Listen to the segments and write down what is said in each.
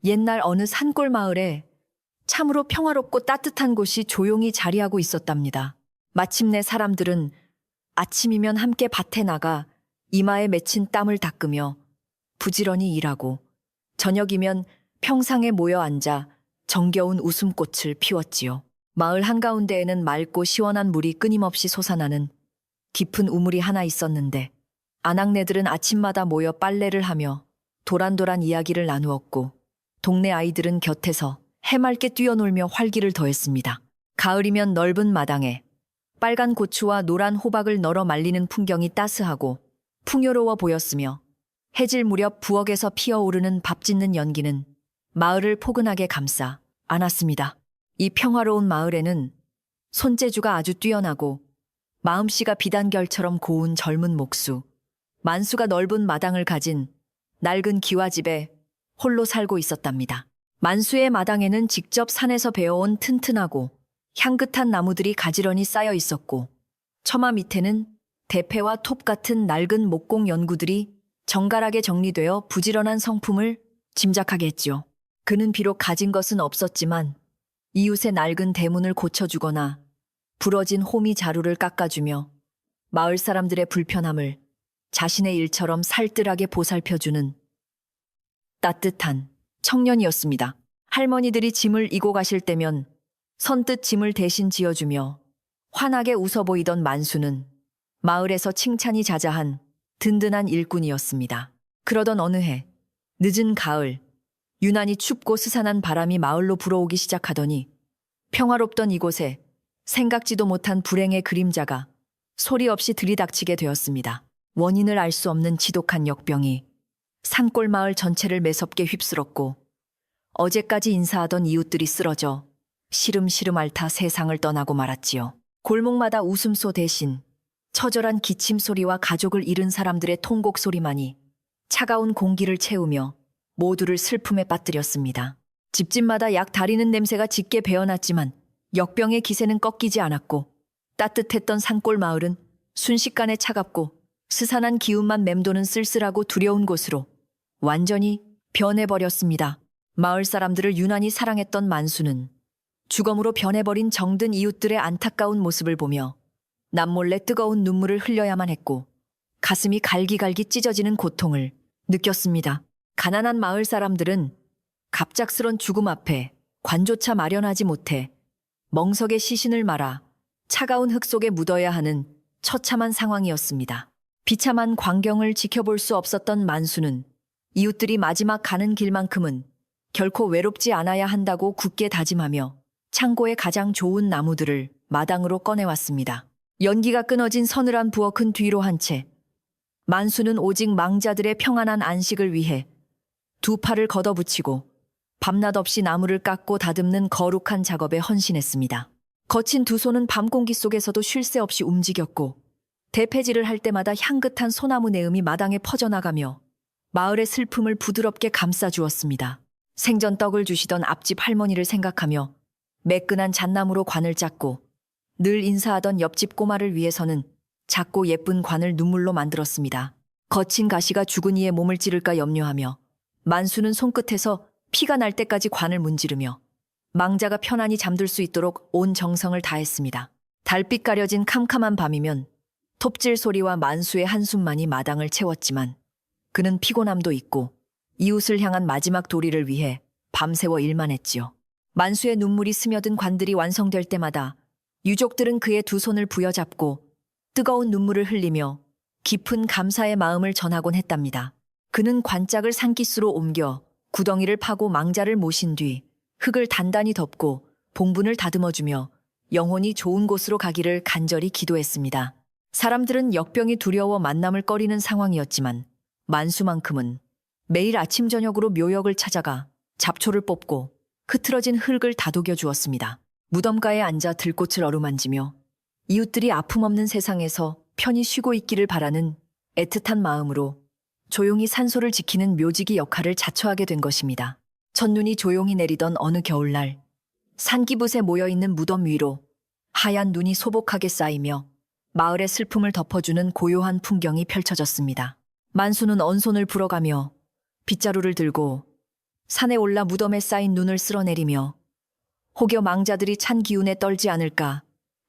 옛날 어느 산골 마을에 참으로 평화롭고 따뜻한 곳이 조용히 자리하고 있었답니다. 마침내 사람들은 아침이면 함께 밭에 나가 이마에 맺힌 땀을 닦으며 부지런히 일하고 저녁이면 평상에 모여 앉아 정겨운 웃음꽃을 피웠지요. 마을 한가운데에는 맑고 시원한 물이 끊임없이 솟아나는 깊은 우물이 하나 있었는데 아낙네들은 아침마다 모여 빨래를 하며 도란도란 이야기를 나누었고 동네 아이들은 곁에서 해맑게 뛰어놀며 활기를 더했습니다. 가을이면 넓은 마당에 빨간 고추와 노란 호박을 널어 말리는 풍경이 따스하고 풍요로워 보였으며 해질 무렵 부엌에서 피어오르는 밥 짓는 연기는 마을을 포근하게 감싸 안았습니다. 이 평화로운 마을에는 손재주가 아주 뛰어나고 마음씨가 비단결처럼 고운 젊은 목수, 만수가 넓은 마당을 가진 낡은 기와집에 홀로 살고 있었답니다. 만수의 마당에는 직접 산에서 베어온 튼튼하고 향긋한 나무들이 가지런히 쌓여 있었고 처마 밑에는 대패와 톱 같은 낡은 목공 연구들이 정갈하게 정리되어 부지런한 성품을 짐작하게 했지요. 그는 비록 가진 것은 없었지만 이웃의 낡은 대문을 고쳐주거나 부러진 호미 자루를 깎아주며 마을 사람들의 불편함을 자신의 일처럼 살뜰하게 보살펴주는 따뜻한 청년이었습니다. 할머니들이 짐을 이고 가실 때면 선뜻 짐을 대신 지어주며 환하게 웃어 보이던 만수는 마을에서 칭찬이 자자한 든든한 일꾼이었습니다. 그러던 어느 해 늦은 가을 유난히 춥고 스산한 바람이 마을로 불어오기 시작하더니 평화롭던 이곳에 생각지도 못한 불행의 그림자가 소리 없이 들이닥치게 되었습니다. 원인을 알 수 없는 지독한 역병이 산골 마을 전체를 매섭게 휩쓸었고 어제까지 인사하던 이웃들이 쓰러져 시름시름 앓다 세상을 떠나고 말았지요. 골목마다 웃음소 대신 처절한 기침 소리와 가족을 잃은 사람들의 통곡 소리만이 차가운 공기를 채우며 모두를 슬픔에 빠뜨렸습니다. 집집마다 약 다리는 냄새가 짙게 배어났지만 역병의 기세는 꺾이지 않았고 따뜻했던 산골 마을은 순식간에 차갑고 스산한 기운만 맴도는 쓸쓸하고 두려운 곳으로 완전히 변해버렸습니다. 마을 사람들을 유난히 사랑했던 만수는 주검으로 변해버린 정든 이웃들의 안타까운 모습을 보며 남몰래 뜨거운 눈물을 흘려야만 했고 가슴이 갈기갈기 찢어지는 고통을 느꼈습니다. 가난한 마을 사람들은 갑작스런 죽음 앞에 관조차 마련하지 못해 멍석에 시신을 말아 차가운 흙 속에 묻어야 하는 처참한 상황이었습니다. 비참한 광경을 지켜볼 수 없었던 만수는 이웃들이 마지막 가는 길만큼은 결코 외롭지 않아야 한다고 굳게 다짐하며 창고의 가장 좋은 나무들을 마당으로 꺼내왔습니다. 연기가 끊어진 서늘한 부엌은 뒤로 한 채 만수는 오직 망자들의 평안한 안식을 위해 두 팔을 걷어붙이고 밤낮 없이 나무를 깎고 다듬는 거룩한 작업에 헌신했습니다. 거친 두 손은 밤 공기 속에서도 쉴 새 없이 움직였고 대패질을 할 때마다 향긋한 소나무 내음이 마당에 퍼져나가며 마을의 슬픔을 부드럽게 감싸주었습니다. 생전 떡을 주시던 앞집 할머니를 생각하며 매끈한 잣나무로 관을 짰고 늘 인사하던 옆집 꼬마를 위해서는 작고 예쁜 관을 눈물로 만들었습니다. 거친 가시가 죽은 이의 몸을 찌를까 염려하며 만수는 손끝에서 피가 날 때까지 관을 문지르며 망자가 편안히 잠들 수 있도록 온 정성을 다했습니다. 달빛 가려진 캄캄한 밤이면 톱질 소리와 만수의 한숨만이 마당을 채웠지만 그는 피곤함도 있고 이웃을 향한 마지막 도리를 위해 밤새워 일만 했지요. 만수의 눈물이 스며든 관들이 완성될 때마다 유족들은 그의 두 손을 부여잡고 뜨거운 눈물을 흘리며 깊은 감사의 마음을 전하곤 했답니다. 그는 관짝을 산기수로 옮겨 구덩이를 파고 망자를 모신 뒤 흙을 단단히 덮고 봉분을 다듬어주며 영혼이 좋은 곳으로 가기를 간절히 기도했습니다. 사람들은 역병이 두려워 만남을 꺼리는 상황이었지만 만수만큼은 매일 아침 저녁으로 묘역을 찾아가 잡초를 뽑고 흐트러진 흙을 다독여 주었습니다. 무덤가에 앉아 들꽃을 어루만지며 이웃들이 아픔 없는 세상에서 편히 쉬고 있기를 바라는 애틋한 마음으로 조용히 산소를 지키는 묘지기 역할을 자처하게 된 것입니다. 첫눈이 조용히 내리던 어느 겨울날 산기붓에 모여있는 무덤 위로 하얀 눈이 소복하게 쌓이며 마을의 슬픔을 덮어주는 고요한 풍경이 펼쳐졌습니다. 만수는 언손을 불어가며 빗자루를 들고 산에 올라 무덤에 쌓인 눈을 쓸어내리며 혹여 망자들이 찬 기운에 떨지 않을까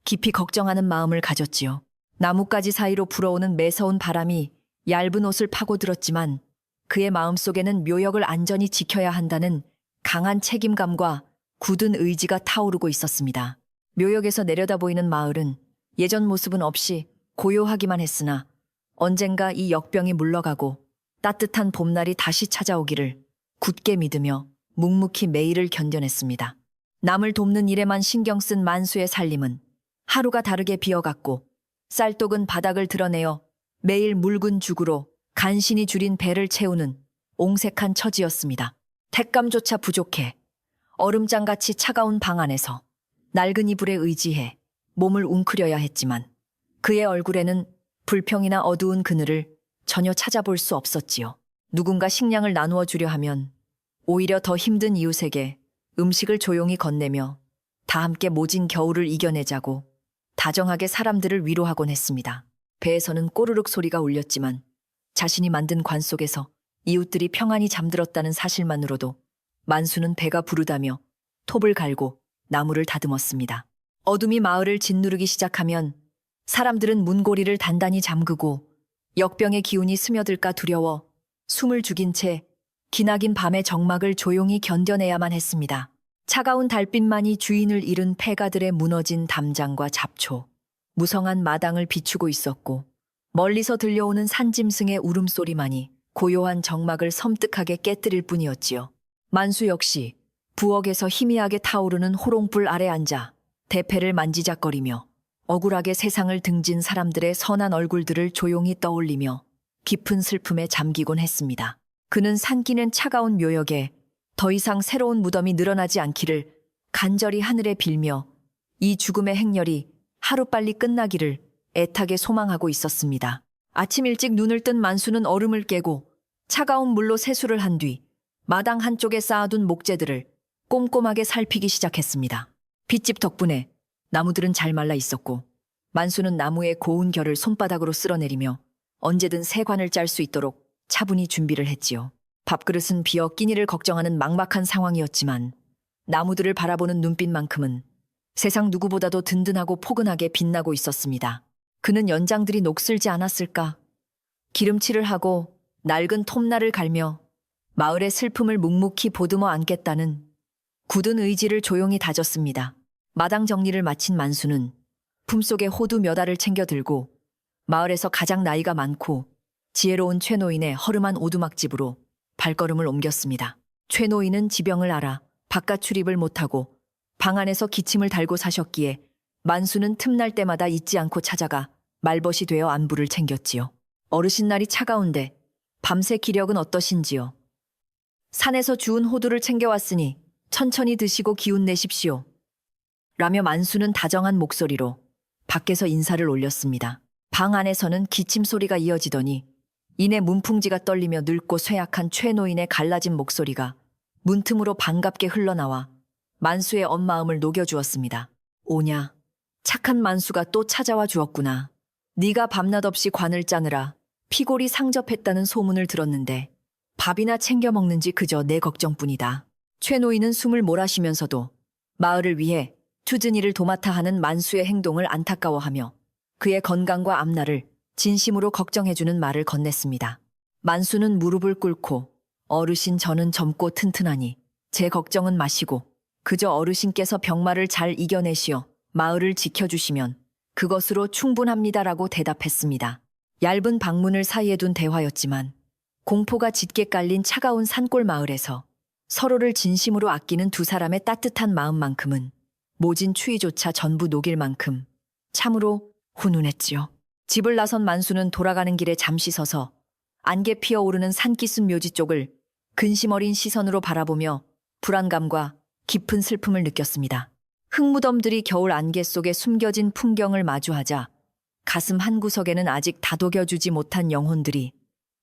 깊이 걱정하는 마음을 가졌지요. 나뭇가지 사이로 불어오는 매서운 바람이 얇은 옷을 파고들었지만 그의 마음속에는 묘역을 안전히 지켜야 한다는 강한 책임감과 굳은 의지가 타오르고 있었습니다. 묘역에서 내려다 보이는 마을은 예전 모습은 없이 고요하기만 했으나 언젠가 이 역병이 물러가고 따뜻한 봄날이 다시 찾아오기를 굳게 믿으며 묵묵히 매일을 견뎌냈습니다. 남을 돕는 일에만 신경 쓴 만수의 살림은 하루가 다르게 비어갔고 쌀독은 바닥을 드러내어 매일 묽은 죽으로 간신히 줄인 배를 채우는 옹색한 처지였습니다. 택감조차 부족해 얼음장같이 차가운 방 안에서 낡은 이불에 의지해 몸을 웅크려야 했지만 그의 얼굴에는 불평이나 어두운 그늘을 전혀 찾아볼 수 없었지요. 누군가 식량을 나누어 주려 하면 오히려 더 힘든 이웃에게 음식을 조용히 건네며 다 함께 모진 겨울을 이겨내자고 다정하게 사람들을 위로하곤 했습니다. 배에서는 꼬르륵 소리가 울렸지만 자신이 만든 관 속에서 이웃들이 평안히 잠들었다는 사실만으로도 만수는 배가 부르다며 톱을 갈고 나무를 다듬었습니다. 어둠이 마을을 짓누르기 시작하면 사람들은 문고리를 단단히 잠그고 역병의 기운이 스며들까 두려워 숨을 죽인 채 기나긴 밤의 적막을 조용히 견뎌내야만 했습니다. 차가운 달빛만이 주인을 잃은 폐가들의 무너진 담장과 잡초, 무성한 마당을 비추고 있었고 멀리서 들려오는 산짐승의 울음소리만이 고요한 적막을 섬뜩하게 깨뜨릴 뿐이었지요. 만수 역시 부엌에서 희미하게 타오르는 호롱불 아래 앉아 대패를 만지작거리며 억울하게 세상을 등진 사람들의 선한 얼굴들을 조용히 떠올리며 깊은 슬픔에 잠기곤 했습니다. 그는 산기는 차가운 묘역에 더 이상 새로운 무덤이 늘어나지 않기를 간절히 하늘에 빌며 이 죽음의 행렬이 하루빨리 끝나기를 애타게 소망하고 있었습니다. 아침 일찍 눈을 뜬 만수는 얼음을 깨고 차가운 물로 세수를 한 뒤 마당 한쪽에 쌓아둔 목재들을 꼼꼼하게 살피기 시작했습니다. 빗집 덕분에 나무들은 잘 말라 있었고 만수는 나무의 고운 결을 손바닥으로 쓸어내리며 언제든 새 관을 짤 수 있도록 차분히 준비를 했지요. 밥그릇은 비어 끼니를 걱정하는 막막한 상황이었지만 나무들을 바라보는 눈빛만큼은 세상 누구보다도 든든하고 포근하게 빛나고 있었습니다. 그는 연장들이 녹슬지 않았을까? 기름칠을 하고 낡은 톱날을 갈며 마을의 슬픔을 묵묵히 보듬어 안겠다는 굳은 의지를 조용히 다졌습니다. 마당 정리를 마친 만수는 품속에 호두 몇 알을 챙겨 들고 마을에서 가장 나이가 많고 지혜로운 최노인의 허름한 오두막집으로 발걸음을 옮겼습니다. 최노인은 지병을 앓아 바깥 출입을 못하고 방 안에서 기침을 달고 사셨기에 만수는 틈날 때마다 잊지 않고 찾아가 말벗이 되어 안부를 챙겼지요. 어르신 날이 차가운데 밤새 기력은 어떠신지요? 산에서 주운 호두를 챙겨왔으니 천천히 드시고 기운 내십시오. 라며 만수는 다정한 목소리로 밖에서 인사를 올렸습니다. 방 안에서는 기침 소리가 이어지더니 이내 문풍지가 떨리며 늙고 쇠약한 최노인의 갈라진 목소리가 문틈으로 반갑게 흘러나와 만수의 엄마음을 녹여주었습니다. 오냐, 착한 만수가 또 찾아와 주었구나. 네가 밤낮 없이 관을 짜느라 피골이 상접했다는 소문을 들었는데 밥이나 챙겨 먹는지 그저 내 걱정뿐이다. 최노인은 숨을 몰아쉬면서도 마을을 위해 투진이를 도맡아 하는 만수의 행동을 안타까워하며 그의 건강과 앞날을 진심으로 걱정해주는 말을 건넸습니다. 만수는 무릎을 꿇고 어르신 저는 젊고 튼튼하니 제 걱정은 마시고 그저 어르신께서 병마를 잘 이겨내시어 마을을 지켜주시면 그것으로 충분합니다라고 대답했습니다. 얇은 방문을 사이에 둔 대화였지만 공포가 짙게 깔린 차가운 산골 마을에서 서로를 진심으로 아끼는 두 사람의 따뜻한 마음만큼은 모진 추위조차 전부 녹일 만큼 참으로 훈훈했지요. 집을 나선 만수는 돌아가는 길에 잠시 서서 안개 피어오르는 산기슭 묘지 쪽을 근심 어린 시선으로 바라보며 불안감과 깊은 슬픔을 느꼈습니다. 흙무덤들이 겨울 안개 속에 숨겨진 풍경을 마주하자 가슴 한구석에는 아직 다독여주지 못한 영혼들이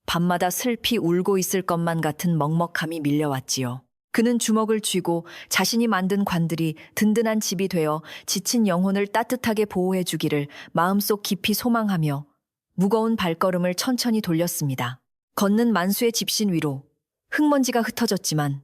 밤마다 슬피 울고 있을 것만 같은 먹먹함이 밀려왔지요. 그는 주먹을 쥐고 자신이 만든 관들이 든든한 집이 되어 지친 영혼을 따뜻하게 보호해 주기를 마음속 깊이 소망하며 무거운 발걸음을 천천히 돌렸습니다. 걷는 만수의 집신 위로 흙먼지가 흩어졌지만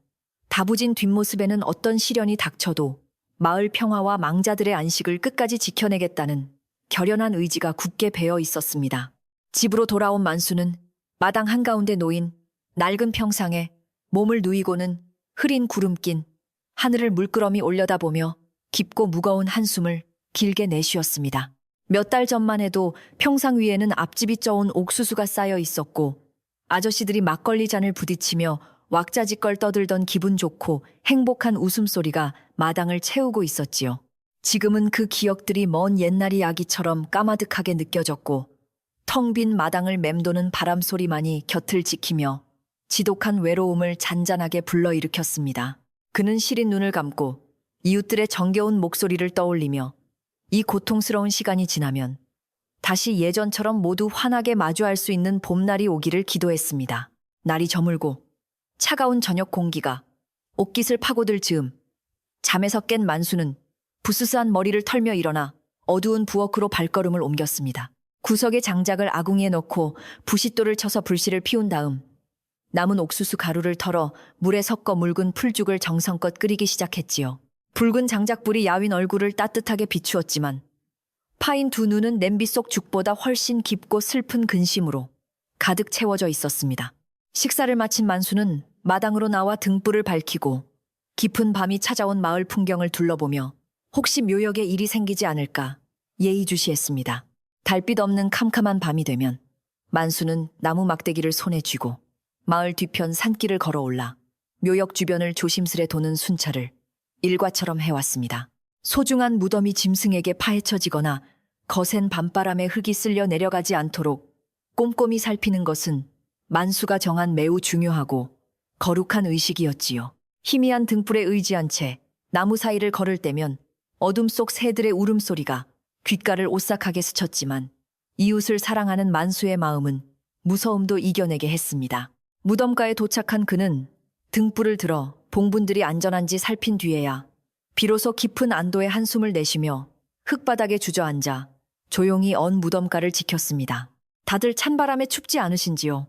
다부진 뒷모습에는 어떤 시련이 닥쳐도 마을 평화와 망자들의 안식을 끝까지 지켜내겠다는 결연한 의지가 굳게 배어 있었습니다. 집으로 돌아온 만수는 마당 한가운데 놓인 낡은 평상에 몸을 누이고는 흐린 구름 낀 하늘을 물끄러미 올려다보며 깊고 무거운 한숨을 길게 내쉬었습니다. 몇 달 전만 해도 평상 위에는 앞집이 쪄온 옥수수가 쌓여 있었고 아저씨들이 막걸리 잔을 부딪히며 왁자지껄 떠들던 기분 좋고 행복한 웃음소리가 마당을 채우고 있었지요. 지금은 그 기억들이 먼 옛날 이야기처럼 까마득하게 느껴졌고 텅 빈 마당을 맴도는 바람소리만이 곁을 지키며 지독한 외로움을 잔잔하게 불러일으켰습니다. 그는 시린 눈을 감고 이웃들의 정겨운 목소리를 떠올리며 이 고통스러운 시간이 지나면 다시 예전처럼 모두 환하게 마주할 수 있는 봄날이 오기를 기도했습니다. 날이 저물고 차가운 저녁 공기가 옷깃을 파고들 즈음 잠에서 깬 만수는 부스스한 머리를 털며 일어나 어두운 부엌으로 발걸음을 옮겼습니다. 구석에 장작을 아궁이에 넣고 부싯돌을 쳐서 불씨를 피운 다음 남은 옥수수 가루를 털어 물에 섞어 묽은 풀죽을 정성껏 끓이기 시작했지요. 붉은 장작불이 야윈 얼굴을 따뜻하게 비추었지만 파인 두 눈은 냄비 속 죽보다 훨씬 깊고 슬픈 근심으로 가득 채워져 있었습니다. 식사를 마친 만수는 마당으로 나와 등불을 밝히고 깊은 밤이 찾아온 마을 풍경을 둘러보며 혹시 묘역에 일이 생기지 않을까 예의주시했습니다. 달빛 없는 캄캄한 밤이 되면 만수는 나무 막대기를 손에 쥐고 마을 뒤편 산길을 걸어올라 묘역 주변을 조심스레 도는 순찰을 일과처럼 해왔습니다. 소중한 무덤이 짐승에게 파헤쳐지거나 거센 밤바람에 흙이 쓸려 내려가지 않도록 꼼꼼히 살피는 것은 만수가 정한 매우 중요하고 거룩한 의식이었지요. 희미한 등불에 의지한 채 나무 사이를 걸을 때면 어둠 속 새들의 울음소리가 귓가를 오싹하게 스쳤지만 이웃을 사랑하는 만수의 마음은 무서움도 이겨내게 했습니다. 무덤가에 도착한 그는 등불을 들어 봉분들이 안전한지 살핀 뒤에야 비로소 깊은 안도의 한숨을 내쉬며 흙바닥에 주저앉아 조용히 언 무덤가를 지켰습니다. 다들 찬바람에 춥지 않으신지요?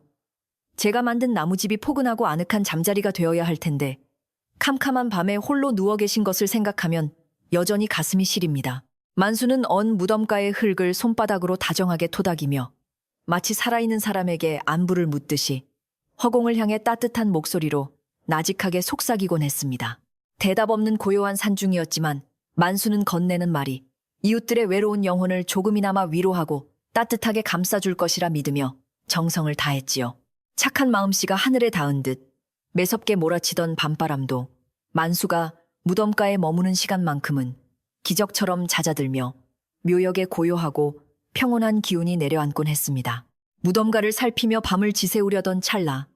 제가 만든 나무집이 포근하고 아늑한 잠자리가 되어야 할 텐데 캄캄한 밤에 홀로 누워 계신 것을 생각하면 여전히 가슴이 시립니다. 만수는 언 무덤가의 흙을 손바닥으로 다정하게 토닥이며 마치 살아있는 사람에게 안부를 묻듯이 허공을 향해 따뜻한 목소리로 나직하게 속삭이곤 했습니다. 대답 없는 고요한 산중이었지만 만수는 건네는 말이 이웃들의 외로운 영혼을 조금이나마 위로하고 따뜻하게 감싸줄 것이라 믿으며 정성을 다했지요. 착한 마음씨가 하늘에 닿은 듯 매섭게 몰아치던 밤바람도 만수가 무덤가에 머무는 시간만큼은 기적처럼 잦아들며 묘역에 고요하고 평온한 기운이 내려앉곤 했습니다. 무덤가를 살피며 밤을 지새우려던 찰나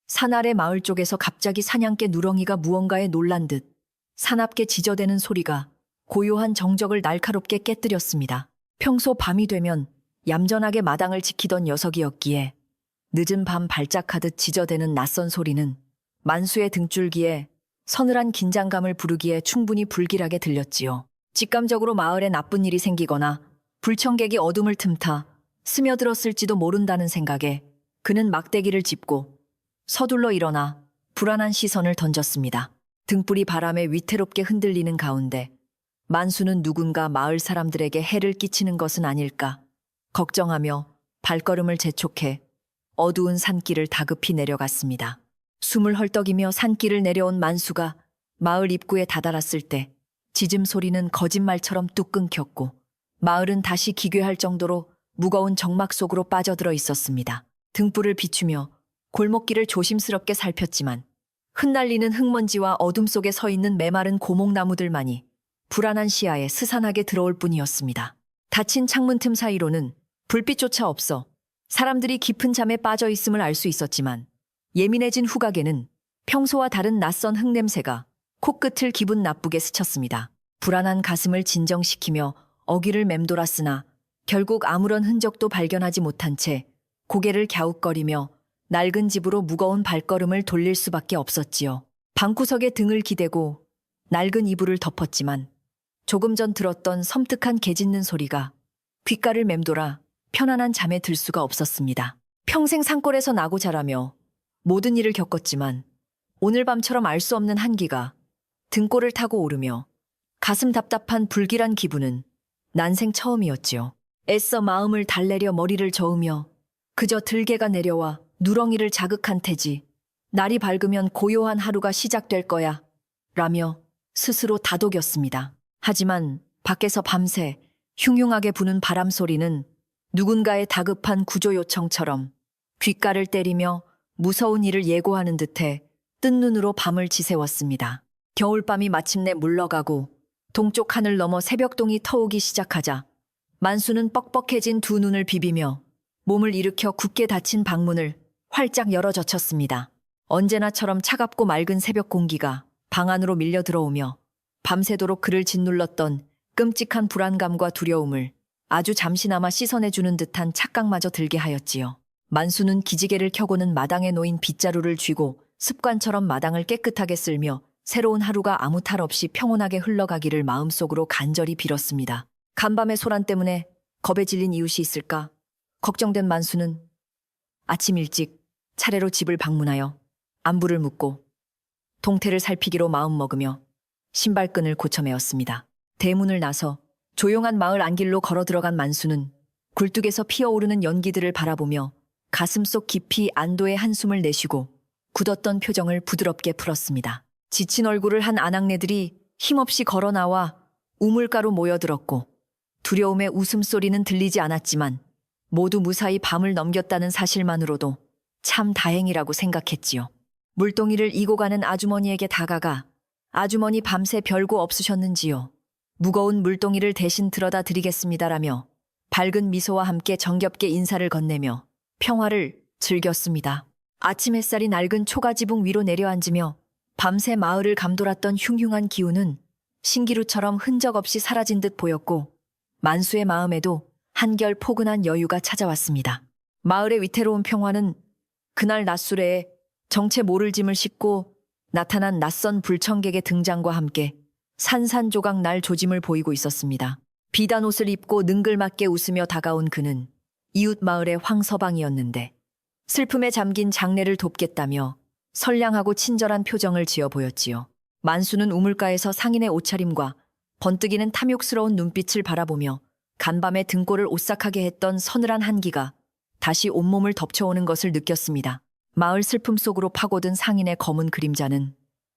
산 아래 마을 쪽에서 갑자기 사냥개 누렁이가 무언가에 놀란 듯 사납게 지저대는 소리가 고요한 정적을 날카롭게 깨뜨렸습니다. 평소 밤이 되면 얌전하게 마당을 지키던 녀석이었기에 늦은 밤 발작하듯 지저대는 낯선 소리는 만수의 등줄기에 서늘한 긴장감을 부르기에 충분히 불길하게 들렸지요. 직감적으로 마을에 나쁜 일이 생기거나 불청객이 어둠을 틈타 스며들었을지도 모른다는 생각에 그는 막대기를 짚고 서둘러 일어나 불안한 시선을 던졌습니다. 등불이 바람에 위태롭게 흔들리는 가운데 만수는 누군가 마을 사람들에게 해를 끼치는 것은 아닐까 걱정하며 발걸음을 재촉해 어두운 산길을 다급히 내려갔습니다. 숨을 헐떡이며 산길을 내려온 만수가 마을 입구에 다다랐을 때 짖음 소리는 거짓말처럼 뚝 끊겼고 마을은 다시 기괴할 정도로 무거운 정막 속으로 빠져들어 있었습니다. 등불을 비추며 골목길을 조심스럽게 살폈지만 흩날리는 흙먼지와 어둠 속에 서 있는 메마른 고목나무들만이 불안한 시야에 스산하게 들어올 뿐이었습니다. 닫힌 창문 틈 사이로는 불빛조차 없어 사람들이 깊은 잠에 빠져 있음을 알 수 있었지만 예민해진 후각에는 평소와 다른 낯선 흙냄새가 코끝을 기분 나쁘게 스쳤습니다. 불안한 가슴을 진정시키며 어귀를 맴돌았으나 결국 아무런 흔적도 발견하지 못한 채 고개를 갸웃거리며 낡은 집으로 무거운 발걸음을 돌릴 수밖에 없었지요. 방구석에 등을 기대고 낡은 이불을 덮었지만 조금 전 들었던 섬뜩한 개 짖는 소리가 귓가를 맴돌아 편안한 잠에 들 수가 없었습니다. 평생 산골에서 나고 자라며 모든 일을 겪었지만 오늘 밤처럼 알 수 없는 한기가 등골을 타고 오르며 가슴 답답한 불길한 기분은 난생 처음이었지요. 애써 마음을 달래려 머리를 저으며 그저 들개가 내려와 누렁이를 자극한 테지. 날이 밝으면 고요한 하루가 시작될 거야. 라며 스스로 다독였습니다. 하지만 밖에서 밤새 흉흉하게 부는 바람 소리는 누군가의 다급한 구조 요청처럼 귓가를 때리며 무서운 일을 예고하는 듯해 뜬 눈으로 밤을 지새웠습니다. 겨울밤이 마침내 물러가고 동쪽 하늘 넘어 새벽동이 터오기 시작하자 만수는 뻑뻑해진 두 눈을 비비며 몸을 일으켜 굳게 닫힌 방문을 활짝 열어 젖혔습니다. 언제나처럼 차갑고 맑은 새벽 공기가 방 안으로 밀려 들어오며 밤새도록 그를 짓눌렀던 끔찍한 불안감과 두려움을 아주 잠시나마 씻어내주는 듯한 착각마저 들게 하였지요. 만수는 기지개를 켜고는 마당에 놓인 빗자루를 쥐고 습관처럼 마당을 깨끗하게 쓸며 새로운 하루가 아무 탈 없이 평온하게 흘러가기를 마음속으로 간절히 빌었습니다. 간밤의 소란 때문에 겁에 질린 이웃이 있을까? 걱정된 만수는 아침 일찍 차례로 집을 방문하여 안부를 묻고 동태를 살피기로 마음먹으며 신발끈을 고쳐매었습니다. 대문을 나서 조용한 마을 안길로 걸어 들어간 만수는 굴뚝에서 피어오르는 연기들을 바라보며 가슴속 깊이 안도의 한숨을 내쉬고 굳었던 표정을 부드럽게 풀었습니다. 지친 얼굴을 한 아낙네들이 힘없이 걸어 나와 우물가로 모여들었고 두려움의 웃음소리는 들리지 않았지만 모두 무사히 밤을 넘겼다는 사실만으로도 참 다행이라고 생각했지요. 물동이를 이고 가는 아주머니에게 다가가 아주머니 밤새 별거 없으셨는지요? 무거운 물동이를 대신 들어다 드리겠습니다라며 밝은 미소와 함께 정겹게 인사를 건네며 평화를 즐겼습니다. 아침 햇살이 낡은 초가지붕 위로 내려앉으며 밤새 마을을 감돌았던 흉흉한 기운은 신기루처럼 흔적 없이 사라진 듯 보였고 만수의 마음에도 한결 포근한 여유가 찾아왔습니다. 마을의 위태로운 평화는 그날 낮술에 정체 모를 짐을 싣고 나타난 낯선 불청객의 등장과 함께 산산조각 날 조짐을 보이고 있었습니다. 비단 옷을 입고 능글맞게 웃으며 다가온 그는 이웃 마을의 황서방이었는데 슬픔에 잠긴 장례를 돕겠다며 선량하고 친절한 표정을 지어 보였지요. 만수는 우물가에서 상인의 옷차림과 번뜩이는 탐욕스러운 눈빛을 바라보며 간밤에 등골을 오싹하게 했던 서늘한 한기가 다시 온몸을 덮쳐오는 것을 느꼈습니다. 마을 슬픔 속으로 파고든 상인의 검은 그림자는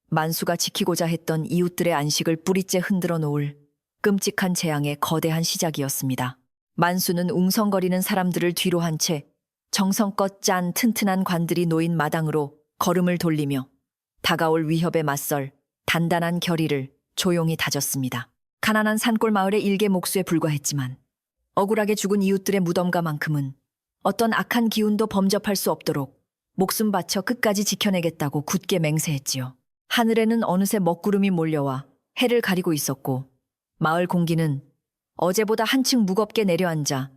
만수가 지키고자 했던 이웃들의 안식을 뿌리째 흔들어 놓을 끔찍한 재앙의 거대한 시작이었습니다. 만수는 웅성거리는 사람들을 뒤로 한 채 정성껏 짠 튼튼한 관들이 놓인 마당으로 걸음을 돌리며 다가올 위협에 맞설 단단한 결의를 조용히 다졌습니다. 가난한 산골 마을의 일개 목수에 불과했지만 억울하게 죽은 이웃들의 무덤가만큼은 어떤 악한 기운도 범접할 수 없도록 목숨 바쳐 끝까지 지켜내겠다고 굳게 맹세했지요. 하늘에는 어느새 먹구름이 몰려와 해를 가리고 있었고 마을 공기는 어제보다 한층 무겁게 내려앉아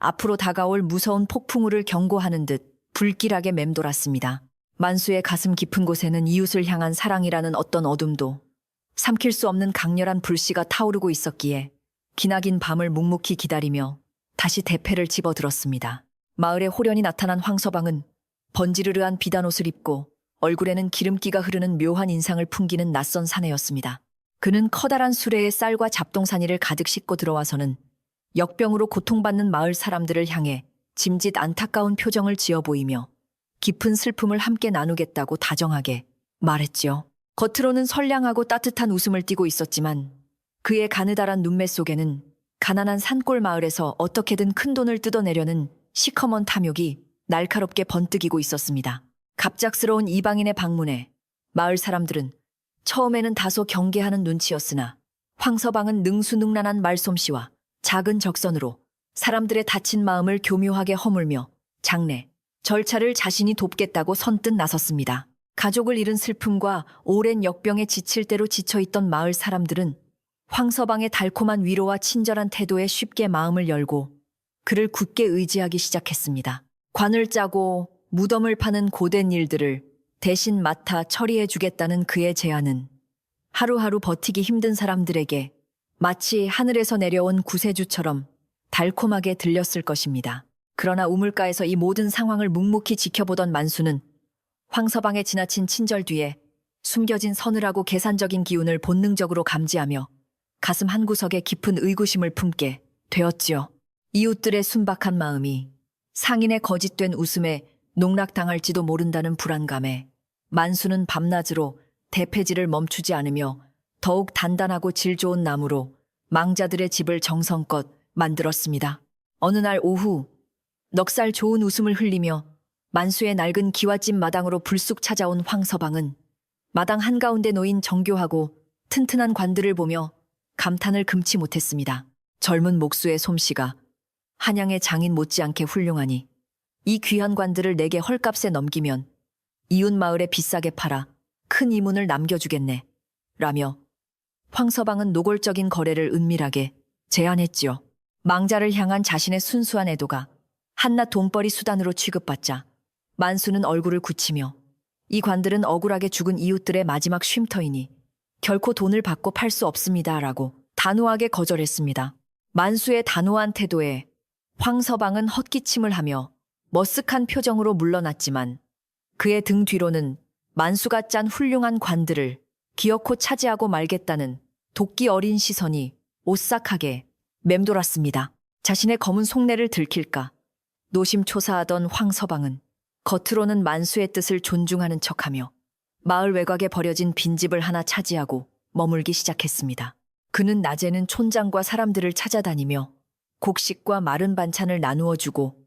앞으로 다가올 무서운 폭풍우를 경고하는 듯 불길하게 맴돌았습니다. 만수의 가슴 깊은 곳에는 이웃을 향한 사랑이라는 어떤 어둠도 삼킬 수 없는 강렬한 불씨가 타오르고 있었기에 기나긴 밤을 묵묵히 기다리며 다시 대패를 집어들었습니다. 마을에 호련히 나타난 황서방은 번지르르한 비단옷을 입고 얼굴에는 기름기가 흐르는 묘한 인상을 풍기는 낯선 사내였습니다. 그는 커다란 수레에 쌀과 잡동사니를 가득 싣고 들어와서는 역병으로 고통받는 마을 사람들을 향해 짐짓 안타까운 표정을 지어 보이며 깊은 슬픔을 함께 나누겠다고 다정하게 말했지요. 겉으로는 선량하고 따뜻한 웃음을 띠고 있었지만 그의 가느다란 눈매 속에는 가난한 산골 마을에서 어떻게든 큰돈을 뜯어내려는 시커먼 탐욕이 날카롭게 번뜩이고 있었습니다. 갑작스러운 이방인의 방문에 마을 사람들은 처음에는 다소 경계하는 눈치였으나 황서방은 능수능란한 말솜씨와 작은 적선으로 사람들의 다친 마음을 교묘하게 허물며 장례, 절차를 자신이 돕겠다고 선뜻 나섰습니다. 가족을 잃은 슬픔과 오랜 역병에 지칠 대로 지쳐있던 마을 사람들은 황서방의 달콤한 위로와 친절한 태도에 쉽게 마음을 열고 그를 굳게 의지하기 시작했습니다. 관을 짜고 무덤을 파는 고된 일들을 대신 맡아 처리해주겠다는 그의 제안은 하루하루 버티기 힘든 사람들에게 마치 하늘에서 내려온 구세주처럼 달콤하게 들렸을 것입니다. 그러나 우물가에서 이 모든 상황을 묵묵히 지켜보던 만수는 황서방의 지나친 친절 뒤에 숨겨진 서늘하고 계산적인 기운을 본능적으로 감지하며 가슴 한구석에 깊은 의구심을 품게 되었지요. 이웃들의 순박한 마음이 상인의 거짓된 웃음에 농락당할지도 모른다는 불안감에 만수는 밤낮으로 대패질을 멈추지 않으며 더욱 단단하고 질 좋은 나무로 망자들의 집을 정성껏 만들었습니다. 어느 날 오후 넉살 좋은 웃음을 흘리며 만수의 낡은 기와집 마당으로 불쑥 찾아온 황서방은 마당 한가운데 놓인 정교하고 튼튼한 관들을 보며 감탄을 금치 못했습니다. 젊은 목수의 솜씨가 한양의 장인 못지않게 훌륭하니 이 귀한 관들을 내게 헐값에 넘기면 이웃 마을에 비싸게 팔아 큰 이문을 남겨주겠네. 라며 황서방은 노골적인 거래를 은밀하게 제안했지요. 망자를 향한 자신의 순수한 애도가 한낱 돈벌이 수단으로 취급받자 만수는 얼굴을 굳히며 이 관들은 억울하게 죽은 이웃들의 마지막 쉼터이니 결코 돈을 받고 팔 수 없습니다. 라고 단호하게 거절했습니다. 만수의 단호한 태도에 황서방은 헛기침을 하며 머쓱한 표정으로 물러났지만 그의 등 뒤로는 만수가 짠 훌륭한 관들을 기어코 차지하고 말겠다는 도끼 어린 시선이 오싹하게 맴돌았습니다. 자신의 검은 속내를 들킬까 노심초사하던 황서방은 겉으로는 만수의 뜻을 존중하는 척하며 마을 외곽에 버려진 빈집을 하나 차지하고 머물기 시작했습니다. 그는 낮에는 촌장과 사람들을 찾아다니며 곡식과 마른 반찬을 나누어 주고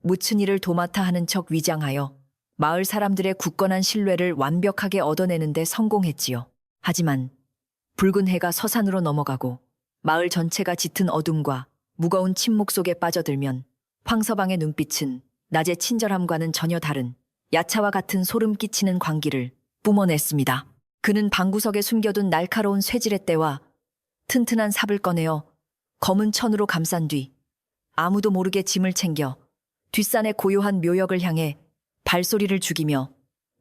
묻힌 일을 도맡아 하는 척 위장하여 마을 사람들의 굳건한 신뢰를 완벽하게 얻어내는 데 성공했지요. 하지만 붉은 해가 서산으로 넘어가고 마을 전체가 짙은 어둠과 무거운 침묵 속에 빠져들면 황서방의 눈빛은 낮의 친절함과는 전혀 다른 야차와 같은 소름 끼치는 광기를 뿜어냈습니다. 그는 방구석에 숨겨둔 날카로운 쇠지렛 대와 튼튼한 삽을 꺼내어 검은 천으로 감싼 뒤 아무도 모르게 짐을 챙겨 뒷산의 고요한 묘역을 향해 발소리를 죽이며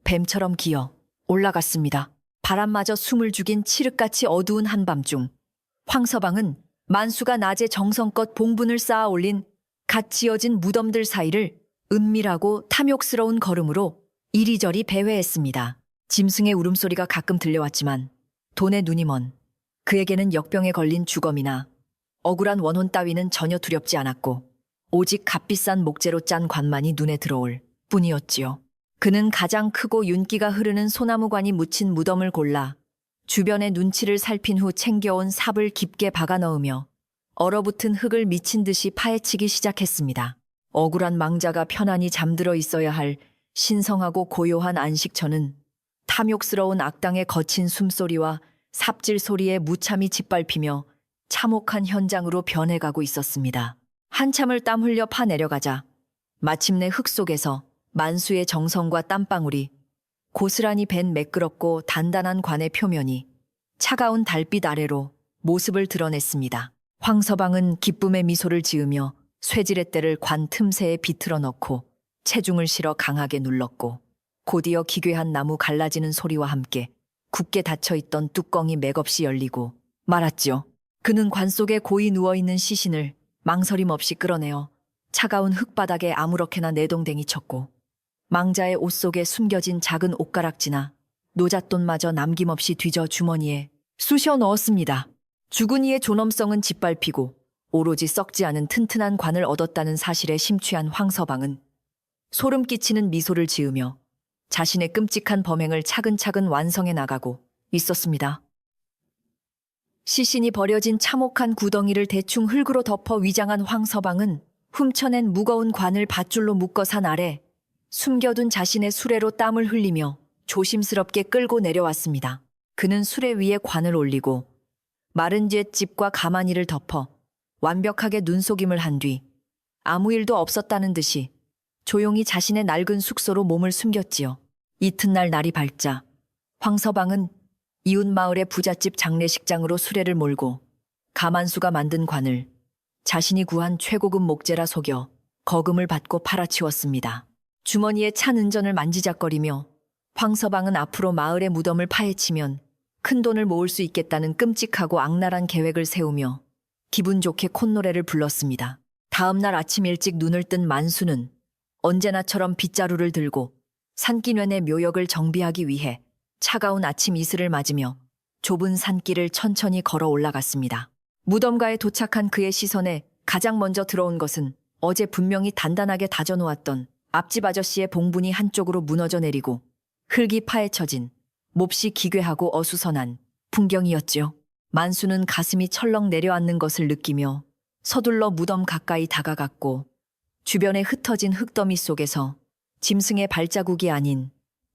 뱀처럼 기어 올라갔습니다. 바람마저 숨을 죽인 칠흑같이 어두운 한밤중 황서방은 만수가 낮에 정성껏 봉분을 쌓아 올린 갓 지어진 무덤들 사이를 은밀하고 탐욕스러운 걸음으로 이리저리 배회했습니다. 짐승의 울음소리가 가끔 들려왔지만 돈에 눈이 먼 그에게는 역병에 걸린 주검이나 억울한 원혼 따위는 전혀 두렵지 않았고 오직 값비싼 목재로 짠 관만이 눈에 들어올 뿐이었지요. 그는 가장 크고 윤기가 흐르는 소나무관이 묻힌 무덤을 골라 주변의 눈치를 살핀 후 챙겨온 삽을 깊게 박아 넣으며 얼어붙은 흙을 미친 듯이 파헤치기 시작했습니다. 억울한 망자가 편안히 잠들어 있어야 할 신성하고 고요한 안식처는 탐욕스러운 악당의 거친 숨소리와 삽질 소리에 무참히 짓밟히며 참혹한 현장으로 변해가고 있었습니다. 한참을 땀 흘려 파내려가자 마침내 흙 속에서 만수의 정성과 땀방울이 고스란히 밴 매끄럽고 단단한 관의 표면이 차가운 달빛 아래로 모습을 드러냈습니다. 황서방은 기쁨의 미소를 지으며 쇠지렛대를 관 틈새에 비틀어 넣고 체중을 실어 강하게 눌렀고 곧이어 기괴한 나무 갈라지는 소리와 함께 굳게 닫혀있던 뚜껑이 맥없이 열리고 말았지요. 그는 관 속에 고이 누워있는 시신을 망설임 없이 끌어내어 차가운 흙바닥에 아무렇게나 내동댕이 쳤고 망자의 옷 속에 숨겨진 작은 옷가락지나 노잣돈마저 남김없이 뒤져 주머니에 쑤셔 넣었습니다. 죽은 이의 존엄성은 짓밟히고 오로지 썩지 않은 튼튼한 관을 얻었다는 사실에 심취한 황서방은 소름 끼치는 미소를 지으며 자신의 끔찍한 범행을 차근차근 완성해 나가고 있었습니다. 시신이 버려진 참혹한 구덩이를 대충 흙으로 덮어 위장한 황서방은 훔쳐낸 무거운 관을 밧줄로 묶어 산 아래 숨겨둔 자신의 수레로 땀을 흘리며 조심스럽게 끌고 내려왔습니다. 그는 수레 위에 관을 올리고 마른 잿집과 가마니를 덮어 완벽하게 눈속임을 한 뒤 아무 일도 없었다는 듯이 조용히 자신의 낡은 숙소로 몸을 숨겼지요. 이튿날 날이 밝자 황서방은 이웃 마을의 부잣집 장례식장으로 수레를 몰고 가만수가 만든 관을 자신이 구한 최고급 목재라 속여 거금을 받고 팔아치웠습니다. 주머니에 찬 은전을 만지작거리며 황서방은 앞으로 마을의 무덤을 파헤치면 큰 돈을 모을 수 있겠다는 끔찍하고 악랄한 계획을 세우며 기분 좋게 콧노래를 불렀습니다. 다음 날 아침 일찍 눈을 뜬 만수는 언제나처럼 빗자루를 들고 산기년의 묘역을 정비하기 위해 차가운 아침 이슬을 맞으며 좁은 산길을 천천히 걸어 올라갔습니다. 무덤가에 도착한 그의 시선에 가장 먼저 들어온 것은 어제 분명히 단단하게 다져놓았던 앞집 아저씨의 봉분이 한쪽으로 무너져 내리고 흙이 파헤쳐진 몹시 기괴하고 어수선한 풍경이었지요. 만수는 가슴이 철렁 내려앉는 것을 느끼며 서둘러 무덤 가까이 다가갔고 주변에 흩어진 흙더미 속에서 짐승의 발자국이 아닌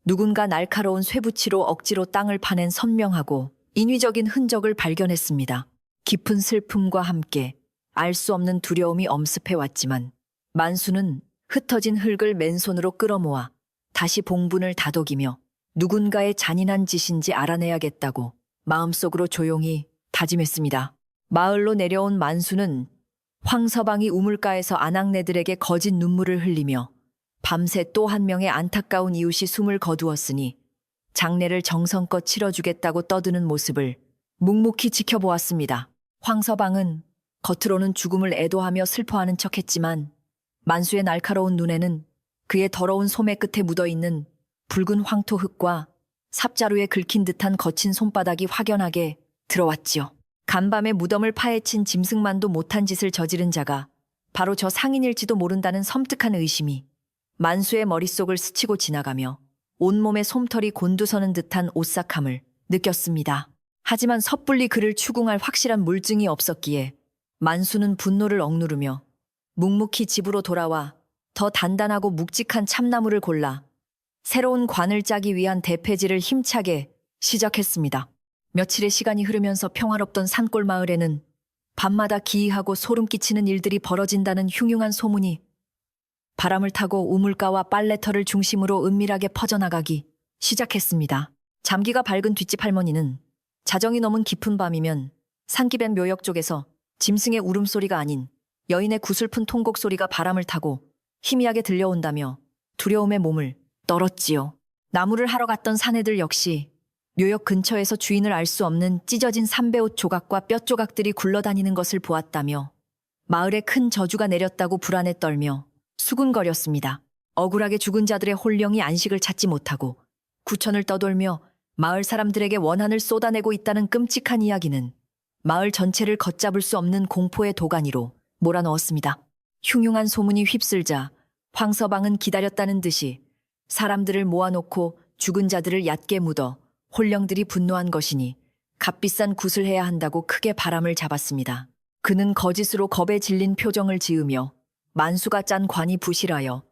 누군가 날카로운 쇠붙이로 억지로 땅을 파낸 선명하고 인위적인 흔적을 발견했습니다. 깊은 슬픔과 함께 알 수 없는 두려움이 엄습해왔지만 만수는 흩어진 흙을 맨손으로 끌어모아 다시 봉분을 다독이며 누군가의 잔인한 짓인지 알아내야겠다고 마음속으로 조용히 다짐했습니다. 마을로 내려온 만수는 황서방이 우물가에서 아낙네들에게 거짓 눈물을 흘리며 밤새 또 한 명의 안타까운 이웃이 숨을 거두었으니 장례를 정성껏 치러주겠다고 떠드는 모습을 묵묵히 지켜보았습니다. 황서방은 겉으로는 죽음을 애도하며 슬퍼하는 척했지만 만수의 날카로운 눈에는 그의 더러운 소매 끝에 묻어있는 붉은 황토 흙과 삽자루에 긁힌 듯한 거친 손바닥이 확연하게 들어왔지요. 간밤에 무덤을 파헤친 짐승만도 못한 짓을 저지른 자가 바로 저 상인일지도 모른다는 섬뜩한 의심이 만수의 머릿속을 스치고 지나가며 온몸에 솜털이 곤두서는 듯한 오싹함을 느꼈습니다. 하지만 섣불리 그를 추궁할 확실한 물증이 없었기에 만수는 분노를 억누르며 묵묵히 집으로 돌아와 더 단단하고 묵직한 참나무를 골라 새로운 관을 짜기 위한 대패질을 힘차게 시작했습니다. 며칠의 시간이 흐르면서 평화롭던 산골 마을에는 밤마다 기이하고 소름 끼치는 일들이 벌어진다는 흉흉한 소문이 바람을 타고 우물가와 빨래터를 중심으로 은밀하게 퍼져나가기 시작했습니다. 잠기가 밝은 뒷집 할머니는 자정이 넘은 깊은 밤이면 산기변 묘역 쪽에서 짐승의 울음소리가 아닌 여인의 구슬픈 통곡 소리가 바람을 타고 희미하게 들려온다며 두려움에 몸을 떨었지요. 나무를 하러 갔던 사내들 역시 묘역 근처에서 주인을 알 수 없는 찢어진 삼배옷 조각과 뼈 조각들이 굴러다니는 것을 보았다며 마을에 큰 저주가 내렸다고 불안에 떨며 수군거렸습니다. 억울하게 죽은 자들의 혼령이 안식을 찾지 못하고 구천을 떠돌며 마을 사람들에게 원한을 쏟아내고 있다는 끔찍한 이야기는 마을 전체를 걷잡을 수 없는 공포의 도가니로 몰아넣었습니다. 흉흉한 소문이 휩쓸자 황서방은 기다렸다는 듯이 사람들을 모아놓고 죽은 자들을 얕게 묻어 혼령들이 분노한 것이니 값비싼 굿을 해야 한다고 크게 바람을 잡았습니다. 그는 거짓으로 겁에 질린 표정을 지으며 만수가 짠 관이 부실하여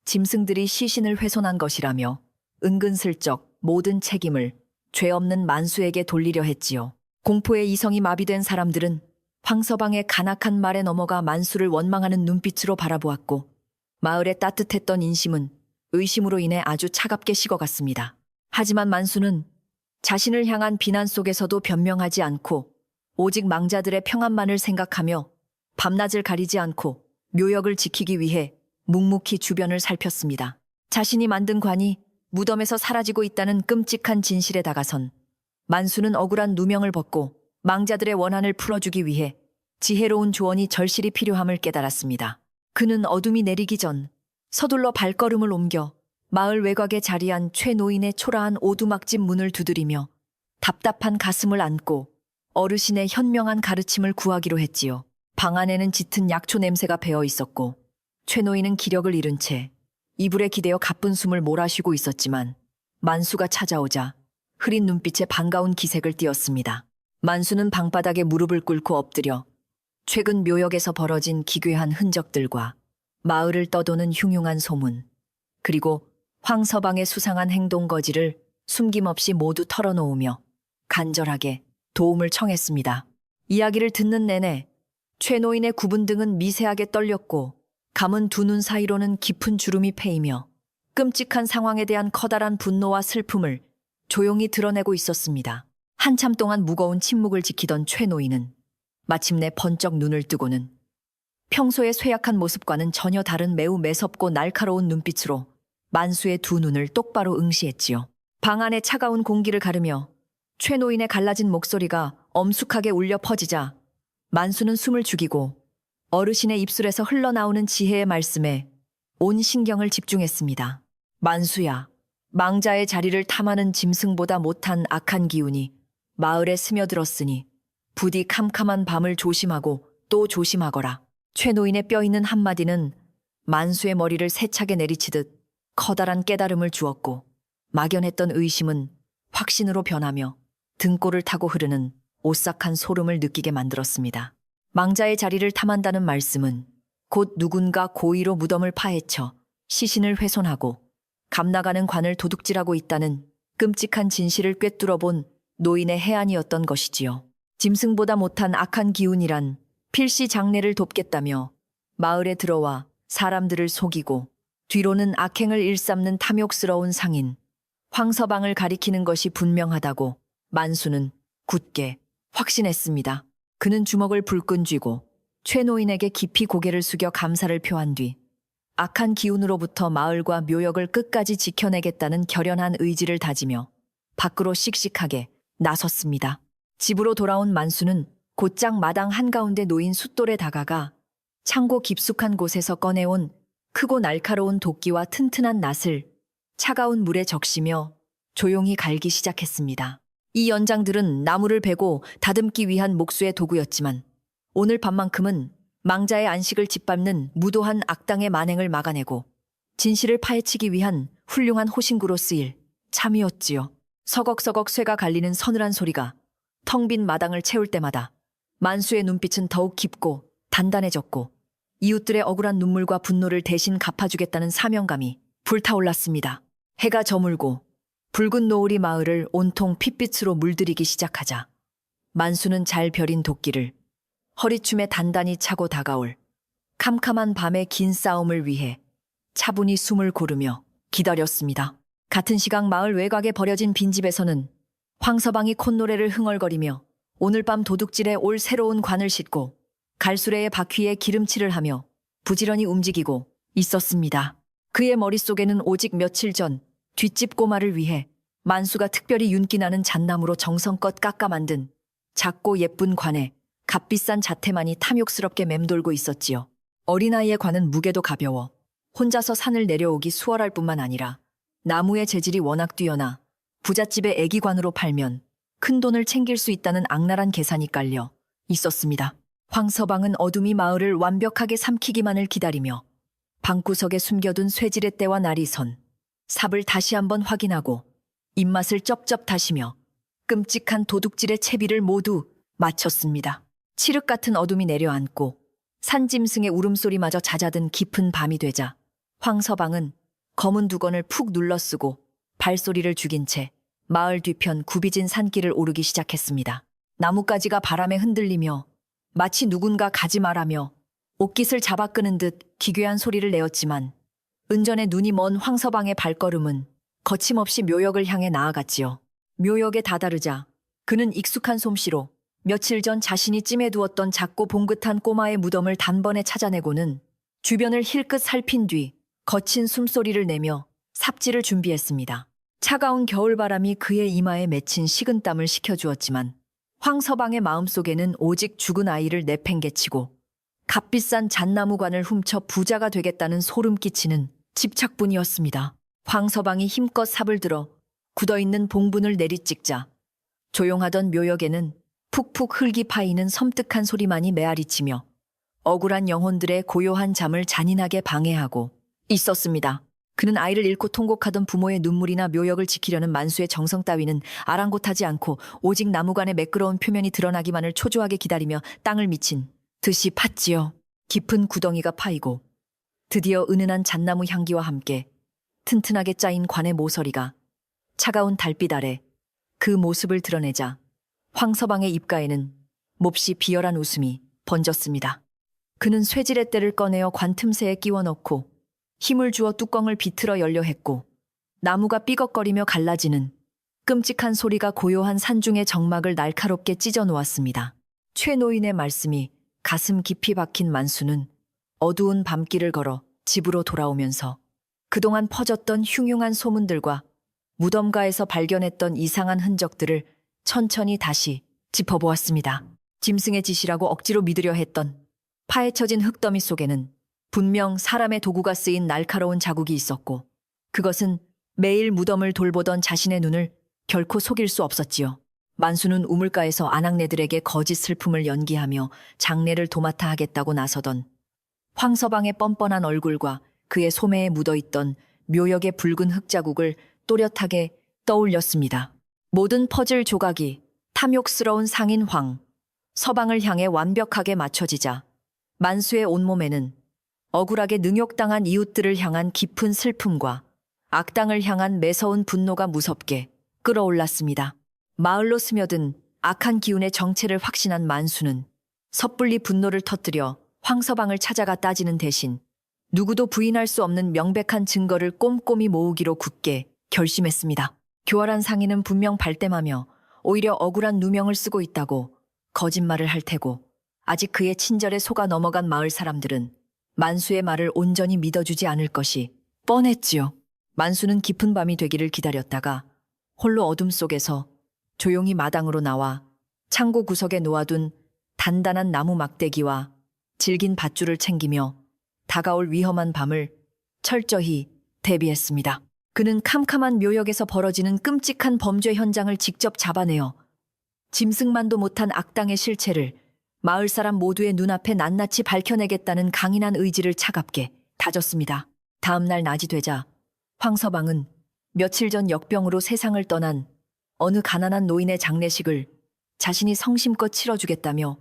짐승들이 시신을 훼손한 것이라며 은근슬쩍 모든 책임을 죄 없는 만수에게 돌리려 했지요. 공포에 이성이 마비된 사람들은 황서방의 간악한 말에 넘어가 만수를 원망하는 눈빛으로 바라보았고 마을의 따뜻했던 인심은 의심으로 인해 아주 차갑게 식어갔습니다. 하지만 만수는 자신을 향한 비난 속에서도 변명하지 않고 오직 망자들의 평안만을 생각하며 밤낮을 가리지 않고 묘역을 지키기 위해 묵묵히 주변을 살폈습니다. 자신이 만든 관이 무덤에서 사라지고 있다는 끔찍한 진실에 다가선 만수는 억울한 누명을 벗고 망자들의 원한을 풀어주기 위해 지혜로운 조언이 절실히 필요함을 깨달았습니다. 그는 어둠이 내리기 전 서둘러 발걸음을 옮겨 마을 외곽에 자리한 최 노인의 초라한 오두막집 문을 두드리며 답답한 가슴을 안고 어르신의 현명한 가르침을 구하기로 했지요. 방 안에는 짙은 약초 냄새가 배어 있었고 최 노인은 기력을 잃은 채 이불에 기대어 가쁜 숨을 몰아쉬고 있었지만 만수가 찾아오자 흐린 눈빛에 반가운 기색을 띄었습니다. 만수는 방바닥에 무릎을 꿇고 엎드려 최근 묘역에서 벌어진 기괴한 흔적들과 마을을 떠도는 흉흉한 소문, 그리고 황서방의 수상한 행동 거지를 숨김없이 모두 털어놓으며 간절하게 도움을 청했습니다. 이야기를 듣는 내내 최 노인의 구분 등은 미세하게 떨렸고 감은 두 눈 사이로는 깊은 주름이 패이며 끔찍한 상황에 대한 커다란 분노와 슬픔을 조용히 드러내고 있었습니다. 한참 동안 무거운 침묵을 지키던 최 노인은 마침내 번쩍 눈을 뜨고는 평소의 쇠약한 모습과는 전혀 다른 매우 매섭고 날카로운 눈빛으로 만수의 두 눈을 똑바로 응시했지요. 방 안의 차가운 공기를 가르며 최 노인의 갈라진 목소리가 엄숙하게 울려 퍼지자 만수는 숨을 죽이고 어르신의 입술에서 흘러나오는 지혜의 말씀에 온 신경을 집중했습니다. 만수야, 망자의 자리를 탐하는 짐승보다 못한 악한 기운이 마을에 스며들었으니 부디 캄캄한 밤을 조심하고 또 조심하거라. 최 노인의 뼈 있는 한마디는 만수의 머리를 세차게 내리치듯 커다란 깨달음을 주었고 막연했던 의심은 확신으로 변하며 등골을 타고 흐르는 오싹한 소름을 느끼게 만들었습니다. 망자의 자리를 탐한다는 말씀은 곧 누군가 고의로 무덤을 파헤쳐 시신을 훼손하고 감나가는 관을 도둑질하고 있다는 끔찍한 진실을 꿰뚫어 본 노인의 해안이었던 것이지요. 짐승보다 못한 악한 기운이란 필시 장례를 돕겠다며 마을에 들어와 사람들을 속이고 뒤로는 악행을 일삼는 탐욕스러운 상인 황서방을 가리키는 것이 분명하다고 만수는 굳게 확신했습니다. 그는 주먹을 불끈 쥐고 최 노인에게 깊이 고개를 숙여 감사를 표한 뒤 악한 기운으로부터 마을과 묘역을 끝까지 지켜내겠다는 결연한 의지를 다지며 밖으로 씩씩하게 나섰습니다. 집으로 돌아온 만수는 곧장 마당 한가운데 놓인 숫돌에 다가가 창고 깊숙한 곳에서 꺼내온 크고 날카로운 도끼와 튼튼한 낫을 차가운 물에 적시며 조용히 갈기 시작했습니다. 이 연장들은 나무를 베고 다듬기 위한 목수의 도구였지만 오늘 밤만큼은 망자의 안식을 짓밟는 무도한 악당의 만행을 막아내고 진실을 파헤치기 위한 훌륭한 호신구로 쓰일 참이었지요. 서걱서걱 쇠가 갈리는 서늘한 소리가 텅 빈 마당을 채울 때마다 만수의 눈빛은 더욱 깊고 단단해졌고 이웃들의 억울한 눈물과 분노를 대신 갚아주겠다는 사명감이 불타올랐습니다. 해가 저물고 붉은 노을이 마을을 온통 핏빛으로 물들이기 시작하자 만수는 잘 벼린 도끼를 허리춤에 단단히 차고 다가올 캄캄한 밤의 긴 싸움을 위해 차분히 숨을 고르며 기다렸습니다. 같은 시각 마을 외곽에 버려진 빈집에서는 황서방이 콧노래를 흥얼거리며 오늘 밤 도둑질에 올 새로운 관을 싣고 갈수레의 바퀴에 기름칠을 하며 부지런히 움직이고 있었습니다. 그의 머릿속에는 오직 며칠 전 뒷집 꼬마를 위해 만수가 특별히 윤기나는 잣나무로 정성껏 깎아 만든 작고 예쁜 관에 값비싼 자태만이 탐욕스럽게 맴돌고 있었지요. 어린아이의 관은 무게도 가벼워 혼자서 산을 내려오기 수월할 뿐만 아니라 나무의 재질이 워낙 뛰어나 부잣집의 애기관으로 팔면 큰 돈을 챙길 수 있다는 악랄한 계산이 깔려 있었습니다. 황서방은 어둠이 마을을 완벽하게 삼키기만을 기다리며 방구석에 숨겨둔 쇠질의 때와 날이 선 삽을 다시 한번 확인하고 입맛을 쩝쩝 다시며 끔찍한 도둑질의 채비를 모두 마쳤습니다. 칠흑 같은 어둠이 내려앉고 산짐승의 울음소리마저 잦아든 깊은 밤이 되자 황서방은 검은 두건을 푹 눌러쓰고 발소리를 죽인 채 마을 뒤편 굽이진 산길을 오르기 시작했습니다. 나뭇가지가 바람에 흔들리며 마치 누군가 가지 말라며 옷깃을 잡아 끄는 듯 기괴한 소리를 내었지만 은전에 눈이 먼 황서방의 발걸음은 거침없이 묘역을 향해 나아갔지요. 묘역에 다다르자 그는 익숙한 솜씨로 며칠 전 자신이 찜해두었던 작고 봉긋한 꼬마의 무덤을 단번에 찾아내고는 주변을 힐끗 살핀 뒤 거친 숨소리를 내며 삽질을 준비했습니다. 차가운 겨울바람이 그의 이마에 맺힌 식은땀을 식혀주었지만 황서방의 마음속에는 오직 죽은 아이를 내팽개치고 값비싼 잣나무관을 훔쳐 부자가 되겠다는 소름 끼치는 집착뿐이었습니다. 황서방이 힘껏 삽을 들어 굳어있는 봉분을 내리찍자 조용하던 묘역에는 푹푹 흙이 파이는 섬뜩한 소리만이 메아리치며 억울한 영혼들의 고요한 잠을 잔인하게 방해하고 있었습니다. 그는 아이를 잃고 통곡하던 부모의 눈물이나 묘역을 지키려는 만수의 정성 따위는 아랑곳하지 않고 오직 나무관의 매끄러운 표면이 드러나기만을 초조하게 기다리며 땅을 미친 듯이 팠지요. 깊은 구덩이가 파이고 드디어 은은한 잣나무 향기와 함께 튼튼하게 짜인 관의 모서리가 차가운 달빛 아래 그 모습을 드러내자 황서방의 입가에는 몹시 비열한 웃음이 번졌습니다. 그는 쇠질의 때를 꺼내어 관 틈새에 끼워 넣고 힘을 주어 뚜껑을 비틀어 열려 했고 나무가 삐걱거리며 갈라지는 끔찍한 소리가 고요한 산중의 정막을 날카롭게 찢어 놓았습니다. 최 노인의 말씀이 가슴 깊이 박힌 만수는 어두운 밤길을 걸어 집으로 돌아오면서 그동안 퍼졌던 흉흉한 소문들과 무덤가에서 발견했던 이상한 흔적들을 천천히 다시 짚어보았습니다. 짐승의 짓이라고 억지로 믿으려 했던 파헤쳐진 흙더미 속에는 분명 사람의 도구가 쓰인 날카로운 자국이 있었고 그것은 매일 무덤을 돌보던 자신의 눈을 결코 속일 수 없었지요. 만수는 우물가에서 아낙네들에게 거짓 슬픔을 연기하며 장례를 도맡아 하겠다고 나서던 황서방의 뻔뻔한 얼굴과 그의 소매에 묻어있던 묘역의 붉은 흙자국을 또렷하게 떠올렸습니다. 모든 퍼즐 조각이 탐욕스러운 상인 서방을 향해 완벽하게 맞춰지자 만수의 온몸에는 억울하게 능욕당한 이웃들을 향한 깊은 슬픔과 악당을 향한 매서운 분노가 무섭게 끌어올랐습니다. 마을로 스며든 악한 기운의 정체를 확신한 만수는 섣불리 분노를 터뜨려 황서방을 찾아가 따지는 대신 누구도 부인할 수 없는 명백한 증거를 꼼꼼히 모으기로 굳게 결심했습니다. 교활한 상인은 분명 발뺌하며 오히려 억울한 누명을 쓰고 있다고 거짓말을 할 테고 아직 그의 친절에 속아 넘어간 마을 사람들은 만수의 말을 온전히 믿어주지 않을 것이 뻔했지요. 만수는 깊은 밤이 되기를 기다렸다가 홀로 어둠 속에서 조용히 마당으로 나와 창고 구석에 놓아둔 단단한 나무 막대기와 질긴 밧줄을 챙기며 다가올 위험한 밤을 철저히 대비했습니다. 그는 캄캄한 묘역에서 벌어지는 끔찍한 범죄 현장을 직접 잡아내어 짐승만도 못한 악당의 실체를 마을 사람 모두의 눈앞에 낱낱이 밝혀내겠다는 강인한 의지를 차갑게 다졌습니다. 다음 날 낮이 되자 황서방은 며칠 전 역병으로 세상을 떠난 어느 가난한 노인의 장례식을 자신이 성심껏 치러주겠다며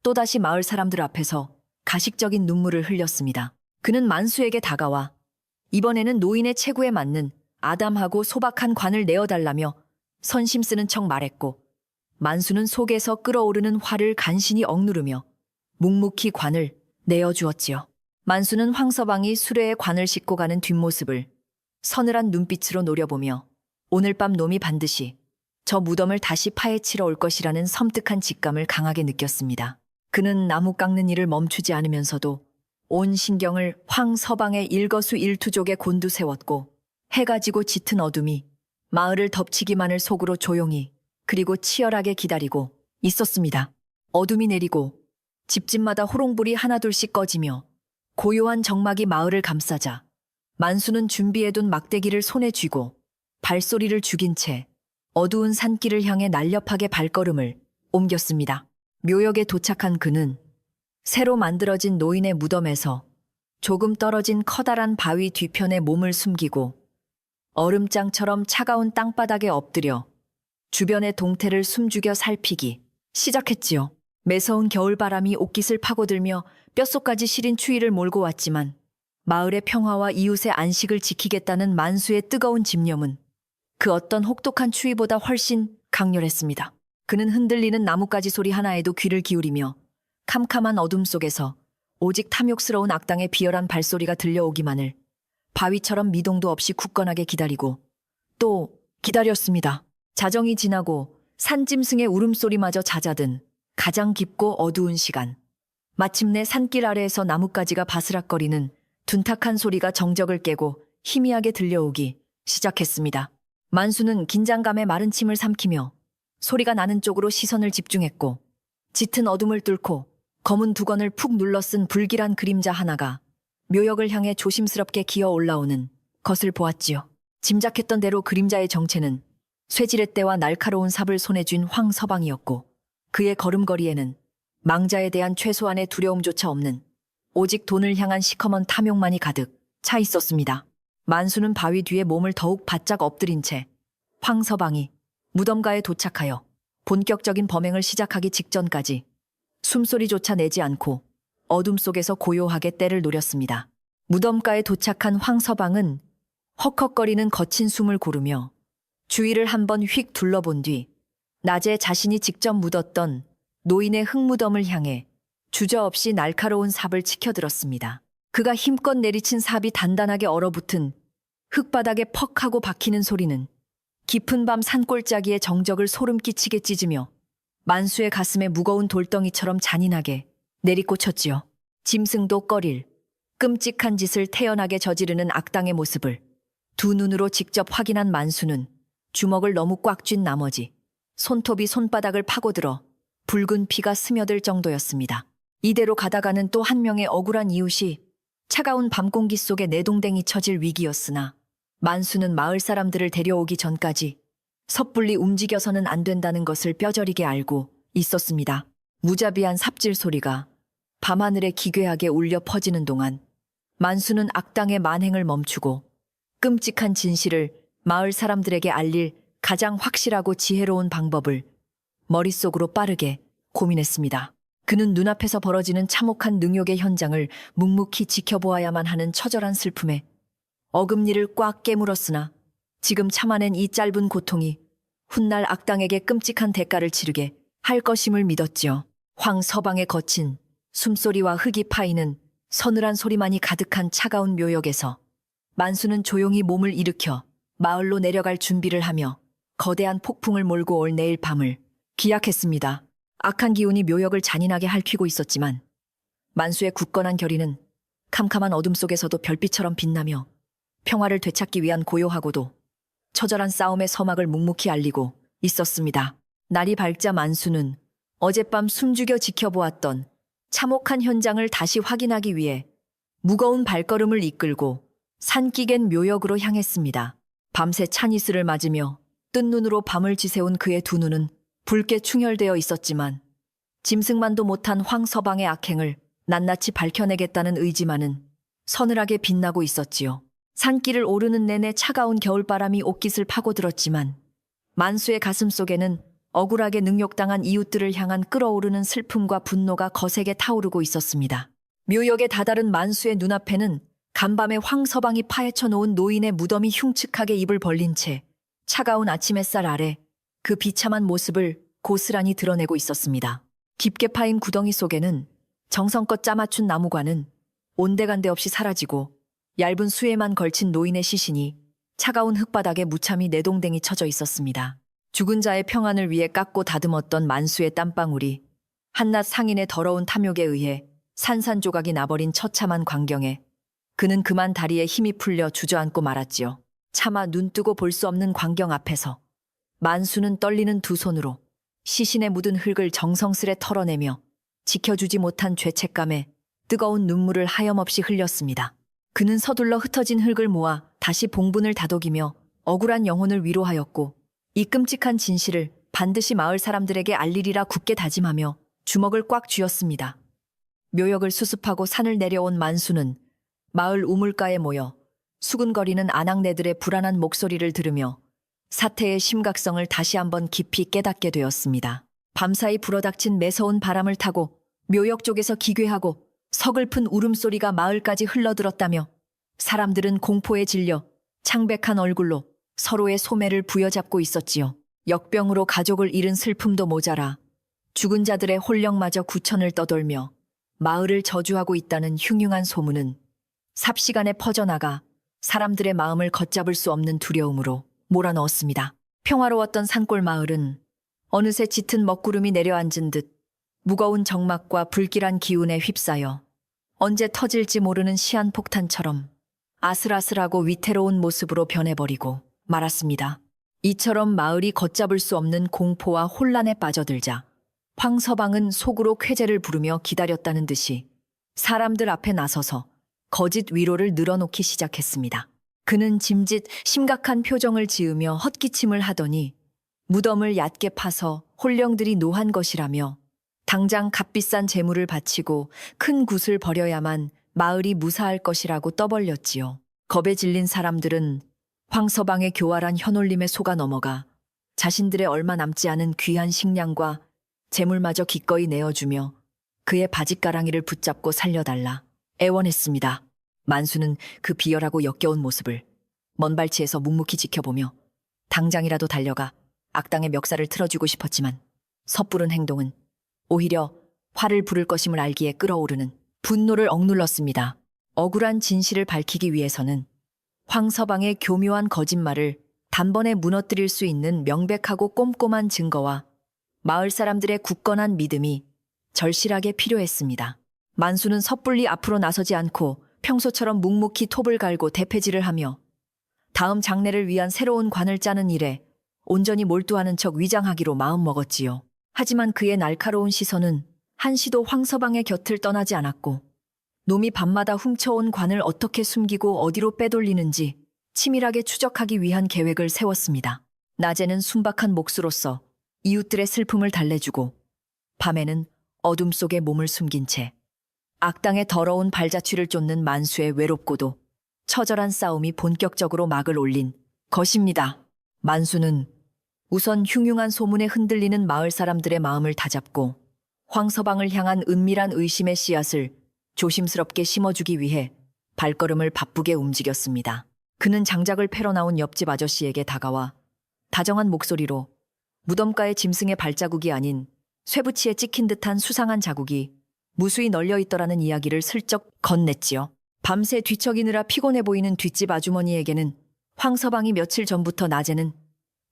또다시 마을 사람들 앞에서 가식적인 눈물을 흘렸습니다. 그는 만수에게 다가와 이번에는 노인의 체구에 맞는 아담하고 소박한 관을 내어달라며 선심 쓰는 척 말했고 만수는 속에서 끓어오르는 화를 간신히 억누르며 묵묵히 관을 내어주었지요. 만수는 황서방이 수레에 관을 싣고 가는 뒷모습을 서늘한 눈빛으로 노려보며 오늘 밤 놈이 반드시 저 무덤을 다시 파헤치러 올 것이라는 섬뜩한 직감을 강하게 느꼈습니다. 그는 나무 깎는 일을 멈추지 않으면서도 온 신경을 황서방의 일거수일투족에 곤두세웠고 해가 지고 짙은 어둠이 마을을 덮치기만을 속으로 조용히 그리고 치열하게 기다리고 있었습니다. 어둠이 내리고 집집마다 호롱불이 하나둘씩 꺼지며 고요한 정막이 마을을 감싸자 만수는 준비해둔 막대기를 손에 쥐고 발소리를 죽인 채 어두운 산길을 향해 날렵하게 발걸음을 옮겼습니다. 묘역에 도착한 그는 새로 만들어진 노인의 무덤에서 조금 떨어진 커다란 바위 뒤편에 몸을 숨기고 얼음장처럼 차가운 땅바닥에 엎드려 주변의 동태를 숨죽여 살피기 시작했지요. 매서운 겨울바람이 옷깃을 파고들며 뼛속까지 시린 추위를 몰고 왔지만 마을의 평화와 이웃의 안식을 지키겠다는 만수의 뜨거운 집념은 그 어떤 혹독한 추위보다 훨씬 강렬했습니다. 그는 흔들리는 나뭇가지 소리 하나에도 귀를 기울이며 캄캄한 어둠 속에서 오직 탐욕스러운 악당의 비열한 발소리가 들려오기만을 바위처럼 미동도 없이 굳건하게 기다리고 또 기다렸습니다. 자정이 지나고 산짐승의 울음소리마저 잦아든 가장 깊고 어두운 시간. 마침내 산길 아래에서 나뭇가지가 바스락거리는 둔탁한 소리가 정적을 깨고 희미하게 들려오기 시작했습니다. 만수는 긴장감에 마른 침을 삼키며 소리가 나는 쪽으로 시선을 집중했고 짙은 어둠을 뚫고 검은 두건을 푹 눌러쓴 불길한 그림자 하나가 묘역을 향해 조심스럽게 기어 올라오는 것을 보았지요. 짐작했던 대로 그림자의 정체는 쇠지렛대와 날카로운 삽을 손에 쥔 황서방이었고 그의 걸음걸이에는 망자에 대한 최소한의 두려움조차 없는 오직 돈을 향한 시커먼 탐욕만이 가득 차 있었습니다. 만수는 바위 뒤에 몸을 더욱 바짝 엎드린 채 황서방이 무덤가에 도착하여 본격적인 범행을 시작하기 직전까지 숨소리조차 내지 않고 어둠 속에서 고요하게 때를 노렸습니다. 무덤가에 도착한 황서방은 헉헉거리는 거친 숨을 고르며 주위를 한번 휙 둘러본 뒤 낮에 자신이 직접 묻었던 노인의 흙무덤을 향해 주저없이 날카로운 삽을 치켜들었습니다. 그가 힘껏 내리친 삽이 단단하게 얼어붙은 흙바닥에 퍽 하고 박히는 소리는 깊은 밤 산골짜기의 정적을 소름 끼치게 찢으며 만수의 가슴에 무거운 돌덩이처럼 잔인하게 내리꽂혔지요. 짐승도 꺼릴 끔찍한 짓을 태연하게 저지르는 악당의 모습을 두 눈으로 직접 확인한 만수는 주먹을 너무 꽉 쥔 나머지 손톱이 손바닥을 파고들어 붉은 피가 스며들 정도였습니다. 이대로 가다가는 또 한 명의 억울한 이웃이 차가운 밤 공기 속에 내동댕이 쳐질 위기였으나 만수는 마을 사람들을 데려오기 전까지 섣불리 움직여서는 안 된다는 것을 뼈저리게 알고 있었습니다. 무자비한 삽질 소리가 밤하늘에 기괴하게 울려 퍼지는 동안 만수는 악당의 만행을 멈추고 끔찍한 진실을 마을 사람들에게 알릴 가장 확실하고 지혜로운 방법을 머릿속으로 빠르게 고민했습니다. 그는 눈앞에서 벌어지는 참혹한 능욕의 현장을 묵묵히 지켜보아야만 하는 처절한 슬픔에 어금니를 꽉 깨물었으나 지금 참아낸 이 짧은 고통이 훗날 악당에게 끔찍한 대가를 치르게 할 것임을 믿었지요. 황서방의 거친 숨소리와 흙이 파이는 서늘한 소리만이 가득한 차가운 묘역에서 만수는 조용히 몸을 일으켜 마을로 내려갈 준비를 하며 거대한 폭풍을 몰고 올 내일 밤을 기약했습니다. 악한 기운이 묘역을 잔인하게 핥히고 있었지만 만수의 굳건한 결의는 캄캄한 어둠 속에서도 별빛처럼 빛나며 평화를 되찾기 위한 고요하고도 처절한 싸움의 서막을 묵묵히 알리고 있었습니다. 날이 밝자 만수는 어젯밤 숨죽여 지켜보았던 참혹한 현장을 다시 확인하기 위해 무거운 발걸음을 이끌고 산기겐 묘역으로 향했습니다. 밤새 찬이슬을 맞으며 뜬 눈으로 밤을 지새운 그의 두 눈은 붉게 충혈되어 있었지만 짐승만도 못한 황서방의 악행을 낱낱이 밝혀내겠다는 의지만은 서늘하게 빛나고 있었지요. 산길을 오르는 내내 차가운 겨울바람이 옷깃을 파고들었지만 만수의 가슴 속에는 억울하게 능욕당한 이웃들을 향한 끓어오르는 슬픔과 분노가 거세게 타오르고 있었습니다. 묘역에 다다른 만수의 눈앞에는 간밤에 황서방이 파헤쳐 놓은 노인의 무덤이 흉측하게 입을 벌린 채 차가운 아침 햇살 아래 그 비참한 모습을 고스란히 드러내고 있었습니다. 깊게 파인 구덩이 속에는 정성껏 짜맞춘 나무관은 온데간데 없이 사라지고 얇은 수에만 걸친 노인의 시신이 차가운 흙바닥에 무참히 내동댕이 쳐져 있었습니다. 죽은 자의 평안을 위해 깎고 다듬었던 만수의 땀방울이 한낱 상인의 더러운 탐욕에 의해 산산조각이 나버린 처참한 광경에 그는 그만 다리에 힘이 풀려 주저앉고 말았지요. 차마 눈뜨고 볼 수 없는 광경 앞에서 만수는 떨리는 두 손으로 시신에 묻은 흙을 정성스레 털어내며 지켜주지 못한 죄책감에 뜨거운 눈물을 하염없이 흘렸습니다. 그는 서둘러 흩어진 흙을 모아 다시 봉분을 다독이며 억울한 영혼을 위로하였고 이 끔찍한 진실을 반드시 마을 사람들에게 알리리라 굳게 다짐하며 주먹을 꽉 쥐었습니다. 묘역을 수습하고 산을 내려온 만수는 마을 우물가에 모여 수근거리는 아낙네들의 불안한 목소리를 들으며 사태의 심각성을 다시 한번 깊이 깨닫게 되었습니다. 밤사이 불어닥친 매서운 바람을 타고 묘역 쪽에서 기괴하고 서글픈 울음소리가 마을까지 흘러들었다며 사람들은 공포에 질려 창백한 얼굴로 서로의 소매를 부여잡고 있었지요. 역병으로 가족을 잃은 슬픔도 모자라 죽은 자들의 혼령마저 구천을 떠돌며 마을을 저주하고 있다는 흉흉한 소문은 삽시간에 퍼져나가 사람들의 마음을 걷잡을 수 없는 두려움으로 몰아넣었습니다. 평화로웠던 산골 마을은 어느새 짙은 먹구름이 내려앉은 듯 무거운 적막과 불길한 기운에 휩싸여 언제 터질지 모르는 시한폭탄처럼 아슬아슬하고 위태로운 모습으로 변해버리고 말았습니다. 이처럼 마을이 걷잡을 수 없는 공포와 혼란에 빠져들자 황서방은 속으로 쾌재를 부르며 기다렸다는 듯이 사람들 앞에 나서서 거짓 위로를 늘어놓기 시작했습니다. 그는 짐짓 심각한 표정을 지으며 헛기침을 하더니 무덤을 얕게 파서 혼령들이 노한 것이라며 당장 값비싼 재물을 바치고 큰 굿을 버려야만 마을이 무사할 것이라고 떠벌렸지요. 겁에 질린 사람들은 황서방의 교활한 현올림에 속아 넘어가 자신들의 얼마 남지 않은 귀한 식량과 재물마저 기꺼이 내어주며 그의 바짓가랑이를 붙잡고 살려달라 애원했습니다. 만수는 그 비열하고 역겨운 모습을 먼 발치에서 묵묵히 지켜보며 당장이라도 달려가 악당의 멱살을 틀어주고 싶었지만 섣부른 행동은 오히려 화를 부를 것임을 알기에 끓어오르는 분노를 억눌렀습니다. 억울한 진실을 밝히기 위해서는 황서방의 교묘한 거짓말을 단번에 무너뜨릴 수 있는 명백하고 꼼꼼한 증거와 마을 사람들의 굳건한 믿음이 절실하게 필요했습니다. 만수는 섣불리 앞으로 나서지 않고 평소처럼 묵묵히 톱을 갈고 대패질을 하며 다음 장례를 위한 새로운 관을 짜는 일에 온전히 몰두하는 척 위장하기로 마음먹었지요. 하지만 그의 날카로운 시선은 한시도 황서방의 곁을 떠나지 않았고 놈이 밤마다 훔쳐온 관을 어떻게 숨기고 어디로 빼돌리는지 치밀하게 추적하기 위한 계획을 세웠습니다. 낮에는 순박한 몫으로서 이웃들의 슬픔을 달래주고 밤에는 어둠 속에 몸을 숨긴 채 악당의 더러운 발자취를 쫓는 만수의 외롭고도 처절한 싸움이 본격적으로 막을 올린 것입니다. 만수는 우선 흉흉한 소문에 흔들리는 마을 사람들의 마음을 다잡고 황서방을 향한 은밀한 의심의 씨앗을 조심스럽게 심어주기 위해 발걸음을 바쁘게 움직였습니다. 그는 장작을 패러 나온 옆집 아저씨에게 다가와 다정한 목소리로 무덤가의 짐승의 발자국이 아닌 쇠붙이에 찍힌 듯한 수상한 자국이 무수히 널려 있더라는 이야기를 슬쩍 건넸지요. 밤새 뒤척이느라 피곤해 보이는 뒷집 아주머니에게는 황서방이 며칠 전부터 낮에는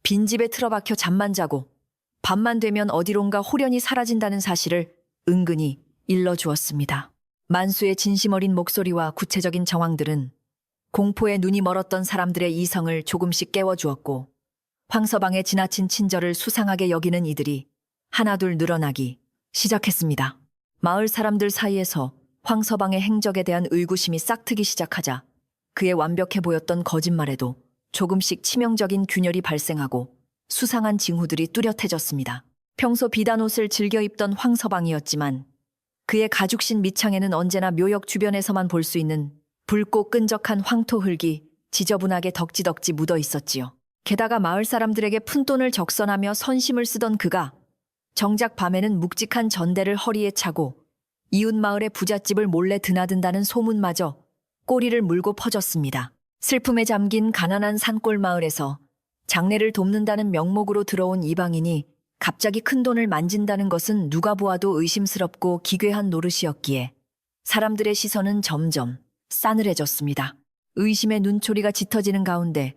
빈집에 틀어박혀 잠만 자고 밤만 되면 어디론가 홀연히 사라진다는 사실을 은근히 일러주었습니다. 만수의 진심 어린 목소리와 구체적인 정황들은 공포에 눈이 멀었던 사람들의 이성을 조금씩 깨워주었고 황서방의 지나친 친절을 수상하게 여기는 이들이 하나둘 늘어나기 시작했습니다. 마을 사람들 사이에서 황서방의 행적에 대한 의구심이 싹트기 시작하자 그의 완벽해 보였던 거짓말에도 조금씩 치명적인 균열이 발생하고 수상한 징후들이 뚜렷해졌습니다. 평소 비단 옷을 즐겨 입던 황서방이었지만 그의 가죽신 밑창에는 언제나 묘역 주변에서만 볼 수 있는 붉고 끈적한 황토 흙이 지저분하게 덕지덕지 묻어 있었지요. 게다가 마을 사람들에게 푼돈을 적선하며 선심을 쓰던 그가 정작 밤에는 묵직한 전대를 허리에 차고 이웃 마을의 부잣집을 몰래 드나든다는 소문마저 꼬리를 물고 퍼졌습니다. 슬픔에 잠긴 가난한 산골 마을에서 장례를 돕는다는 명목으로 들어온 이방인이 갑자기 큰 돈을 만진다는 것은 누가 보아도 의심스럽고 기괴한 노릇이었기에 사람들의 시선은 점점 싸늘해졌습니다. 의심의 눈초리가 짙어지는 가운데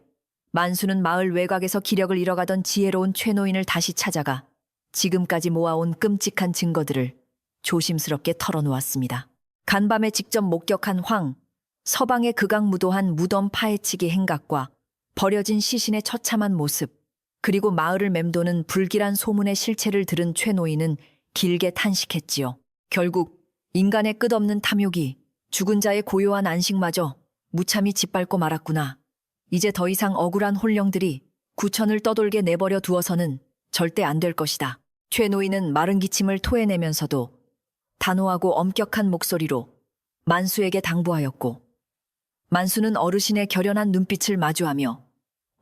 만수는 마을 외곽에서 기력을 잃어가던 지혜로운 최노인을 다시 찾아가 지금까지 모아온 끔찍한 증거들을 조심스럽게 털어놓았습니다. 간밤에 직접 목격한 서방의 극악무도한 무덤 파헤치기 행각과 버려진 시신의 처참한 모습, 그리고 마을을 맴도는 불길한 소문의 실체를 들은 최노인은 길게 탄식했지요. 결국 인간의 끝없는 탐욕이 죽은 자의 고요한 안식마저 무참히 짓밟고 말았구나. 이제 더 이상 억울한 혼령들이 구천을 떠돌게 내버려 두어서는 절대 안 될 것이다. 최노인은 마른 기침을 토해내면서도 단호하고 엄격한 목소리로 만수에게 당부하였고 만수는 어르신의 결연한 눈빛을 마주하며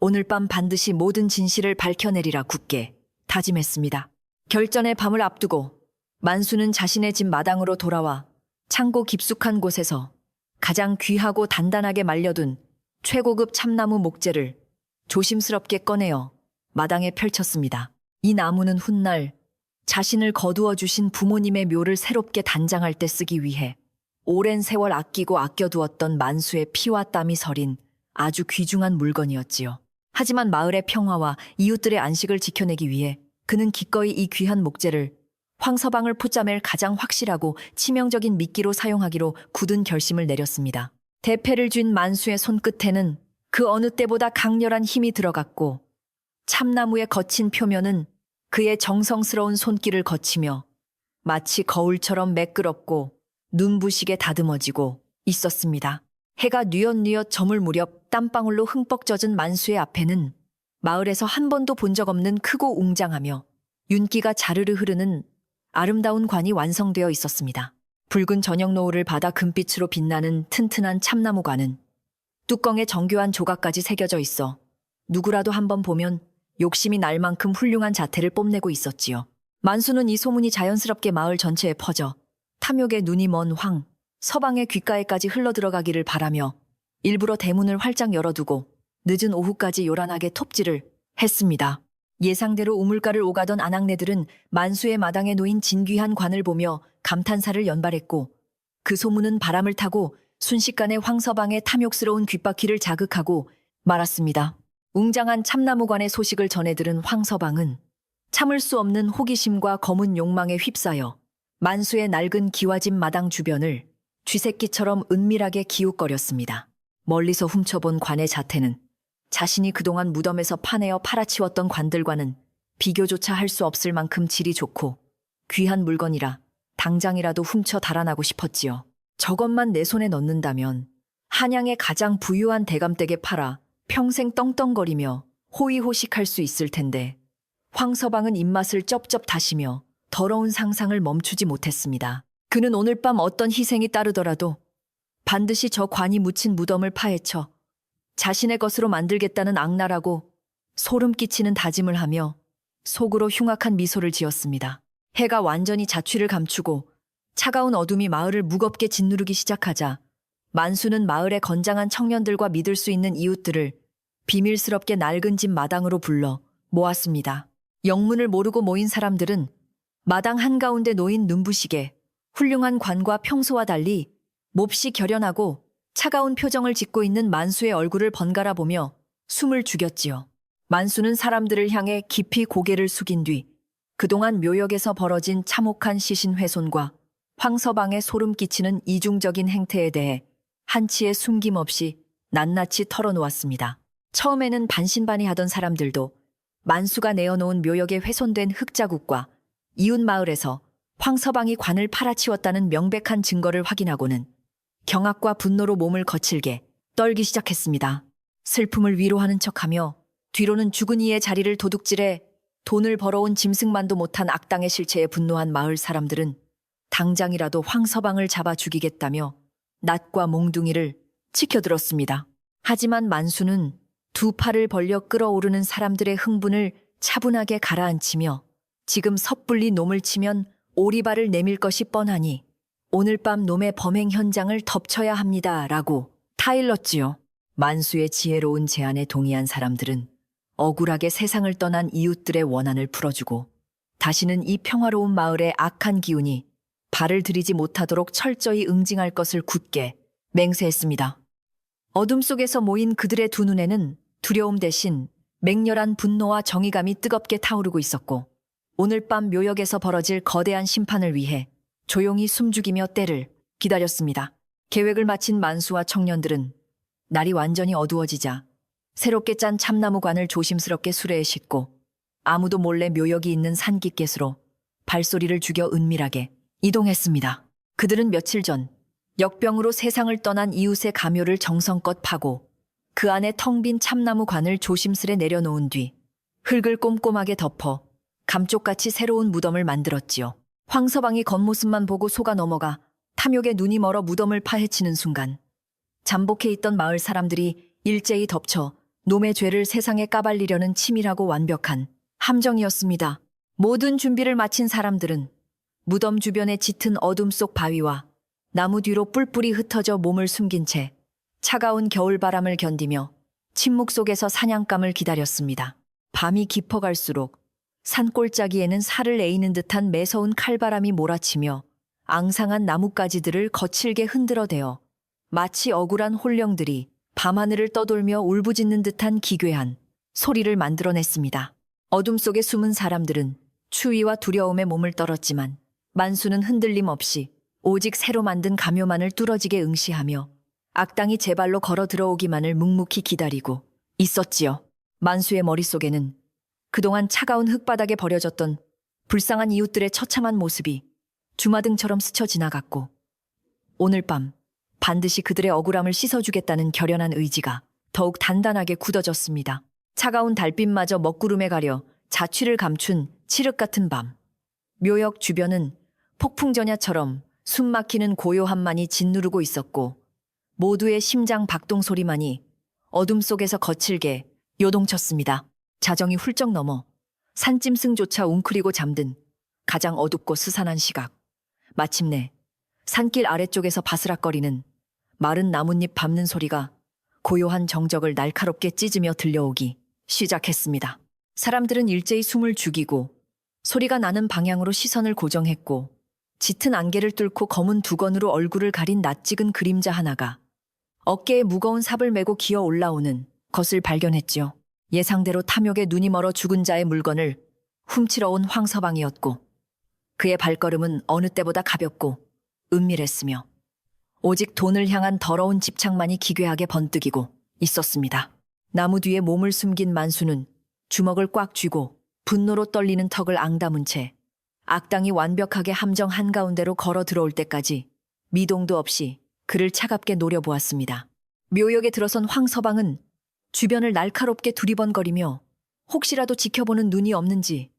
오늘 밤 반드시 모든 진실을 밝혀내리라 굳게 다짐했습니다. 결전의 밤을 앞두고 만수는 자신의 집 마당으로 돌아와 창고 깊숙한 곳에서 가장 귀하고 단단하게 말려둔 최고급 참나무 목재를 조심스럽게 꺼내어 마당에 펼쳤습니다. 이 나무는 훗날 자신을 거두어 주신 부모님의 묘를 새롭게 단장할 때 쓰기 위해 오랜 세월 아끼고 아껴두었던 만수의 피와 땀이 서린 아주 귀중한 물건이었지요. 하지만 마을의 평화와 이웃들의 안식을 지켜내기 위해 그는 기꺼이 이 귀한 목재를 황서방을 포짜맬 가장 확실하고 치명적인 미끼로 사용하기로 굳은 결심을 내렸습니다. 대패를 쥔 만수의 손끝에는 그 어느 때보다 강렬한 힘이 들어갔고 참나무의 거친 표면은 그의 정성스러운 손길을 거치며 마치 거울처럼 매끄럽고 눈부시게 다듬어지고 있었습니다. 해가 뉘엿뉘엿 저물 무렵 땀방울로 흠뻑 젖은 만수의 앞에는 마을에서 한 번도 본 적 없는 크고 웅장하며 윤기가 자르르 흐르는 아름다운 관이 완성되어 있었습니다. 붉은 저녁 노을을 받아 금빛으로 빛나는 튼튼한 참나무관은 뚜껑에 정교한 조각까지 새겨져 있어 누구라도 한번 보면 욕심이 날 만큼 훌륭한 자태를 뽐내고 있었지요. 만수는 이 소문이 자연스럽게 마을 전체에 퍼져 탐욕의 눈이 먼 서방의 귓가에까지 흘러들어가기를 바라며 일부러 대문을 활짝 열어두고 늦은 오후까지 요란하게 톱질을 했습니다. 예상대로 우물가를 오가던 아낙네들은 만수의 마당에 놓인 진귀한 관을 보며 감탄사를 연발했고 그 소문은 바람을 타고 순식간에 황서방의 탐욕스러운 귓바퀴를 자극하고 말았습니다. 웅장한 참나무관의 소식을 전해 들은 황서방은 참을 수 없는 호기심과 검은 욕망에 휩싸여 만수의 낡은 기와집 마당 주변을 쥐새끼처럼 은밀하게 기웃거렸습니다. 멀리서 훔쳐본 관의 자태는 자신이 그동안 무덤에서 파내어 팔아치웠던 관들과는 비교조차 할 수 없을 만큼 질이 좋고 귀한 물건이라 당장이라도 훔쳐 달아나고 싶었지요. 저것만 내 손에 넣는다면 한양의 가장 부유한 대감댁에 팔아 평생 떵떵거리며 호의호식할 수 있을 텐데 황서방은 입맛을 쩝쩝 다시며 더러운 상상을 멈추지 못했습니다. 그는 오늘 밤 어떤 희생이 따르더라도 반드시 저 관이 묻힌 무덤을 파헤쳐 자신의 것으로 만들겠다는 악랄하고 소름 끼치는 다짐을 하며 속으로 흉악한 미소를 지었습니다. 해가 완전히 자취를 감추고 차가운 어둠이 마을을 무겁게 짓누르기 시작하자 만수는 마을의 건장한 청년들과 믿을 수 있는 이웃들을 비밀스럽게 낡은 집 마당으로 불러 모았습니다. 영문을 모르고 모인 사람들은 마당 한가운데 놓인 눈부시게 훌륭한 관과 평소와 달리 몹시 결연하고 차가운 표정을 짓고 있는 만수의 얼굴을 번갈아 보며 숨을 죽였지요. 만수는 사람들을 향해 깊이 고개를 숙인 뒤 그동안 묘역에서 벌어진 참혹한 시신훼손과 황서방의 소름 끼치는 이중적인 행태에 대해 한치의 숨김없이 낱낱이 털어놓았습니다. 처음에는 반신반의하던 사람들도 만수가 내어놓은 묘역에 훼손된 흙자국과 이웃 마을에서 황서방이 관을 팔아치웠다는 명백한 증거를 확인하고는 경악과 분노로 몸을 거칠게 떨기 시작했습니다. 슬픔을 위로하는 척하며 뒤로는 죽은 이의 자리를 도둑질해 돈을 벌어온 짐승만도 못한 악당의 실체에 분노한 마을 사람들은 당장이라도 황서방을 잡아 죽이겠다며 낫과 몽둥이를 치켜들었습니다. 하지만 만수는 두 팔을 벌려 끓어오르는 사람들의 흥분을 차분하게 가라앉히며 지금 섣불리 놈을 치면 오리발을 내밀 것이 뻔하니 오늘 밤 놈의 범행 현장을 덮쳐야 합니다. 라고 타일렀지요. 만수의 지혜로운 제안에 동의한 사람들은 억울하게 세상을 떠난 이웃들의 원한을 풀어주고 다시는 이 평화로운 마을의 악한 기운이 발을 들이지 못하도록 철저히 응징할 것을 굳게 맹세했습니다. 어둠 속에서 모인 그들의 두 눈에는 두려움 대신 맹렬한 분노와 정의감이 뜨겁게 타오르고 있었고 오늘 밤 묘역에서 벌어질 거대한 심판을 위해 조용히 숨죽이며 때를 기다렸습니다. 계획을 마친 만수와 청년들은 날이 완전히 어두워지자 새롭게 짠 참나무관을 조심스럽게 수레에 싣고 아무도 몰래 묘역이 있는 산깃겟으로 발소리를 죽여 은밀하게 이동했습니다. 그들은 며칠 전 역병으로 세상을 떠난 이웃의 가묘를 정성껏 파고 그 안에 텅 빈 참나무관을 조심스레 내려놓은 뒤 흙을 꼼꼼하게 덮어 감쪽같이 새로운 무덤을 만들었지요. 황서방이 겉모습만 보고 속아 넘어가 탐욕에 눈이 멀어 무덤을 파헤치는 순간 잠복해 있던 마을 사람들이 일제히 덮쳐 놈의 죄를 세상에 까발리려는 치밀하고 완벽한 함정이었습니다. 모든 준비를 마친 사람들은 무덤 주변의 짙은 어둠 속 바위와 나무 뒤로 뿔뿔이 흩어져 몸을 숨긴 채 차가운 겨울바람을 견디며 침묵 속에서 사냥감을 기다렸습니다. 밤이 깊어갈수록 산골짜기에는 살을 에이는 듯한 매서운 칼바람이 몰아치며 앙상한 나뭇가지들을 거칠게 흔들어대어 마치 억울한 홀령들이 밤하늘을 떠돌며 울부짖는 듯한 기괴한 소리를 만들어냈습니다. 어둠 속에 숨은 사람들은 추위와 두려움에 몸을 떨었지만 만수는 흔들림 없이 오직 새로 만든 가묘만을 뚫어지게 응시하며 악당이 제 발로 걸어 들어오기만을 묵묵히 기다리고 있었지요. 만수의 머릿속에는 그동안 차가운 흙바닥에 버려졌던 불쌍한 이웃들의 처참한 모습이 주마등처럼 스쳐 지나갔고 오늘 밤 반드시 그들의 억울함을 씻어주겠다는 결연한 의지가 더욱 단단하게 굳어졌습니다. 차가운 달빛마저 먹구름에 가려 자취를 감춘 칠흑 같은 밤. 묘역 주변은 폭풍전야처럼 숨막히는 고요함만이 짓누르고 있었고 모두의 심장 박동 소리만이 어둠 속에서 거칠게 요동쳤습니다. 자정이 훌쩍 넘어 산짐승조차 웅크리고 잠든 가장 어둡고 스산한 시각. 마침내 산길 아래쪽에서 바스락거리는 마른 나뭇잎 밟는 소리가 고요한 정적을 날카롭게 찢으며 들려오기 시작했습니다. 사람들은 일제히 숨을 죽이고 소리가 나는 방향으로 시선을 고정했고 짙은 안개를 뚫고 검은 두건으로 얼굴을 가린 낯익은 그림자 하나가 어깨에 무거운 삽을 메고 기어 올라오는 것을 발견했지요. 예상대로 탐욕에 눈이 멀어 죽은 자의 물건을 훔치러 온 황서방이었고 그의 발걸음은 어느 때보다 가볍고 은밀했으며 오직 돈을 향한 더러운 집착만이 기괴하게 번뜩이고 있었습니다. 나무 뒤에 몸을 숨긴 만수는 주먹을 꽉 쥐고 분노로 떨리는 턱을 앙다문 채 악당이 완벽하게 함정 한가운데로 걸어 들어올 때까지 미동도 없이 그를 차갑게 노려보았습니다. 묘역에 들어선 황서방은 주변을 날카롭게 두리번거리며 혹시라도 지켜보는 눈이 없는지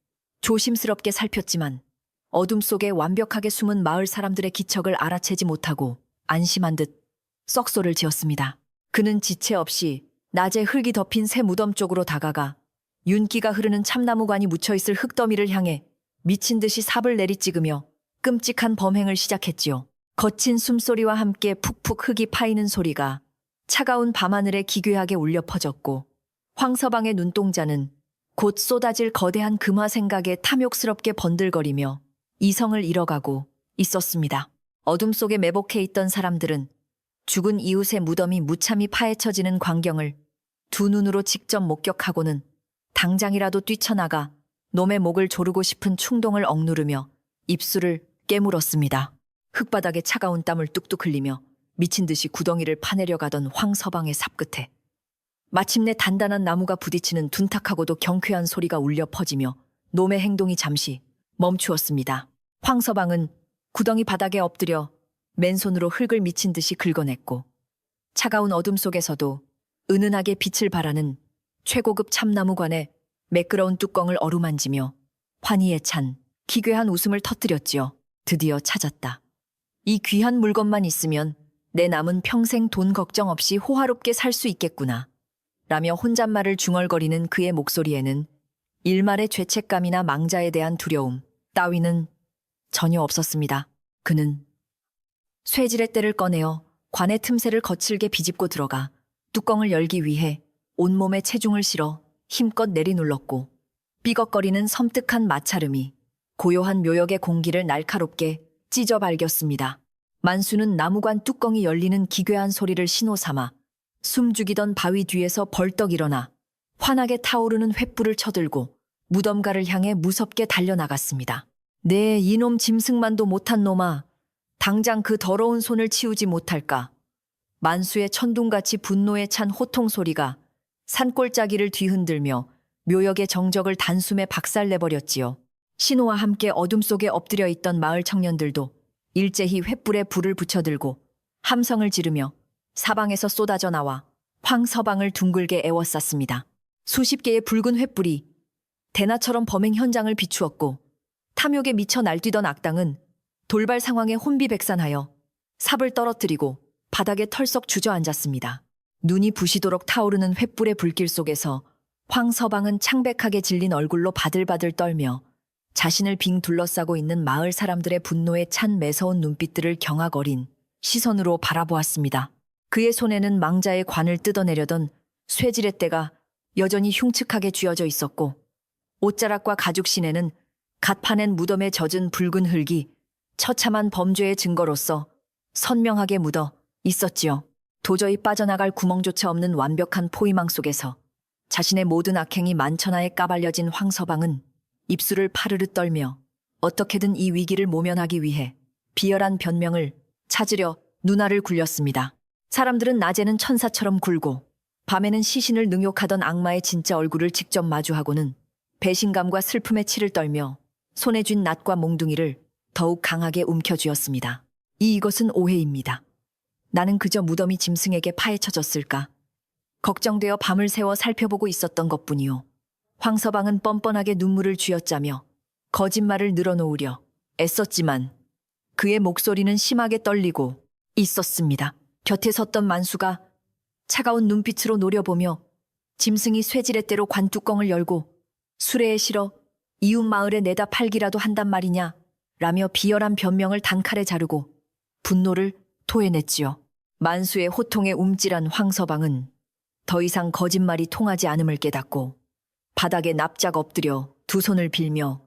조심스럽게 살폈지만 어둠 속에 완벽하게 숨은 마을 사람들의 기척을 알아채지 못하고 안심한 듯 썩소를 지었습니다. 그는 지체 없이 낮에 흙이 덮인 새 무덤 쪽으로 다가가 윤기가 흐르는 참나무관이 묻혀있을 흙더미를 향해 미친 듯이 삽을 내리찍으며 끔찍한 범행을 시작했지요. 거친 숨소리와 함께 푹푹 흙이 파이는 소리가 차가운 밤하늘에 기괴하게 울려 퍼졌고 황서방의 눈동자는 곧 쏟아질 거대한 금화 생각에 탐욕스럽게 번들거리며 이성을 잃어가고 있었습니다. 어둠 속에 매복해 있던 사람들은 죽은 이웃의 무덤이 무참히 파헤쳐지는 광경을 두 눈으로 직접 목격하고는 당장이라도 뛰쳐나가 놈의 목을 조르고 싶은 충동을 억누르며 입술을 깨물었습니다. 흙바닥에 차가운 땀을 뚝뚝 흘리며 미친 듯이 구덩이를 파내려 가던 황서방의 삽끝에 마침내 단단한 나무가 부딪히는 둔탁하고도 경쾌한 소리가 울려 퍼지며 놈의 행동이 잠시 멈추었습니다. 황서방은 구덩이 바닥에 엎드려 맨손으로 흙을 미친 듯이 긁어냈고 차가운 어둠 속에서도 은은하게 빛을 발하는 최고급 참나무관의 매끄러운 뚜껑을 어루만지며 환희에 찬 기괴한 웃음을 터뜨렸지요. 드디어 찾았다. 이 귀한 물건만 있으면 내 남은 평생 돈 걱정 없이 호화롭게 살 수 있겠구나. 라며 혼잣말을 중얼거리는 그의 목소리에는 일말의 죄책감이나 망자에 대한 두려움 따위는 전혀 없었습니다. 그는 쇠지렛대를 꺼내어 관의 틈새를 거칠게 비집고 들어가 뚜껑을 열기 위해 온몸에 체중을 실어 힘껏 내리눌렀고 삐걱거리는 섬뜩한 마찰음이 고요한 묘역의 공기를 날카롭게 찢어 발겼습니다. 만수는 나무관 뚜껑이 열리는 기괴한 소리를 신호 삼아 숨죽이던 바위 뒤에서 벌떡 일어나 환하게 타오르는 횃불을 쳐들고 무덤가를 향해 무섭게 달려나갔습니다. 네, 이놈 짐승만도 못한 놈아. 당장 그 더러운 손을 치우지 못할까. 만수의 천둥같이 분노에 찬 호통 소리가 산골짜기를 뒤흔들며 묘역의 정적을 단숨에 박살내버렸지요. 신호와 함께 어둠 속에 엎드려 있던 마을 청년들도 일제히 횃불에 불을 붙여들고 함성을 지르며 사방에서 쏟아져 나와 황서방을 둥글게 에워쌌습니다. 수십 개의 붉은 횃불이 대나처럼 범행 현장을 비추었고 탐욕에 미쳐 날뛰던 악당은 돌발 상황에 혼비백산하여 삽을 떨어뜨리고 바닥에 털썩 주저앉았습니다. 눈이 부시도록 타오르는 횃불의 불길 속에서 황서방은 창백하게 질린 얼굴로 바들바들 떨며 자신을 빙 둘러싸고 있는 마을 사람들의 분노에 찬 매서운 눈빛들을 경악어린 시선으로 바라보았습니다. 그의 손에는 망자의 관을 뜯어내려던 쇠지렛대가 여전히 흉측하게 쥐어져 있었고 옷자락과 가죽신에는 갓 파낸 무덤에 젖은 붉은 흙이 처참한 범죄의 증거로서 선명하게 묻어 있었지요. 도저히 빠져나갈 구멍조차 없는 완벽한 포위망 속에서 자신의 모든 악행이 만천하에 까발려진 황서방은 입술을 파르르 떨며 어떻게든 이 위기를 모면하기 위해 비열한 변명을 찾으려 눈알을 굴렸습니다. 사람들은 낮에는 천사처럼 굴고 밤에는 시신을 능욕하던 악마의 진짜 얼굴을 직접 마주하고는 배신감과 슬픔에 치를 떨며 손에 쥔 낫과 몽둥이를 더욱 강하게 움켜쥐었습니다. 이것은 오해입니다. 나는 그저 무덤이 짐승에게 파헤쳐졌을까? 걱정되어 밤을 새워 살펴보고 있었던 것뿐이요. 황서방은 뻔뻔하게 눈물을 쥐어짜며 거짓말을 늘어놓으려 애썼지만 그의 목소리는 심하게 떨리고 있었습니다. 곁에 섰던 만수가 차가운 눈빛으로 노려보며 짐승이 쇠지렛대로 관뚜껑을 열고 수레에 실어 이웃 마을에 내다 팔기라도 한단 말이냐 라며 비열한 변명을 단칼에 자르고 분노를 토해냈지요. 만수의 호통에 움찔한 황서방은 더 이상 거짓말이 통하지 않음을 깨닫고 바닥에 납작 엎드려 두 손을 빌며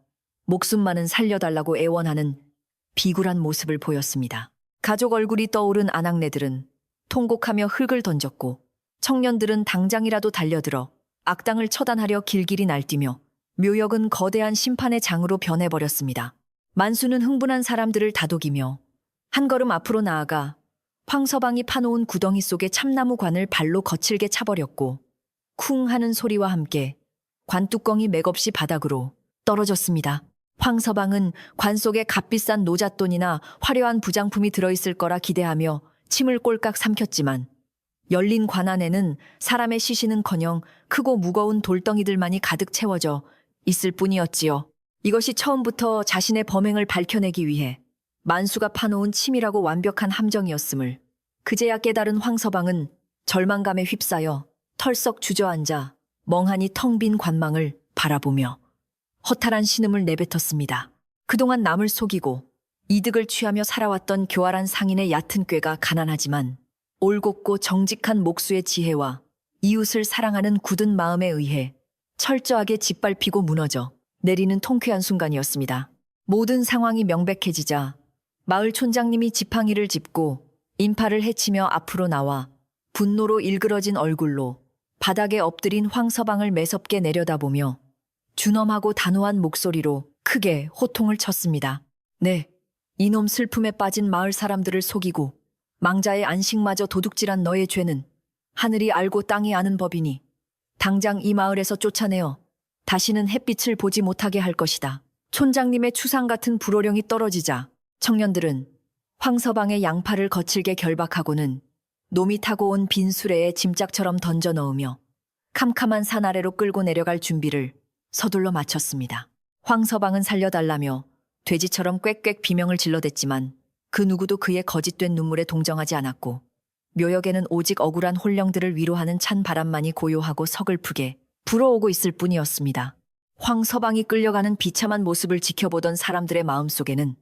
목숨만은 살려달라고 애원하는 비굴한 모습을 보였습니다. 가족 얼굴이 떠오른 아낙네들은 통곡하며 흙을 던졌고 청년들은 당장이라도 달려들어 악당을 처단하려 길길이 날뛰며 묘역은 거대한 심판의 장으로 변해버렸습니다. 만수는 흥분한 사람들을 다독이며 한 걸음 앞으로 나아가 황서방이 파놓은 구덩이 속의 참나무 관을 발로 거칠게 차버렸고 쿵 하는 소리와 함께 관뚜껑이 맥없이 바닥으로 떨어졌습니다. 황서방은 관 속에 값비싼 노잣돈이나 화려한 부장품이 들어있을 거라 기대하며 침을 꼴깍 삼켰지만 열린 관 안에는 사람의 시신은커녕 크고 무거운 돌덩이들만이 가득 채워져 있을 뿐이었지요. 이것이 처음부터 자신의 범행을 밝혀내기 위해 만수가 파놓은 치밀하고 완벽한 함정이었음을 그제야 깨달은 황서방은 절망감에 휩싸여 털썩 주저앉아 멍하니 텅 빈 관망을 바라보며 허탈한 신음을 내뱉었습니다. 그동안 남을 속이고 이득을 취하며 살아왔던 교활한 상인의 얕은 꾀가 가난하지만 올곧고 정직한 목수의 지혜와 이웃을 사랑하는 굳은 마음에 의해 철저하게 짓밟히고 무너져 내리는 통쾌한 순간이었습니다. 모든 상황이 명백해지자 마을 촌장님이 지팡이를 짚고 인파를 헤치며 앞으로 나와 분노로 일그러진 얼굴로 바닥에 엎드린 황서방을 매섭게 내려다보며 준엄하고 단호한 목소리로 크게 호통을 쳤습니다. 네, 이놈 슬픔에 빠진 마을 사람들을 속이고 망자의 안식마저 도둑질한 너의 죄는 하늘이 알고 땅이 아는 법이니 당장 이 마을에서 쫓아내어 다시는 햇빛을 보지 못하게 할 것이다. 촌장님의 추상 같은 불호령이 떨어지자 청년들은 황서방의 양팔을 거칠게 결박하고는 놈이 타고 온 빈 수레에 짐짝처럼 던져 넣으며 캄캄한 산 아래로 끌고 내려갈 준비를 서둘러 마쳤습니다. 황서방은 살려달라며 돼지처럼 꽥꽥 비명을 질러댔지만 그 누구도 그의 거짓된 눈물에 동정하지 않았고 묘역에는 오직 억울한 혼령들을 위로하는 찬 바람만이 고요하고 서글프게 불어오고 있을 뿐이었습니다. 황서방이 끌려가는 비참한 모습을 지켜보던 사람들의 마음속에는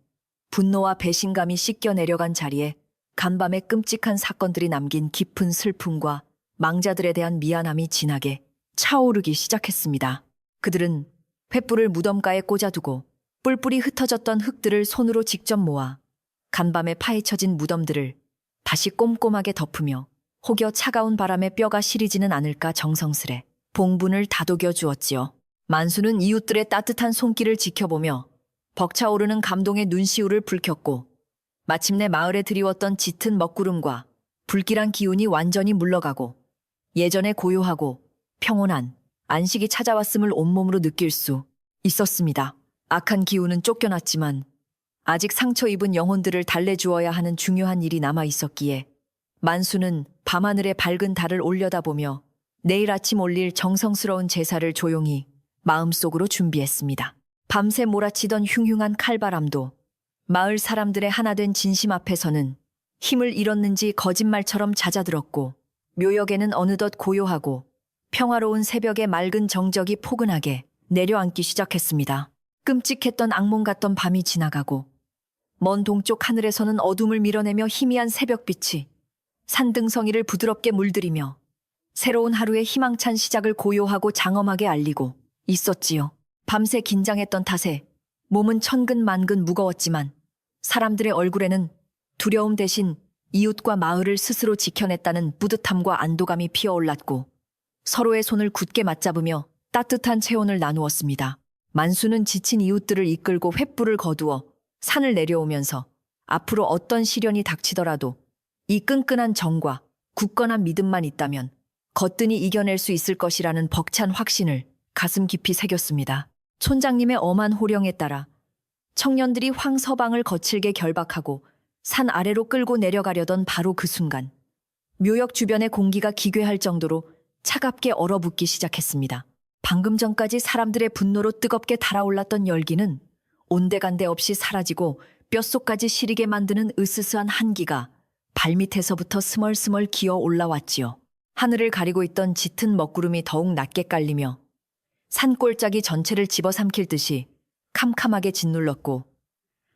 분노와 배신감이 씻겨 내려간 자리에 간밤에 끔찍한 사건들이 남긴 깊은 슬픔과 망자들에 대한 미안함이 진하게 차오르기 시작했습니다. 그들은 횃불을 무덤가에 꽂아두고 뿔뿔이 흩어졌던 흙들을 손으로 직접 모아 간밤에 파헤쳐진 무덤들을 다시 꼼꼼하게 덮으며 혹여 차가운 바람에 뼈가 시리지는 않을까 정성스레 봉분을 다독여 주었지요. 만수는 이웃들의 따뜻한 손길을 지켜보며 벅차오르는 감동의 눈시울을 붉혔고 마침내 마을에 드리웠던 짙은 먹구름과 불길한 기운이 완전히 물러가고 예전에 고요하고 평온한 안식이 찾아왔음을 온몸으로 느낄 수 있었습니다. 악한 기운은 쫓겨났지만 아직 상처 입은 영혼들을 달래주어야 하는 중요한 일이 남아 있었기에 만수는 밤하늘에 밝은 달을 올려다보며 내일 아침 올릴 정성스러운 제사를 조용히 마음속으로 준비했습니다. 밤새 몰아치던 흉흉한 칼바람도 마을 사람들의 하나된 진심 앞에서는 힘을 잃었는지 거짓말처럼 잦아들었고 묘역에는 어느덧 고요하고 평화로운 새벽의 맑은 정적이 포근하게 내려앉기 시작했습니다. 끔찍했던 악몽 같던 밤이 지나가고 먼 동쪽 하늘에서는 어둠을 밀어내며 희미한 새벽빛이 산등성이를 부드럽게 물들이며 새로운 하루의 희망찬 시작을 고요하고 장엄하게 알리고 있었지요. 밤새 긴장했던 탓에 몸은 천근만근 무거웠지만 사람들의 얼굴에는 두려움 대신 이웃과 마을을 스스로 지켜냈다는 뿌듯함과 안도감이 피어올랐고 서로의 손을 굳게 맞잡으며 따뜻한 체온을 나누었습니다. 만수는 지친 이웃들을 이끌고 횃불을 거두어 산을 내려오면서 앞으로 어떤 시련이 닥치더라도 이 끈끈한 정과 굳건한 믿음만 있다면 거뜬히 이겨낼 수 있을 것이라는 벅찬 확신을 가슴 깊이 새겼습니다. 촌장님의 엄한 호령에 따라 청년들이 황서방을 거칠게 결박하고 산 아래로 끌고 내려가려던 바로 그 순간 묘역 주변의 공기가 기괴할 정도로 차갑게 얼어붙기 시작했습니다. 방금 전까지 사람들의 분노로 뜨겁게 달아올랐던 열기는 온데간데 없이 사라지고 뼛속까지 시리게 만드는 으스스한 한기가 발밑에서부터 스멀스멀 기어 올라왔지요. 하늘을 가리고 있던 짙은 먹구름이 더욱 낮게 깔리며 산골짜기 전체를 집어삼킬 듯이 캄캄하게 짓눌렀고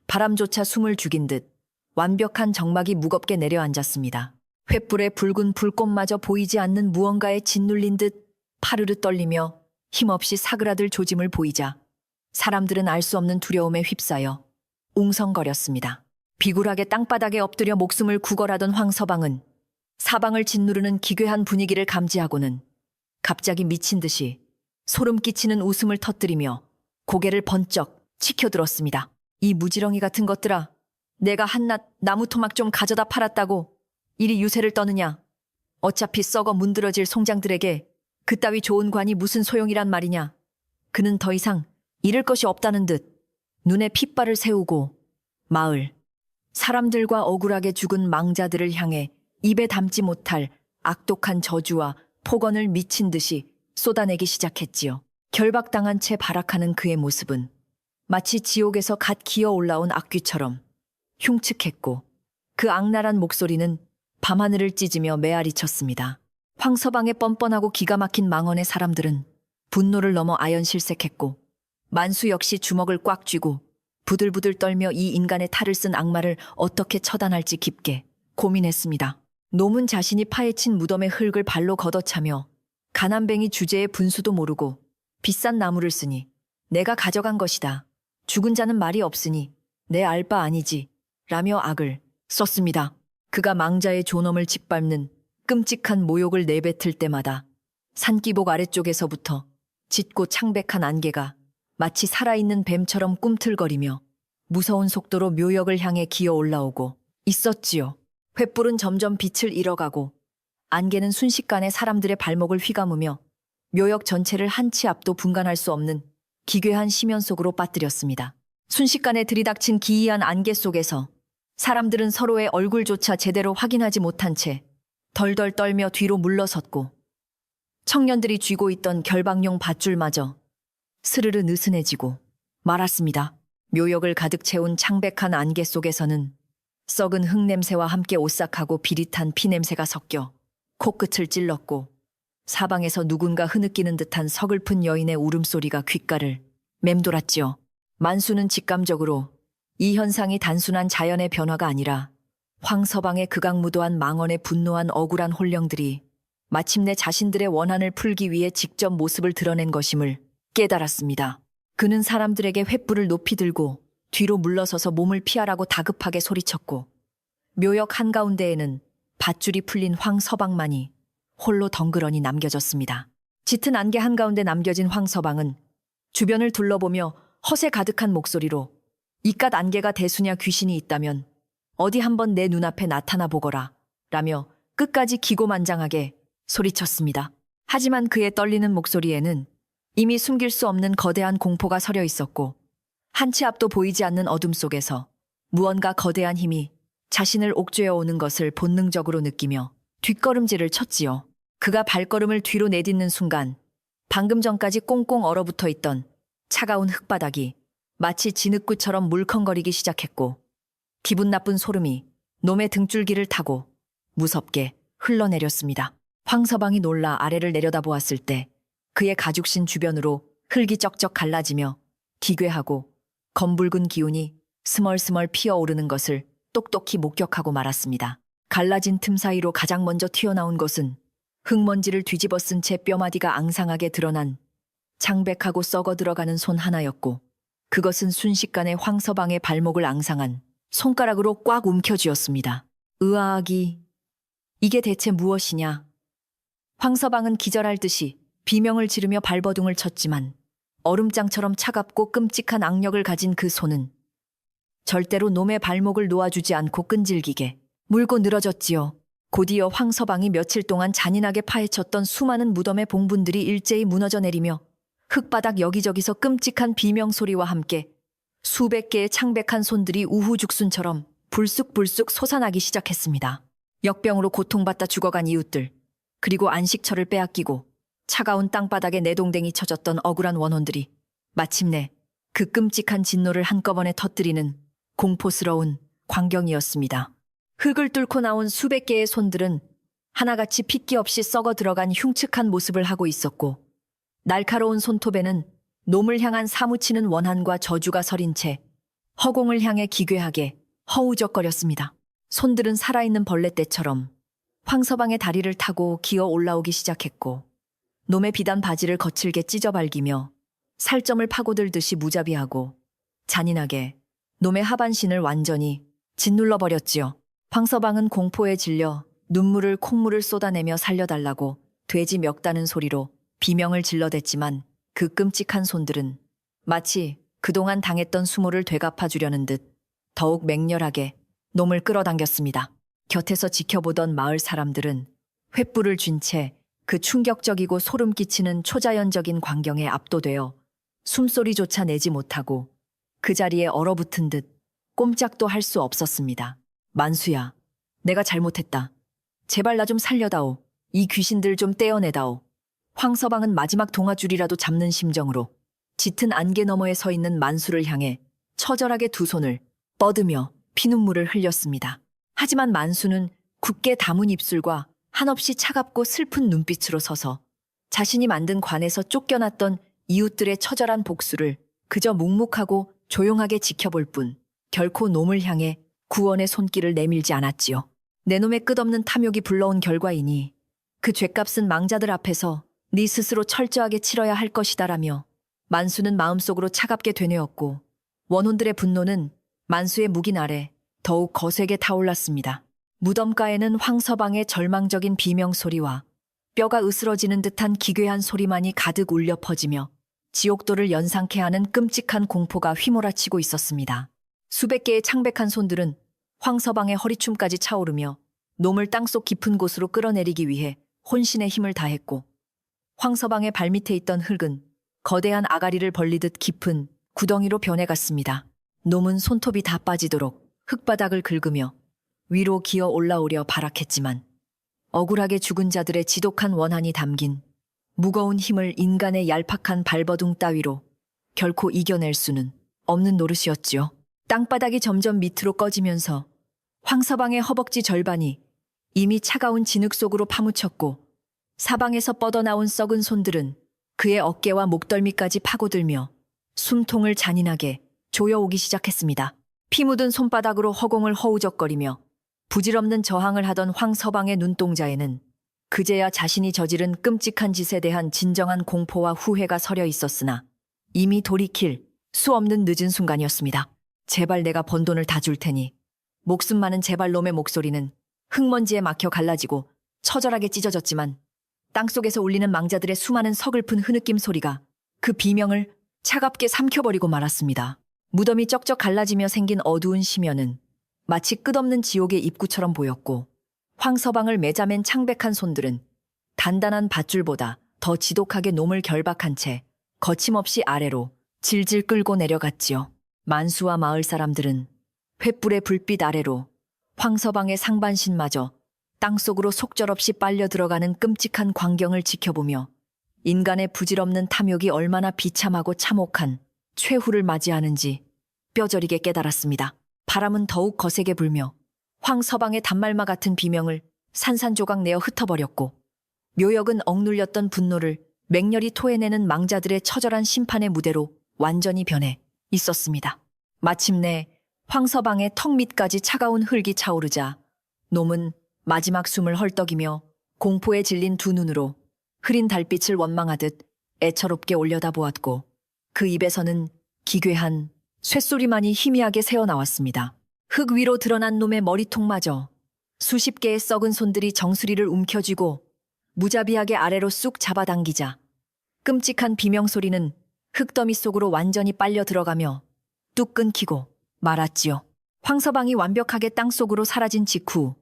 바람조차 숨을 죽인 듯 완벽한 정막이 무겁게 내려앉았습니다. 횃불의 붉은 불꽃마저 보이지 않는 무언가에 짓눌린 듯 파르르 떨리며 힘없이 사그라들 조짐을 보이자 사람들은 알 수 없는 두려움에 휩싸여 웅성거렸습니다. 비굴하게 땅바닥에 엎드려 목숨을 구걸하던 황서방은 사방을 짓누르는 기괴한 분위기를 감지하고는 갑자기 미친 듯이 소름 끼치는 웃음을 터뜨리며 고개를 번쩍 치켜들었습니다. 이 무지렁이 같은 것들아, 내가 한낱 나무 토막 좀 가져다 팔았다고 이리 유세를 떠느냐. 어차피 썩어 문드러질 송장들에게 그따위 좋은 관이 무슨 소용이란 말이냐. 그는 더 이상 잃을 것이 없다는 듯 눈에 핏발을 세우고 마을 사람들과 억울하게 죽은 망자들을 향해 입에 담지 못할 악독한 저주와 폭언을 미친 듯이 쏟아내기 시작했지요. 결박당한 채 발악하는 그의 모습은 마치 지옥에서 갓 기어 올라온 악귀처럼 흉측했고 그 악랄한 목소리는 밤하늘을 찢으며 메아리 쳤습니다. 황서방의 뻔뻔하고 기가 막힌 망언의 사람들은 분노를 넘어 아연실색했고 만수 역시 주먹을 꽉 쥐고 부들부들 떨며 이 인간의 탈을 쓴 악마를 어떻게 처단할지 깊게 고민했습니다. 놈은 자신이 파헤친 무덤의 흙을 발로 걷어차며 가난뱅이 주제의 분수도 모르고 비싼 나무를 쓰니 내가 가져간 것이다. 죽은 자는 말이 없으니 내 알 바 아니지. 라며 악을 썼습니다. 그가 망자의 존엄을 짓밟는 끔찍한 모욕을 내뱉을 때마다 산기복 아래쪽에서부터 짙고 창백한 안개가 마치 살아있는 뱀처럼 꿈틀거리며 무서운 속도로 묘역을 향해 기어 올라오고 있었지요. 횃불은 점점 빛을 잃어가고 안개는 순식간에 사람들의 발목을 휘감으며 묘역 전체를 한 치 앞도 분간할 수 없는 기괴한 심연 속으로 빠뜨렸습니다. 순식간에 들이닥친 기이한 안개 속에서 사람들은 서로의 얼굴조차 제대로 확인하지 못한 채 덜덜 떨며 뒤로 물러섰고 청년들이 쥐고 있던 결박용 밧줄마저 스르르 느슨해지고 말았습니다. 묘역을 가득 채운 창백한 안개 속에서는 썩은 흙냄새와 함께 오싹하고 비릿한 피냄새가 섞여 코끝을 찔렀고 사방에서 누군가 흐느끼는 듯한 서글픈 여인의 울음소리가 귓가를 맴돌았지요. 만수는 직감적으로 이 현상이 단순한 자연의 변화가 아니라 황서방의 극악무도한 망언에 분노한 억울한 혼령들이 마침내 자신들의 원한을 풀기 위해 직접 모습을 드러낸 것임을 깨달았습니다. 그는 사람들에게 횃불을 높이 들고 뒤로 물러서서 몸을 피하라고 다급하게 소리쳤고 묘역 한가운데에는 밧줄이 풀린 황서방만이 홀로 덩그러니 남겨졌습니다. 짙은 안개 한가운데 남겨진 황서방은 주변을 둘러보며 허세 가득한 목소리로 이깟 안개가 대수냐 귀신이 있다면 어디 한번 내 눈앞에 나타나 보거라 라며 끝까지 기고만장하게 소리쳤습니다. 하지만 그의 떨리는 목소리에는 이미 숨길 수 없는 거대한 공포가 서려 있었고 한 치 앞도 보이지 않는 어둠 속에서 무언가 거대한 힘이 자신을 옥죄어 오는 것을 본능적으로 느끼며 뒷걸음질을 쳤지요. 그가 발걸음을 뒤로 내딛는 순간 방금 전까지 꽁꽁 얼어붙어 있던 차가운 흙바닥이 마치 진흙구처럼 물컹거리기 시작했고 기분 나쁜 소름이 놈의 등줄기를 타고 무섭게 흘러내렸습니다. 황서방이 놀라 아래를 내려다보았을 때 그의 가죽신 주변으로 흙이 쩍쩍 갈라지며 기괴하고 검붉은 기운이 스멀스멀 피어오르는 것을 똑똑히 목격하고 말았습니다. 갈라진 틈 사이로 가장 먼저 튀어나온 것은 흙먼지를 뒤집어 쓴 채 뼈마디가 앙상하게 드러난 창백하고 썩어 들어가는 손 하나였고 그것은 순식간에 황서방의 발목을 앙상한 손가락으로 꽉 움켜쥐었습니다. 으아악이 이게 대체 무엇이냐? 황서방은 기절할 듯이 비명을 지르며 발버둥을 쳤지만 얼음장처럼 차갑고 끔찍한 악력을 가진 그 손은 절대로 놈의 발목을 놓아주지 않고 끈질기게 물고 늘어졌지요. 곧이어 황서방이 며칠 동안 잔인하게 파헤쳤던 수많은 무덤의 봉분들이 일제히 무너져 내리며 흙바닥 여기저기서 끔찍한 비명소리와 함께 수백 개의 창백한 손들이 우후죽순처럼 불쑥불쑥 솟아나기 시작했습니다. 역병으로 고통받다 죽어간 이웃들, 그리고 안식처를 빼앗기고 차가운 땅바닥에 내동댕이 쳐졌던 억울한 원혼들이 마침내 그 끔찍한 진노를 한꺼번에 터뜨리는 공포스러운 광경이었습니다. 흙을 뚫고 나온 수백 개의 손들은 하나같이 핏기 없이 썩어 들어간 흉측한 모습을 하고 있었고 날카로운 손톱에는 놈을 향한 사무치는 원한과 저주가 서린 채 허공을 향해 기괴하게 허우적거렸습니다. 손들은 살아있는 벌레떼처럼 황서방의 다리를 타고 기어 올라오기 시작했고 놈의 비단 바지를 거칠게 찢어발기며 살점을 파고들듯이 무자비하고 잔인하게 놈의 하반신을 완전히 짓눌러버렸지요. 황서방은 공포에 질려 눈물을 콧물을 쏟아내며 살려달라고 돼지 멱다는 소리로 비명을 질러댔지만 그 끔찍한 손들은 마치 그동안 당했던 수모를 되갚아주려는 듯 더욱 맹렬하게 놈을 끌어당겼습니다. 곁에서 지켜보던 마을 사람들은 횃불을 쥔 채 그 충격적이고 소름 끼치는 초자연적인 광경에 압도되어 숨소리조차 내지 못하고 그 자리에 얼어붙은 듯 꼼짝도 할 수 없었습니다. 만수야, 내가 잘못했다. 제발 나 좀 살려다오. 이 귀신들 좀 떼어내다오. 황서방은 마지막 동아줄이라도 잡는 심정으로 짙은 안개 너머에 서 있는 만수를 향해 처절하게 두 손을 뻗으며 피눈물을 흘렸습니다. 하지만 만수는 굳게 담은 입술과 한없이 차갑고 슬픈 눈빛으로 서서 자신이 만든 관에서 쫓겨났던 이웃들의 처절한 복수를 그저 묵묵하고 조용하게 지켜볼 뿐 결코 놈을 향해 구원의 손길을 내밀지 않았지요. 내 놈의 끝없는 탐욕이 불러온 결과이니 그 죗값은 망자들 앞에서 네 스스로 철저하게 치러야 할 것이다라며 만수는 마음속으로 차갑게 되뇌었고 원혼들의 분노는 만수의 묵인 아래 더욱 거세게 타올랐습니다. 무덤가에는 황서방의 절망적인 비명소리와 뼈가 으스러지는 듯한 기괴한 소리만이 가득 울려 퍼지며 지옥도를 연상케 하는 끔찍한 공포가 휘몰아치고 있었습니다. 수백 개의 창백한 손들은 황서방의 허리춤까지 차오르며 놈을 땅속 깊은 곳으로 끌어내리기 위해 혼신의 힘을 다했고 황서방의 발밑에 있던 흙은 거대한 아가리를 벌리듯 깊은 구덩이로 변해갔습니다. 놈은 손톱이 다 빠지도록 흙바닥을 긁으며 위로 기어 올라오려 발악했지만 억울하게 죽은 자들의 지독한 원한이 담긴 무거운 힘을 인간의 얄팍한 발버둥 따위로 결코 이겨낼 수는 없는 노릇이었지요. 땅바닥이 점점 밑으로 꺼지면서 황서방의 허벅지 절반이 이미 차가운 진흙 속으로 파묻혔고 사방에서 뻗어나온 썩은 손들은 그의 어깨와 목덜미까지 파고들며 숨통을 잔인하게 조여오기 시작했습니다. 피 묻은 손바닥으로 허공을 허우적거리며 부질없는 저항을 하던 황서방의 눈동자에는 그제야 자신이 저지른 끔찍한 짓에 대한 진정한 공포와 후회가 서려 있었으나 이미 돌이킬 수 없는 늦은 순간이었습니다. 제발 내가 번 돈을 다 줄 테니 목숨 많은 제발 놈의 목소리는 흙먼지에 막혀 갈라지고 처절하게 찢어졌지만 땅속에서 울리는 망자들의 수많은 서글픈 흐느낌 소리가 그 비명을 차갑게 삼켜버리고 말았습니다. 무덤이 쩍쩍 갈라지며 생긴 어두운 심연은 마치 끝없는 지옥의 입구처럼 보였고 황서방을 매자맨 창백한 손들은 단단한 밧줄보다 더 지독하게 놈을 결박한 채 거침없이 아래로 질질 끌고 내려갔지요. 만수와 마을 사람들은 횃불의 불빛 아래로 황서방의 상반신마저 땅속으로 속절없이 빨려 들어가는 끔찍한 광경을 지켜보며 인간의 부질없는 탐욕이 얼마나 비참하고 참혹한 최후를 맞이하는지 뼈저리게 깨달았습니다. 바람은 더욱 거세게 불며 황서방의 단말마 같은 비명을 산산조각 내어 흩어버렸고 묘역은 억눌렸던 분노를 맹렬히 토해내는 망자들의 처절한 심판의 무대로 완전히 변해 있었습니다. 마침내 황서방의 턱 밑까지 차가운 흙이 차오르자 놈은 마지막 숨을 헐떡이며 공포에 질린 두 눈으로 흐린 달빛을 원망하듯 애처롭게 올려다보았고 그 입에서는 기괴한 쇳소리만이 희미하게 새어나왔습니다. 흙 위로 드러난 놈의 머리통마저 수십 개의 썩은 손들이 정수리를 움켜쥐고 무자비하게 아래로 쑥 잡아당기자 끔찍한 비명소리는 흙더미 속으로 완전히 빨려 들어가며 뚝 끊기고 말았지요. 황서방이 완벽하게 땅속으로 사라진 직후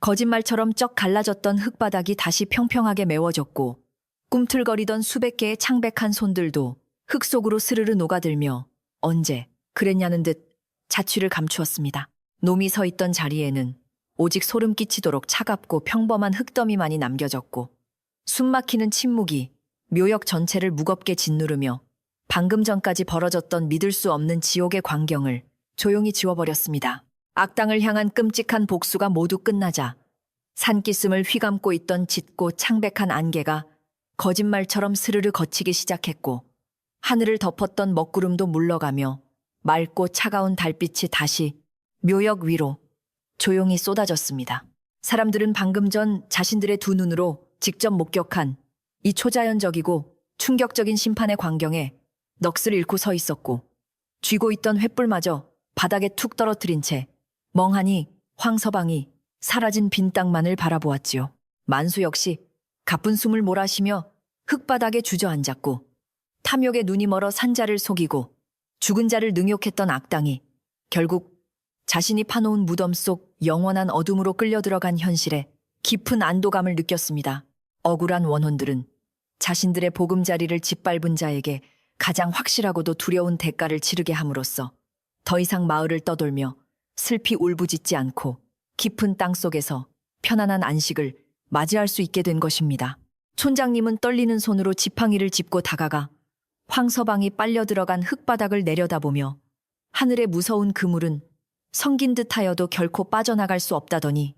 거짓말처럼 쩍 갈라졌던 흙바닥이 다시 평평하게 메워졌고 꿈틀거리던 수백 개의 창백한 손들도 흙 속으로 스르르 녹아들며 언제 그랬냐는 듯 자취를 감추었습니다. 놈이 서 있던 자리에는 오직 소름 끼치도록 차갑고 평범한 흙더미만이 남겨졌고 숨막히는 침묵이 묘역 전체를 무겁게 짓누르며 방금 전까지 벌어졌던 믿을 수 없는 지옥의 광경을 조용히 지워버렸습니다. 악당을 향한 끔찍한 복수가 모두 끝나자 산기슭을 휘감고 있던 짙고 창백한 안개가 거짓말처럼 스르르 걷히기 시작했고 하늘을 덮었던 먹구름도 물러가며 맑고 차가운 달빛이 다시 묘역 위로 조용히 쏟아졌습니다. 사람들은 방금 전 자신들의 두 눈으로 직접 목격한 이 초자연적이고 충격적인 심판의 광경에 넋을 잃고 서 있었고 쥐고 있던 횃불마저 바닥에 툭 떨어뜨린 채 멍하니 황서방이 사라진 빈 땅만을 바라보았지요. 만수 역시 가쁜 숨을 몰아쉬며 흙바닥에 주저앉았고 탐욕에 눈이 멀어 산자를 속이고 죽은 자를 능욕했던 악당이 결국 자신이 파놓은 무덤 속 영원한 어둠으로 끌려 들어간 현실에 깊은 안도감을 느꼈습니다. 억울한 원혼들은 자신들의 보금자리를 짓밟은 자에게 가장 확실하고도 두려운 대가를 치르게 함으로써 더 이상 마을을 떠돌며 슬피 울부짖지 않고 깊은 땅 속에서 편안한 안식을 맞이할 수 있게 된 것입니다. 촌장님은 떨리는 손으로 지팡이를 짚고 다가가 황서방이 빨려 들어간 흙바닥을 내려다보며 하늘의 무서운 그물은 성긴 듯하여도 결코 빠져나갈 수 없다더니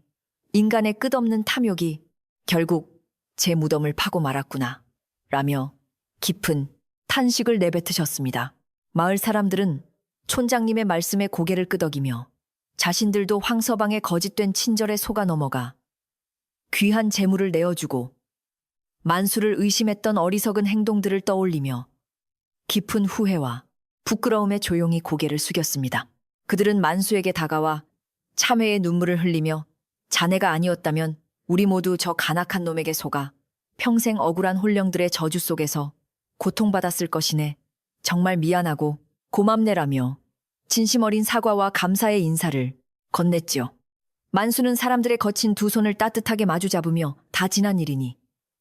인간의 끝없는 탐욕이 결국 제 무덤을 파고 말았구나 라며 깊은 탄식을 내뱉으셨습니다. 마을 사람들은 촌장님의 말씀에 고개를 끄덕이며 자신들도 황서방의 거짓된 친절에 속아 넘어가 귀한 재물을 내어주고 만수를 의심했던 어리석은 행동들을 떠올리며 깊은 후회와 부끄러움에 조용히 고개를 숙였습니다. 그들은 만수에게 다가와 참회의 눈물을 흘리며 자네가 아니었다면 우리 모두 저 간악한 놈에게 속아 평생 억울한 혼령들의 저주 속에서 고통받았을 것이네. 정말 미안하고 고맙네라며 진심 어린 사과와 감사의 인사를 건넸지요. 만수는 사람들의 거친 두 손을 따뜻하게 마주잡으며 다 지난 일이니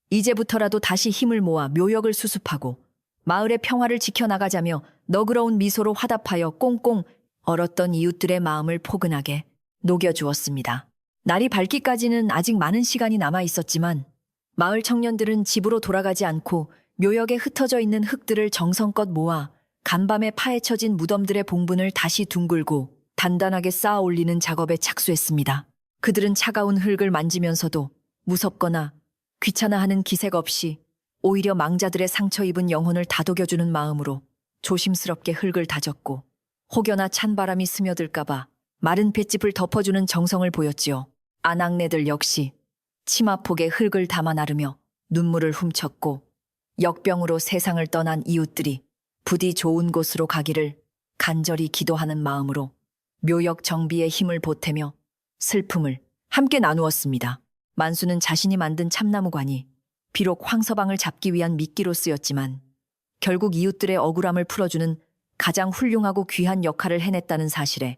이제부터라도 다시 힘을 모아 묘역을 수습하고 마을의 평화를 지켜나가자며 너그러운 미소로 화답하여 꽁꽁 얼었던 이웃들의 마음을 포근하게 녹여주었습니다. 날이 밝기까지는 아직 많은 시간이 남아 있었지만 마을 청년들은 집으로 돌아가지 않고 묘역에 흩어져 있는 흙들을 정성껏 모아 간밤에 파헤쳐진 무덤들의 봉분을 다시 둥글고 단단하게 쌓아 올리는 작업에 착수했습니다. 그들은 차가운 흙을 만지면서도 무섭거나 귀찮아하는 기색 없이 오히려 망자들의 상처 입은 영혼을 다독여주는 마음으로 조심스럽게 흙을 다졌고 혹여나 찬 바람이 스며들까봐 마른 볏짚을 덮어주는 정성을 보였지요. 아낙네들 역시 치마폭에 흙을 담아 나르며 눈물을 훔쳤고 역병으로 세상을 떠난 이웃들이 부디 좋은 곳으로 가기를 간절히 기도하는 마음으로 묘역 정비에 힘을 보태며 슬픔을 함께 나누었습니다. 만수는 자신이 만든 참나무관이 비록 황서방을 잡기 위한 미끼로 쓰였지만 결국 이웃들의 억울함을 풀어주는 가장 훌륭하고 귀한 역할을 해냈다는 사실에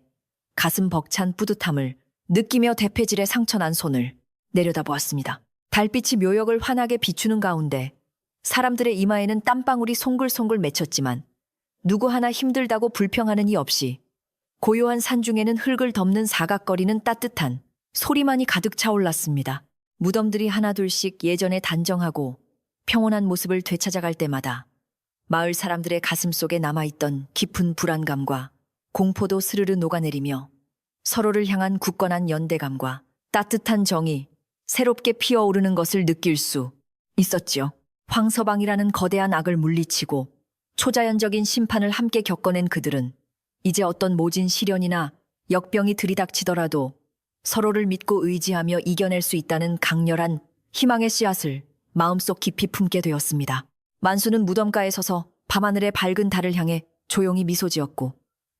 가슴 벅찬 뿌듯함을 느끼며 대패질에 상처난 손을 내려다보았습니다. 달빛이 묘역을 환하게 비추는 가운데 사람들의 이마에는 땀방울이 송글송글 맺혔지만 누구 하나 힘들다고 불평하는 이 없이 고요한 산중에는 흙을 덮는 사각거리는 따뜻한 소리만이 가득 차올랐습니다. 무덤들이 하나둘씩 예전에 단정하고 평온한 모습을 되찾아갈 때마다 마을 사람들의 가슴 속에 남아있던 깊은 불안감과 공포도 스르르 녹아내리며 서로를 향한 굳건한 연대감과 따뜻한 정이 새롭게 피어오르는 것을 느낄 수 있었지요. 황서방이라는 거대한 악을 물리치고 초자연적인 심판을 함께 겪어낸 그들은 이제 어떤 모진 시련이나 역병이 들이닥치더라도 서로를 믿고 의지하며 이겨낼 수 있다는 강렬한 희망의 씨앗을 마음속 깊이 품게 되었습니다. 만수는 무덤가에 서서 밤하늘의 밝은 달을 향해 조용히 미소 지었고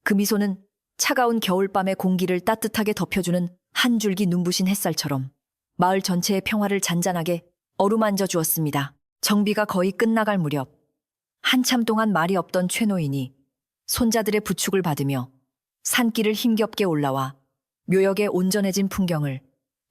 그 미소는 차가운 겨울밤의 공기를 따뜻하게 덮여주는 한 줄기 눈부신 햇살처럼 마을 전체의 평화를 잔잔하게 어루만져 주었습니다. 정비가 거의 끝나갈 무렵 한참 동안 말이 없던 최노인이 손자들의 부축을 받으며 산길을 힘겹게 올라와 묘역의 온전해진 풍경을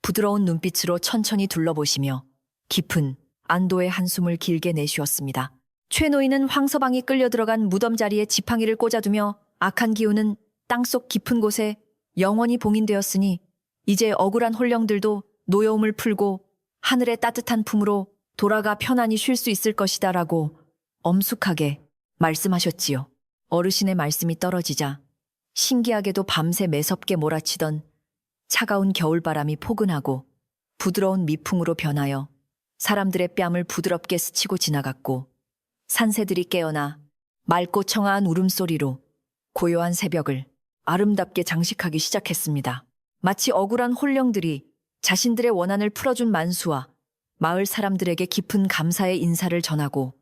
부드러운 눈빛으로 천천히 둘러보시며 깊은 안도의 한숨을 길게 내쉬었습니다. 최노인은 황서방이 끌려 들어간 무덤 자리에 지팡이를 꽂아두며 악한 기운은 땅속 깊은 곳에 영원히 봉인되었으니 이제 억울한 혼령들도 노여움을 풀고 하늘의 따뜻한 품으로 돌아가 편안히 쉴 수 있을 것이다 라고 엄숙하게 말씀하셨지요. 어르신의 말씀이 떨어지자 신기하게도 밤새 매섭게 몰아치던 차가운 겨울바람이 포근하고 부드러운 미풍으로 변하여 사람들의 뺨을 부드럽게 스치고 지나갔고 산새들이 깨어나 맑고 청아한 울음소리로 고요한 새벽을 아름답게 장식하기 시작했습니다. 마치 억울한 혼령들이 자신들의 원한을 풀어준 만수와 마을 사람들에게 깊은 감사의 인사를 전하고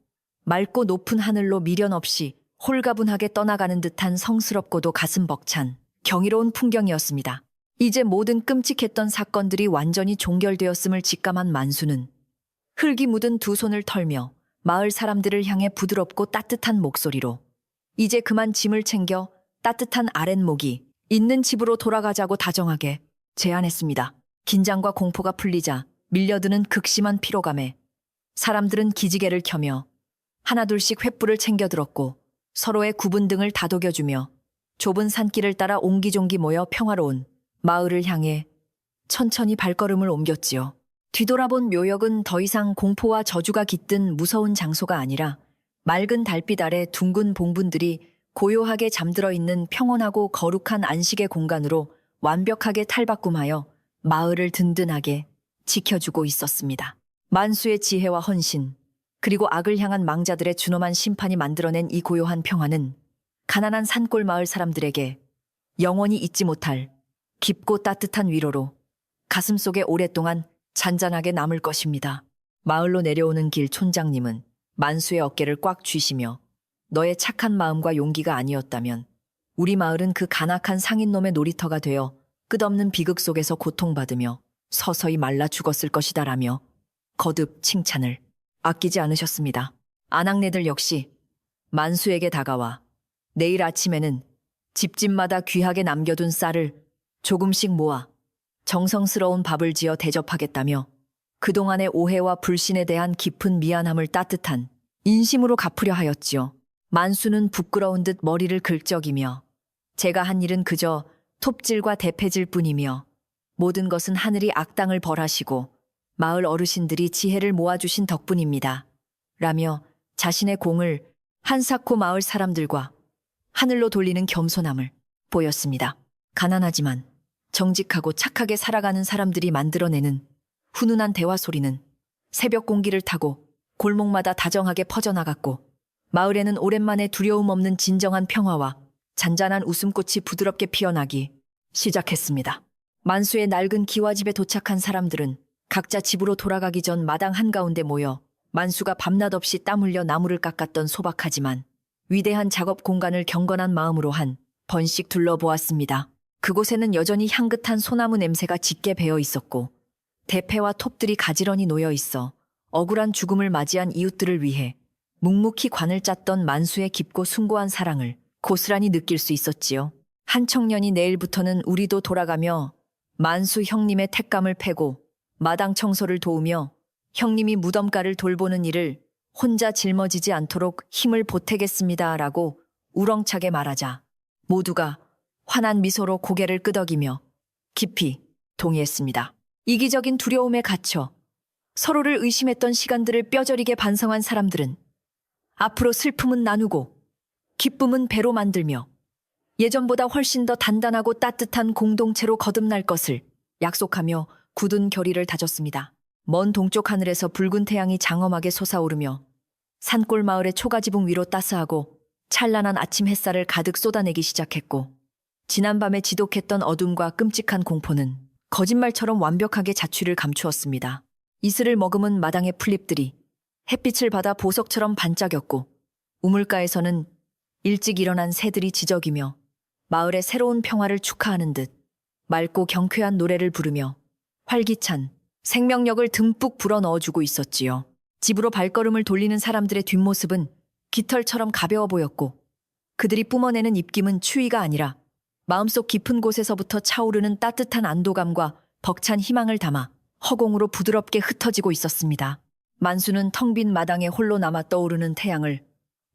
맑고 높은 하늘로 미련 없이 홀가분하게 떠나가는 듯한 성스럽고도 가슴 벅찬 경이로운 풍경이었습니다. 이제 모든 끔찍했던 사건들이 완전히 종결되었음을 직감한 만수는 흙이 묻은 두 손을 털며 마을 사람들을 향해 부드럽고 따뜻한 목소리로 이제 그만 짐을 챙겨 따뜻한 아랫목이 있는 집으로 돌아가자고 다정하게 제안했습니다. 긴장과 공포가 풀리자 밀려드는 극심한 피로감에 사람들은 기지개를 켜며 하나둘씩 횃불을 챙겨들었고 서로의 구분 등을 다독여주며 좁은 산길을 따라 옹기종기 모여 평화로운 마을을 향해 천천히 발걸음을 옮겼지요. 뒤돌아본 묘역은 더 이상 공포와 저주가 깃든 무서운 장소가 아니라 맑은 달빛 아래 둥근 봉분들이 고요하게 잠들어 있는 평온하고 거룩한 안식의 공간으로 완벽하게 탈바꿈하여 마을을 든든하게 지켜주고 있었습니다. 만수의 지혜와 헌신, 그리고 악을 향한 망자들의 준엄한 심판이 만들어낸 이 고요한 평화는 가난한 산골 마을 사람들에게 영원히 잊지 못할 깊고 따뜻한 위로로 가슴속에 오랫동안 잔잔하게 남을 것입니다. 마을로 내려오는 길 촌장님은 만수의 어깨를 꽉 쥐시며 너의 착한 마음과 용기가 아니었다면 우리 마을은 그 간악한 상인놈의 놀이터가 되어 끝없는 비극 속에서 고통받으며 서서히 말라 죽었을 것이다 라며 거듭 칭찬을 아끼지 않으셨습니다. 아낙네들 역시 만수에게 다가와 내일 아침에는 집집마다 귀하게 남겨둔 쌀을 조금씩 모아 정성스러운 밥을 지어 대접하겠다며 그동안의 오해와 불신에 대한 깊은 미안함을 따뜻한 인심으로 갚으려 하였지요. 만수는 부끄러운 듯 머리를 긁적이며 제가 한 일은 그저 톱질과 대패질 뿐이며 모든 것은 하늘이 악당을 벌하시고 마을 어르신들이 지혜를 모아주신 덕분입니다. 라며 자신의 공을 한사코 마을 사람들과 하늘로 돌리는 겸손함을 보였습니다. 가난하지만 정직하고 착하게 살아가는 사람들이 만들어내는 훈훈한 대화 소리는 새벽 공기를 타고 골목마다 다정하게 퍼져나갔고 마을에는 오랜만에 두려움 없는 진정한 평화와 잔잔한 웃음꽃이 부드럽게 피어나기 시작했습니다. 만수의 낡은 기와집에 도착한 사람들은 각자 집으로 돌아가기 전 마당 한가운데 모여 만수가 밤낮 없이 땀 흘려 나무를 깎았던 소박하지만 위대한 작업 공간을 경건한 마음으로 한 번씩 둘러보았습니다. 그곳에는 여전히 향긋한 소나무 냄새가 짙게 배어 있었고 대패와 톱들이 가지런히 놓여 있어 억울한 죽음을 맞이한 이웃들을 위해 묵묵히 관을 짰던 만수의 깊고 숭고한 사랑을 고스란히 느낄 수 있었지요. 한 청년이 내일부터는 우리도 돌아가며 만수 형님의 택감을 패고 마당 청소를 도우며 형님이 무덤가를 돌보는 일을 혼자 짊어지지 않도록 힘을 보태겠습니다. 라고 우렁차게 말하자 모두가 환한 미소로 고개를 끄덕이며 깊이 동의했습니다. 이기적인 두려움에 갇혀 서로를 의심했던 시간들을 뼈저리게 반성한 사람들은 앞으로 슬픔은 나누고 기쁨은 배로 만들며 예전보다 훨씬 더 단단하고 따뜻한 공동체로 거듭날 것을 약속하며 굳은 결의를 다졌습니다. 먼 동쪽 하늘에서 붉은 태양이 장엄하게 솟아오르며 산골 마을의 초가지붕 위로 따스하고 찬란한 아침 햇살을 가득 쏟아내기 시작했고 지난밤에 지독했던 어둠과 끔찍한 공포는 거짓말처럼 완벽하게 자취를 감추었습니다. 이슬을 머금은 마당의 풀잎들이 햇빛을 받아 보석처럼 반짝였고 우물가에서는 일찍 일어난 새들이 지저귀며 마을의 새로운 평화를 축하하는 듯 맑고 경쾌한 노래를 부르며 활기찬 생명력을 듬뿍 불어넣어주고 있었지요. 집으로 발걸음을 돌리는 사람들의 뒷모습은 깃털처럼 가벼워 보였고 그들이 뿜어내는 입김은 추위가 아니라 마음속 깊은 곳에서부터 차오르는 따뜻한 안도감과 벅찬 희망을 담아 허공으로 부드럽게 흩어지고 있었습니다. 만수는 텅 빈 마당에 홀로 남아 떠오르는 태양을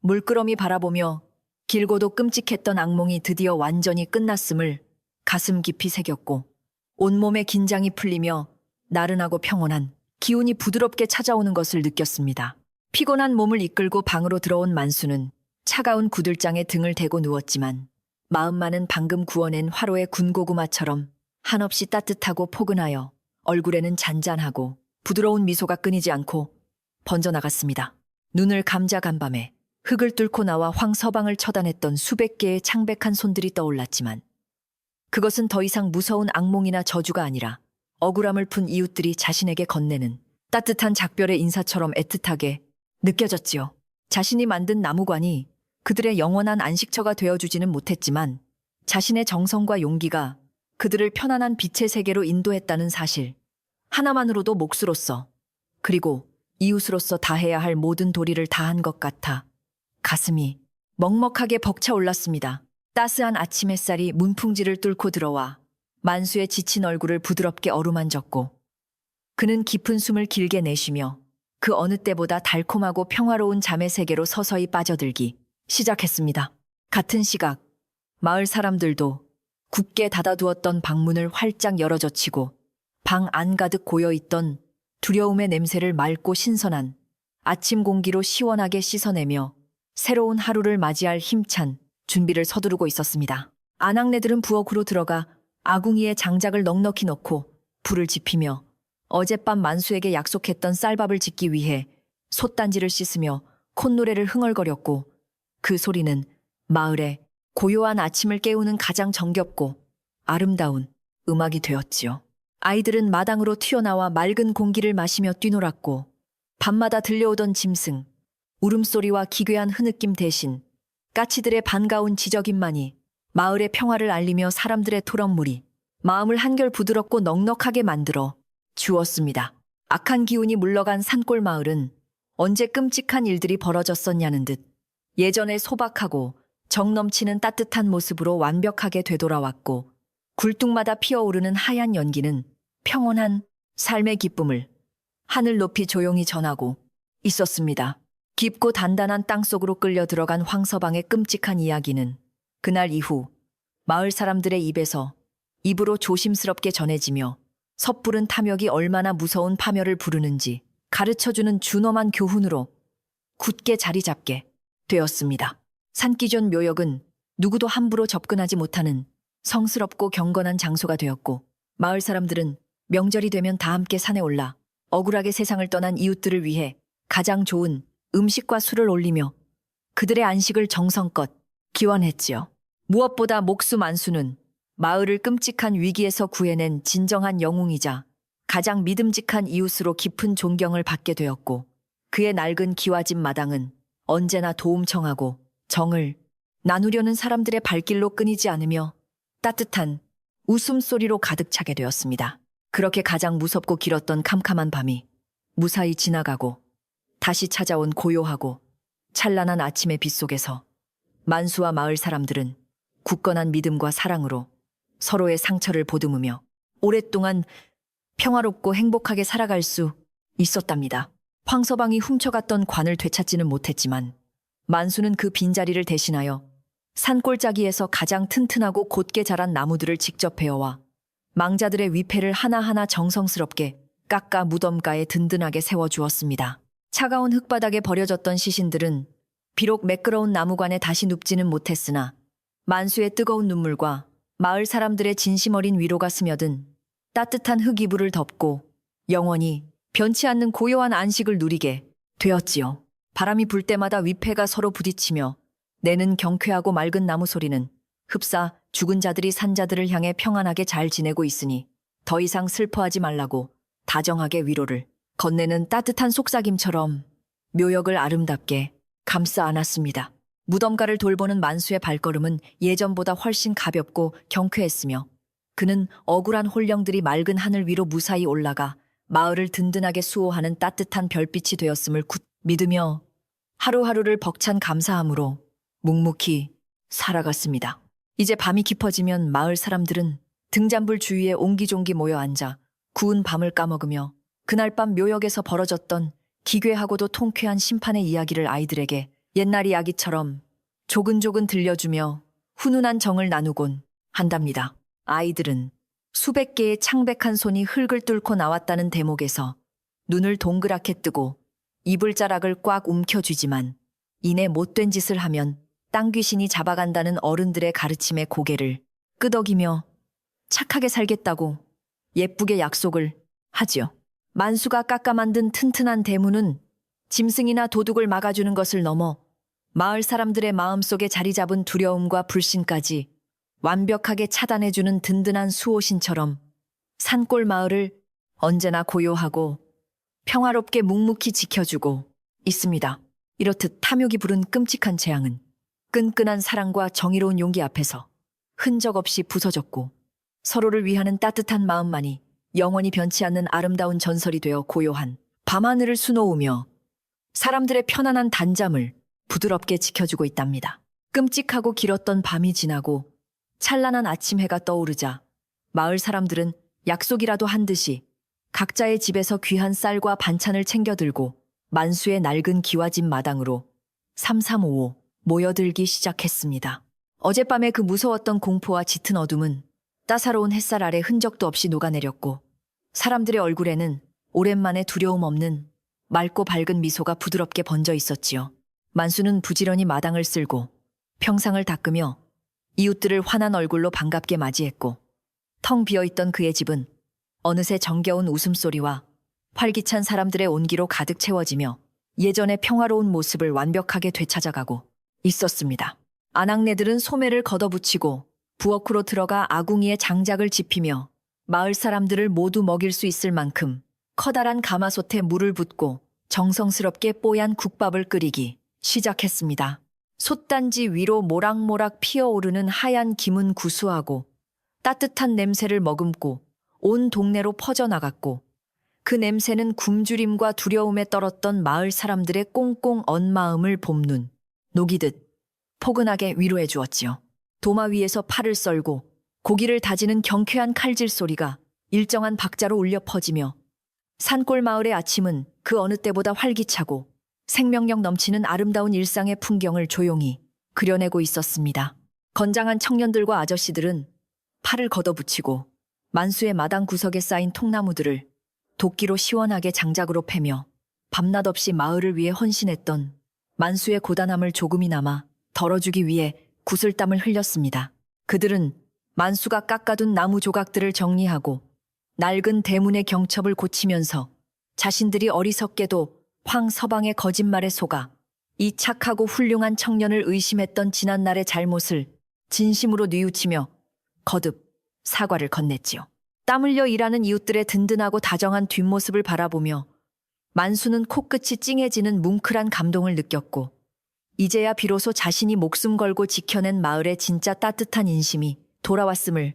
물끄러미 바라보며 길고도 끔찍했던 악몽이 드디어 완전히 끝났음을 가슴 깊이 새겼고 온몸의 긴장이 풀리며 나른하고 평온한 기운이 부드럽게 찾아오는 것을 느꼈습니다. 피곤한 몸을 이끌고 방으로 들어온 만수는 차가운 구들장에 등을 대고 누웠지만 마음만은 방금 구워낸 화로의 군고구마처럼 한없이 따뜻하고 포근하여 얼굴에는 잔잔하고 부드러운 미소가 끊이지 않고 번져나갔습니다. 눈을 감자간 밤에 흙을 뚫고 나와 황서방을 처단했던 수백 개의 창백한 손들이 떠올랐지만 그것은 더 이상 무서운 악몽이나 저주가 아니라 억울함을 푼 이웃들이 자신에게 건네는 따뜻한 작별의 인사처럼 애틋하게 느껴졌지요. 자신이 만든 나무관이 그들의 영원한 안식처가 되어주지는 못했지만 자신의 정성과 용기가 그들을 편안한 빛의 세계로 인도했다는 사실 하나만으로도 몫으로서 그리고 이웃으로서 다해야 할 모든 도리를 다한 것 같아 가슴이 먹먹하게 벅차올랐습니다. 따스한 아침 햇살이 문풍지를 뚫고 들어와 만수의 지친 얼굴을 부드럽게 어루만졌고 그는 깊은 숨을 길게 내쉬며 그 어느 때보다 달콤하고 평화로운 잠의 세계로 서서히 빠져들기 시작했습니다. 같은 시각 마을 사람들도 굳게 닫아두었던 방문을 활짝 열어젖히고 방 안 가득 고여있던 두려움의 냄새를 맑고 신선한 아침 공기로 시원하게 씻어내며 새로운 하루를 맞이할 힘찬 준비를 서두르고 있었습니다. 아낙네들은 부엌으로 들어가 아궁이에 장작을 넉넉히 넣고 불을 지피며 어젯밤 만수에게 약속했던 쌀밥을 짓기 위해 솥단지를 씻으며 콧노래를 흥얼거렸고, 그 소리는 마을의 고요한 아침을 깨우는 가장 정겹고 아름다운 음악이 되었지요. 아이들은 마당으로 튀어나와 맑은 공기를 마시며 뛰놀았고, 밤마다 들려오던 짐승, 울음소리와 기괴한 흐느낌 대신 까치들의 반가운 지저귀만이 마을의 평화를 알리며 사람들의 토론물이 마음을 한결 부드럽고 넉넉하게 만들어 주었습니다. 악한 기운이 물러간 산골 마을은 언제 끔찍한 일들이 벌어졌었냐는 듯 예전의 소박하고 정 넘치는 따뜻한 모습으로 완벽하게 되돌아왔고, 굴뚝마다 피어오르는 하얀 연기는 평온한 삶의 기쁨을 하늘 높이 조용히 전하고 있었습니다. 깊고 단단한 땅속으로 끌려 들어간 황서방의 끔찍한 이야기는 그날 이후 마을 사람들의 입에서 입으로 조심스럽게 전해지며 섣부른 탐욕이 얼마나 무서운 파멸을 부르는지 가르쳐주는 준엄한 교훈으로 굳게 자리 잡게 되었습니다. 산기존 묘역은 누구도 함부로 접근하지 못하는 성스럽고 경건한 장소가 되었고, 마을 사람들은 명절이 되면 다 함께 산에 올라 억울하게 세상을 떠난 이웃들을 위해 가장 좋은 음식과 술을 올리며 그들의 안식을 정성껏 기원했지요. 무엇보다 목수 만수는 마을을 끔찍한 위기에서 구해낸 진정한 영웅이자 가장 믿음직한 이웃으로 깊은 존경을 받게 되었고, 그의 낡은 기와집 마당은 언제나 도움청하고 정을 나누려는 사람들의 발길로 끊이지 않으며 따뜻한 웃음소리로 가득 차게 되었습니다. 그렇게 가장 무섭고 길었던 캄캄한 밤이 무사히 지나가고 다시 찾아온 고요하고 찬란한 아침의 빛 속에서 만수와 마을 사람들은 굳건한 믿음과 사랑으로 서로의 상처를 보듬으며 오랫동안 평화롭고 행복하게 살아갈 수 있었답니다. 황서방이 훔쳐갔던 관을 되찾지는 못했지만 만수는 그 빈자리를 대신하여 산골짜기에서 가장 튼튼하고 곧게 자란 나무들을 직접 베어와 망자들의 위패를 하나하나 정성스럽게 깎아 무덤가에 든든하게 세워주었습니다. 차가운 흙바닥에 버려졌던 시신들은 비록 매끄러운 나무관에 다시 눕지는 못했으나 만수의 뜨거운 눈물과 마을 사람들의 진심 어린 위로가 스며든 따뜻한 흙 이불을 덮고 영원히 변치 않는 고요한 안식을 누리게 되었지요. 바람이 불 때마다 위패가 서로 부딪히며 내는 경쾌하고 맑은 나무 소리는 흡사 죽은 자들이 산자들을 향해 평안하게 잘 지내고 있으니 더 이상 슬퍼하지 말라고 다정하게 위로를 건네는 따뜻한 속삭임처럼 묘역을 아름답게 감싸 안았습니다. 무덤가를 돌보는 만수의 발걸음은 예전보다 훨씬 가볍고 경쾌했으며, 그는 억울한 혼령들이 맑은 하늘 위로 무사히 올라가 마을을 든든하게 수호하는 따뜻한 별빛이 되었음을 굳 믿으며 하루하루를 벅찬 감사함으로 묵묵히 살아갔습니다. 이제 밤이 깊어지면 마을 사람들은 등잔불 주위에 옹기종기 모여 앉아 구운 밤을 까먹으며 그날 밤 묘역에서 벌어졌던 기괴하고도 통쾌한 심판의 이야기를 아이들에게 옛날 이야기처럼 조근조근 들려주며 훈훈한 정을 나누곤 한답니다. 아이들은 수백 개의 창백한 손이 흙을 뚫고 나왔다는 대목에서 눈을 동그랗게 뜨고 이불자락을 꽉 움켜쥐지만 이내 못된 짓을 하면 땅귀신이 잡아간다는 어른들의 가르침에 고개를 끄덕이며 착하게 살겠다고 예쁘게 약속을 하지요. 만수가 깎아 만든 튼튼한 대문은 짐승이나 도둑을 막아주는 것을 넘어 마을 사람들의 마음속에 자리 잡은 두려움과 불신까지 완벽하게 차단해주는 든든한 수호신처럼 산골 마을을 언제나 고요하고 평화롭게 묵묵히 지켜주고 있습니다. 이렇듯 탐욕이 부른 끔찍한 재앙은 끈끈한 사랑과 정의로운 용기 앞에서 흔적 없이 부서졌고, 서로를 위하는 따뜻한 마음만이 영원히 변치 않는 아름다운 전설이 되어 고요한 밤하늘을 수놓으며 사람들의 편안한 단잠을 부드럽게 지켜주고 있답니다. 끔찍하고 길었던 밤이 지나고 찬란한 아침 해가 떠오르자 마을 사람들은 약속이라도 한 듯이 각자의 집에서 귀한 쌀과 반찬을 챙겨 들고 만수의 낡은 기와집 마당으로 삼삼오오 모여들기 시작했습니다. 어젯밤의 그 무서웠던 공포와 짙은 어둠은 따사로운 햇살 아래 흔적도 없이 녹아내렸고, 사람들의 얼굴에는 오랜만에 두려움 없는 맑고 밝은 미소가 부드럽게 번져 있었지요. 만수는 부지런히 마당을 쓸고 평상을 닦으며 이웃들을 환한 얼굴로 반갑게 맞이했고, 텅 비어있던 그의 집은 어느새 정겨운 웃음소리와 활기찬 사람들의 온기로 가득 채워지며 예전의 평화로운 모습을 완벽하게 되찾아가고 있었습니다. 아낙네들은 소매를 걷어붙이고 부엌으로 들어가 아궁이에 장작을 지피며 마을 사람들을 모두 먹일 수 있을 만큼 커다란 가마솥에 물을 붓고 정성스럽게 뽀얀 국밥을 끓이기 시작했습니다. 솥단지 위로 모락모락 피어오르는 하얀 김은 구수하고 따뜻한 냄새를 머금고 온 동네로 퍼져나갔고, 그 냄새는 굶주림과 두려움에 떨었던 마을 사람들의 꽁꽁 언 마음을 봄눈 녹이듯 포근하게 위로해 주었지요. 도마 위에서 팔을 썰고 고기를 다지는 경쾌한 칼질 소리가 일정한 박자로 울려 퍼지며 산골 마을의 아침은 그 어느 때보다 활기차고 생명력 넘치는 아름다운 일상의 풍경을 조용히 그려내고 있었습니다. 건장한 청년들과 아저씨들은 팔을 걷어붙이고 만수의 마당 구석에 쌓인 통나무들을 도끼로 시원하게 장작으로 패며 밤낮 없이 마을을 위해 헌신했던 만수의 고단함을 조금이나마 덜어주기 위해 구슬땀을 흘렸습니다. 그들은 만수가 깎아둔 나무 조각들을 정리하고 낡은 대문의 경첩을 고치면서 자신들이 어리석게도 황서방의 거짓말에 속아 이 착하고 훌륭한 청년을 의심했던 지난날의 잘못을 진심으로 뉘우치며 거듭 사과를 건넸지요. 땀 흘려 일하는 이웃들의 든든하고 다정한 뒷모습을 바라보며 만수는 코끝이 찡해지는 뭉클한 감동을 느꼈고, 이제야 비로소 자신이 목숨 걸고 지켜낸 마을의 진짜 따뜻한 인심이 돌아왔음을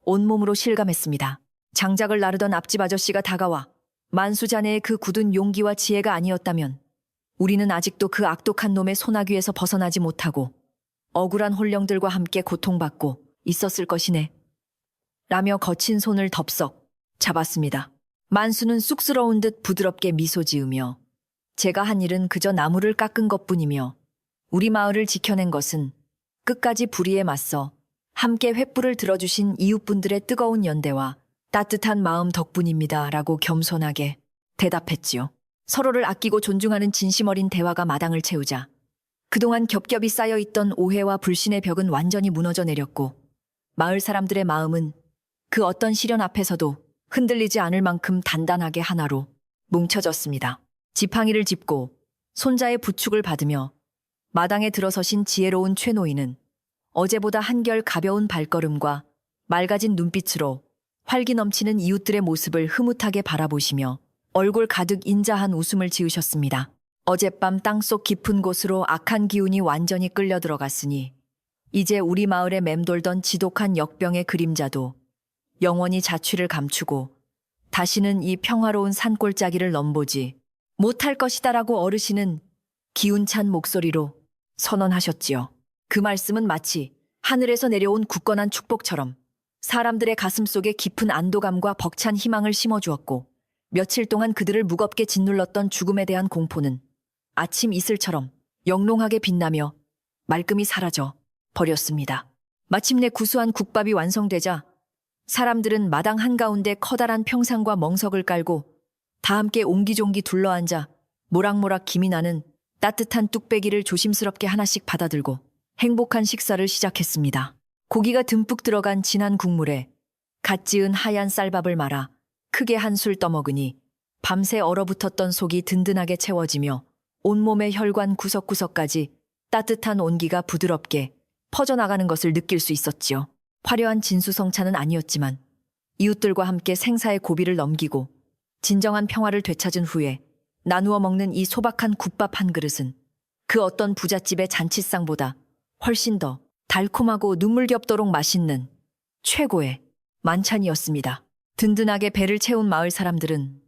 온몸으로 실감했습니다. 장작을 나르던 앞집 아저씨가 다가와 만수 자네의 그 굳은 용기와 지혜가 아니었다면 우리는 아직도 그 악독한 놈의 소나귀에서 벗어나지 못하고 억울한 혼령들과 함께 고통받고 있었을 것이네. 라며 거친 손을 덥석 잡았습니다. 만수는 쑥스러운 듯 부드럽게 미소 지으며 제가 한 일은 그저 나무를 깎은 것뿐이며 우리 마을을 지켜낸 것은 끝까지 불의에 맞서 함께 횃불을 들어주신 이웃분들의 뜨거운 연대와 따뜻한 마음 덕분입니다. 라고 겸손하게 대답했지요. 서로를 아끼고 존중하는 진심 어린 대화가 마당을 채우자 그동안 겹겹이 쌓여있던 오해와 불신의 벽은 완전히 무너져 내렸고, 마을 사람들의 마음은 그 어떤 시련 앞에서도 흔들리지 않을 만큼 단단하게 하나로 뭉쳐졌습니다. 지팡이를 짚고 손자의 부축을 받으며 마당에 들어서신 지혜로운 최노인은 어제보다 한결 가벼운 발걸음과 맑아진 눈빛으로 활기 넘치는 이웃들의 모습을 흐뭇하게 바라보시며 얼굴 가득 인자한 웃음을 지으셨습니다. 어젯밤 땅속 깊은 곳으로 악한 기운이 완전히 끌려 들어갔으니 이제 우리 마을에 맴돌던 지독한 역병의 그림자도 영원히 자취를 감추고 다시는 이 평화로운 산골짜기를 넘보지 못할 것이다라고 어르신은 기운찬 목소리로 선언하셨지요. 그 말씀은 마치 하늘에서 내려온 굳건한 축복처럼 사람들의 가슴 속에 깊은 안도감과 벅찬 희망을 심어주었고, 며칠 동안 그들을 무겁게 짓눌렀던 죽음에 대한 공포는 아침 이슬처럼 영롱하게 빛나며 말끔히 사라져 버렸습니다. 마침내 구수한 국밥이 완성되자 사람들은 마당 한가운데 커다란 평상과 멍석을 깔고 다 함께 옹기종기 둘러앉아 모락모락 김이 나는 따뜻한 뚝배기를 조심스럽게 하나씩 받아들고 행복한 식사를 시작했습니다. 고기가 듬뿍 들어간 진한 국물에 갓 지은 하얀 쌀밥을 말아 크게 한술 떠먹으니 밤새 얼어붙었던 속이 든든하게 채워지며 온몸의 혈관 구석구석까지 따뜻한 온기가 부드럽게 퍼져나가는 것을 느낄 수 있었지요. 화려한 진수성찬은 아니었지만 이웃들과 함께 생사의 고비를 넘기고 진정한 평화를 되찾은 후에 나누어 먹는 이 소박한 국밥 한 그릇은 그 어떤 부잣집의 잔치상보다 훨씬 더 달콤하고 눈물겹도록 맛있는 최고의 만찬이었습니다. 든든하게 배를 채운 마을 사람들은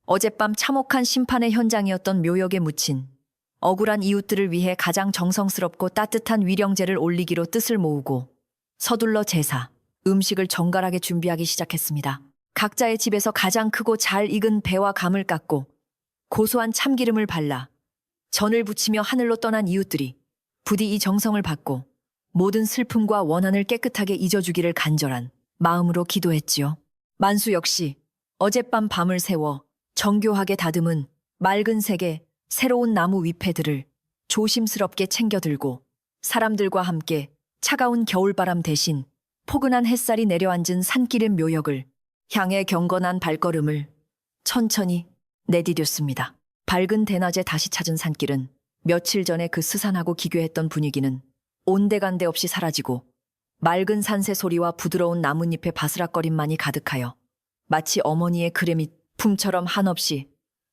어젯밤 참혹한 심판의 현장이었던 묘역에 묻힌 억울한 이웃들을 위해 가장 정성스럽고 따뜻한 위령제를 올리기로 뜻을 모으고 서둘러 제사, 음식을 정갈하게 준비하기 시작했습니다. 각자의 집에서 가장 크고 잘 익은 배와 감을 깎고 고소한 참기름을 발라 전을 부치며 하늘로 떠난 이웃들이 부디 이 정성을 받고 모든 슬픔과 원한을 깨끗하게 잊어주기를 간절한 마음으로 기도했지요. 만수 역시 어젯밤 밤을 새워 정교하게 다듬은 맑은 색의 새로운 나무 위패들을 조심스럽게 챙겨들고 사람들과 함께 차가운 겨울바람 대신 포근한 햇살이 내려앉은 산길의 묘역을 향해 경건한 발걸음을 천천히 내디뎠습니다. 밝은 대낮에 다시 찾은 산길은 며칠 전에 그 스산하고 기괴했던 분위기는 온데간데 없이 사라지고 맑은 산새 소리와 부드러운 나뭇잎의 바스락거림만이 가득하여 마치 어머니의 그레미 품처럼 한없이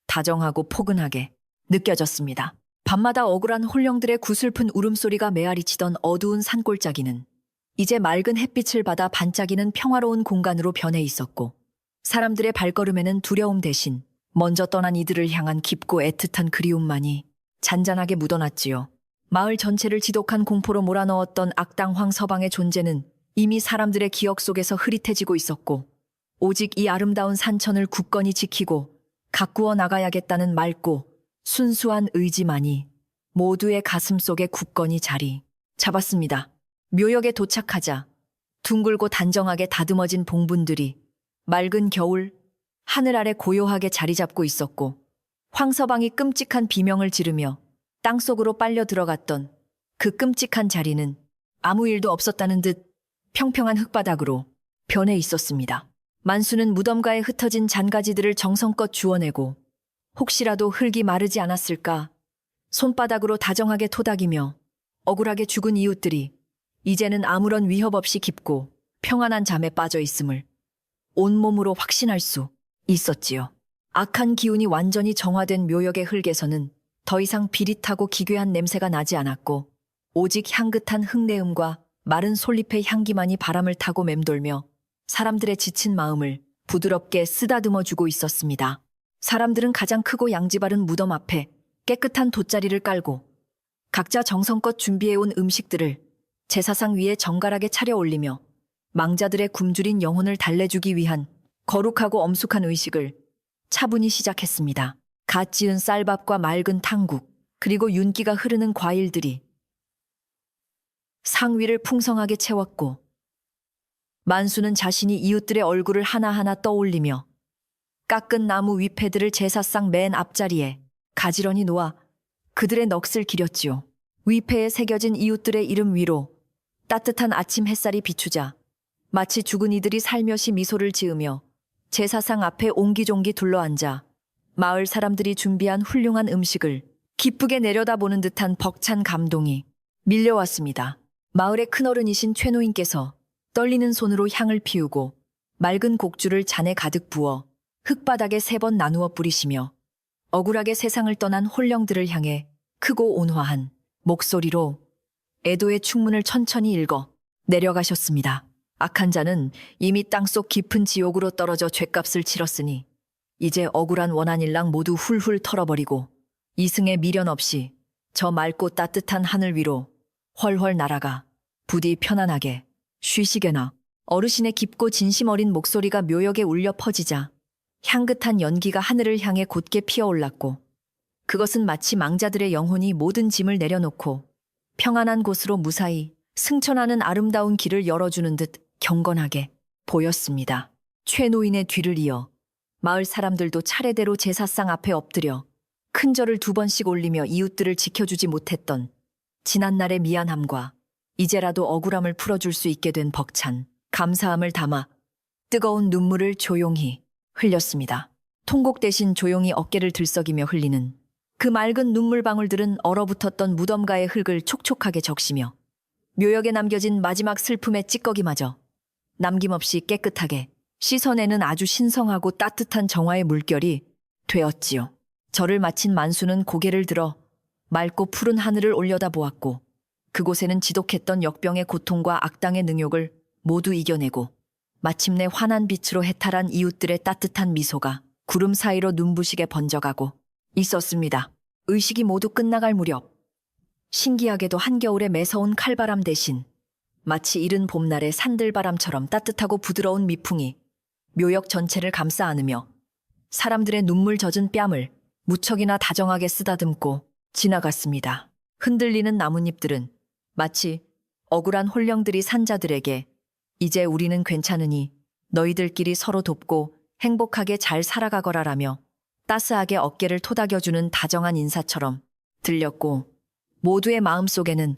다정하고 포근하게 느껴졌습니다. 밤마다 억울한 홀령들의 구슬픈 울음소리가 메아리치던 어두운 산골짜기는 이제 맑은 햇빛을 받아 반짝이는 평화로운 공간으로 변해 있었고 사람들의 발걸음에는 두려움 대신 먼저 떠난 이들을 향한 깊고 애틋한 그리움만이 잔잔하게 묻어났지요. 마을 전체를 지독한 공포로 몰아넣었던 악당 황서방의 존재는 이미 사람들의 기억 속에서 흐릿해지고 있었고 오직 이 아름다운 산천을 굳건히 지키고 가꾸어 나가야겠다는 맑고 순수한 의지만이 모두의 가슴 속에 굳건히 자리 잡았습니다. 묘역에 도착하자 둥글고 단정하게 다듬어진 봉분들이 맑은 겨울 하늘 아래 고요하게 자리 잡고 있었고 황서방이 끔찍한 비명을 지르며 땅속으로 빨려 들어갔던 그 끔찍한 자리는 아무 일도 없었다는 듯 평평한 흙바닥으로 변해 있었습니다. 만수는 무덤가에 흩어진 잔가지들을 정성껏 주워내고 혹시라도 흙이 마르지 않았을까 손바닥으로 다정하게 토닥이며 억울하게 죽은 이웃들이 이제는 아무런 위협 없이 깊고 평안한 잠에 빠져 있음을 온몸으로 확신할 수 있었지요. 악한 기운이 완전히 정화된 묘역의 흙에서는 더 이상 비릿하고 기괴한 냄새가 나지 않았고 오직 향긋한 흙내음과 마른 솔잎의 향기만이 바람을 타고 맴돌며 사람들의 지친 마음을 부드럽게 쓰다듬어주고 있었습니다. 사람들은 가장 크고 양지 바른 무덤 앞에 깨끗한 돗자리를 깔고 각자 정성껏 준비해온 음식들을 제사상 위에 정갈하게 차려 올리며 망자들의 굶주린 영혼을 달래주기 위한 거룩하고 엄숙한 의식을 차분히 시작했습니다. 갓 지은 쌀밥과 맑은 탕국, 그리고 윤기가 흐르는 과일들이 상 위를 풍성하게 채웠고 만수는 자신이 이웃들의 얼굴을 하나하나 떠올리며 깎은 나무 위패들을 제사상 맨 앞자리에 가지런히 놓아 그들의 넋을 기렸지요. 위패에 새겨진 이웃들의 이름 위로 따뜻한 아침 햇살이 비추자 마치 죽은 이들이 살며시 미소를 지으며 제사상 앞에 옹기종기 둘러앉아 마을 사람들이 준비한 훌륭한 음식을 기쁘게 내려다보는 듯한 벅찬 감동이 밀려왔습니다. 마을의 큰어른이신 최노인께서 떨리는 손으로 향을 피우고 맑은 곡주를 잔에 가득 부어 흙바닥에 3번 나누어 뿌리시며 억울하게 세상을 떠난 홀령들을 향해 크고 온화한 목소리로 애도의 충문을 천천히 읽어 내려가셨습니다. 악한 자는 이미 땅속 깊은 지옥으로 떨어져 죗값을 치렀으니 이제 억울한 원한일랑 모두 훌훌 털어버리고 이승에 미련 없이 저 맑고 따뜻한 하늘 위로 훨훨 날아가 부디 편안하게 쉬시게나. 어르신의 깊고 진심 어린 목소리가 묘역에 울려 퍼지자 향긋한 연기가 하늘을 향해 곧게 피어올랐고 그것은 마치 망자들의 영혼이 모든 짐을 내려놓고 평안한 곳으로 무사히 승천하는 아름다운 길을 열어주는 듯 경건하게 보였습니다. 최 노인의 뒤를 이어 마을 사람들도 차례대로 제사상 앞에 엎드려 큰 절을 2번씩 올리며 이웃들을 지켜주지 못했던 지난날의 미안함과 이제라도 억울함을 풀어줄 수 있게 된 벅찬 감사함을 담아 뜨거운 눈물을 조용히 흘렸습니다. 통곡 대신 조용히 어깨를 들썩이며 흘리는 그 맑은 눈물방울들은 얼어붙었던 무덤가의 흙을 촉촉하게 적시며 묘역에 남겨진 마지막 슬픔의 찌꺼기마저 남김없이 깨끗하게 씻어내는 아주 신성하고 따뜻한 정화의 물결이 되었지요. 절을 마친 만수는 고개를 들어 맑고 푸른 하늘을 올려다보았고 그곳에는 지독했던 역병의 고통과 악당의 능욕을 모두 이겨내고 마침내 환한 빛으로 해탈한 이웃들의 따뜻한 미소가 구름 사이로 눈부시게 번져가고 있었습니다. 의식이 모두 끝나갈 무렵 신기하게도 한겨울의 매서운 칼바람 대신 마치 이른 봄날의 산들바람처럼 따뜻하고 부드러운 미풍이 묘역 전체를 감싸 안으며 사람들의 눈물 젖은 뺨을 무척이나 다정하게 쓰다듬고 지나갔습니다. 흔들리는 나뭇잎들은 마치 억울한 홀령들이 산자들에게 이제 우리는 괜찮으니 너희들끼리 서로 돕고 행복하게 잘 살아가거라라며 따스하게 어깨를 토닥여주는 다정한 인사처럼 들렸고 모두의 마음속에는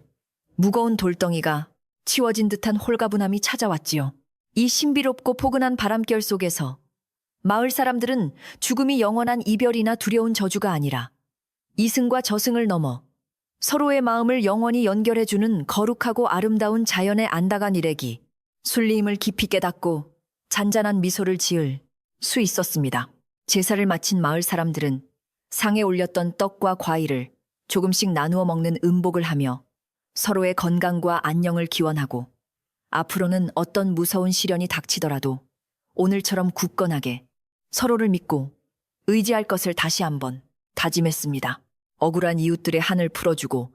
무거운 돌덩이가 치워진 듯한 홀가분함이 찾아왔지요. 이 신비롭고 포근한 바람결 속에서 마을 사람들은 죽음이 영원한 이별이나 두려운 저주가 아니라 이승과 저승을 넘어 서로의 마음을 영원히 연결해주는 거룩하고 아름다운 자연의 안다간 일액이 순리임을 깊이 깨닫고 잔잔한 미소를 지을 수 있었습니다. 제사를 마친 마을 사람들은 상에 올렸던 떡과 과일을 조금씩 나누어 먹는 음복을 하며 서로의 건강과 안녕을 기원하고 앞으로는 어떤 무서운 시련이 닥치더라도 오늘처럼 굳건하게 서로를 믿고 의지할 것을 다시 한번 다짐했습니다. 억울한 이웃들의 한을 풀어주고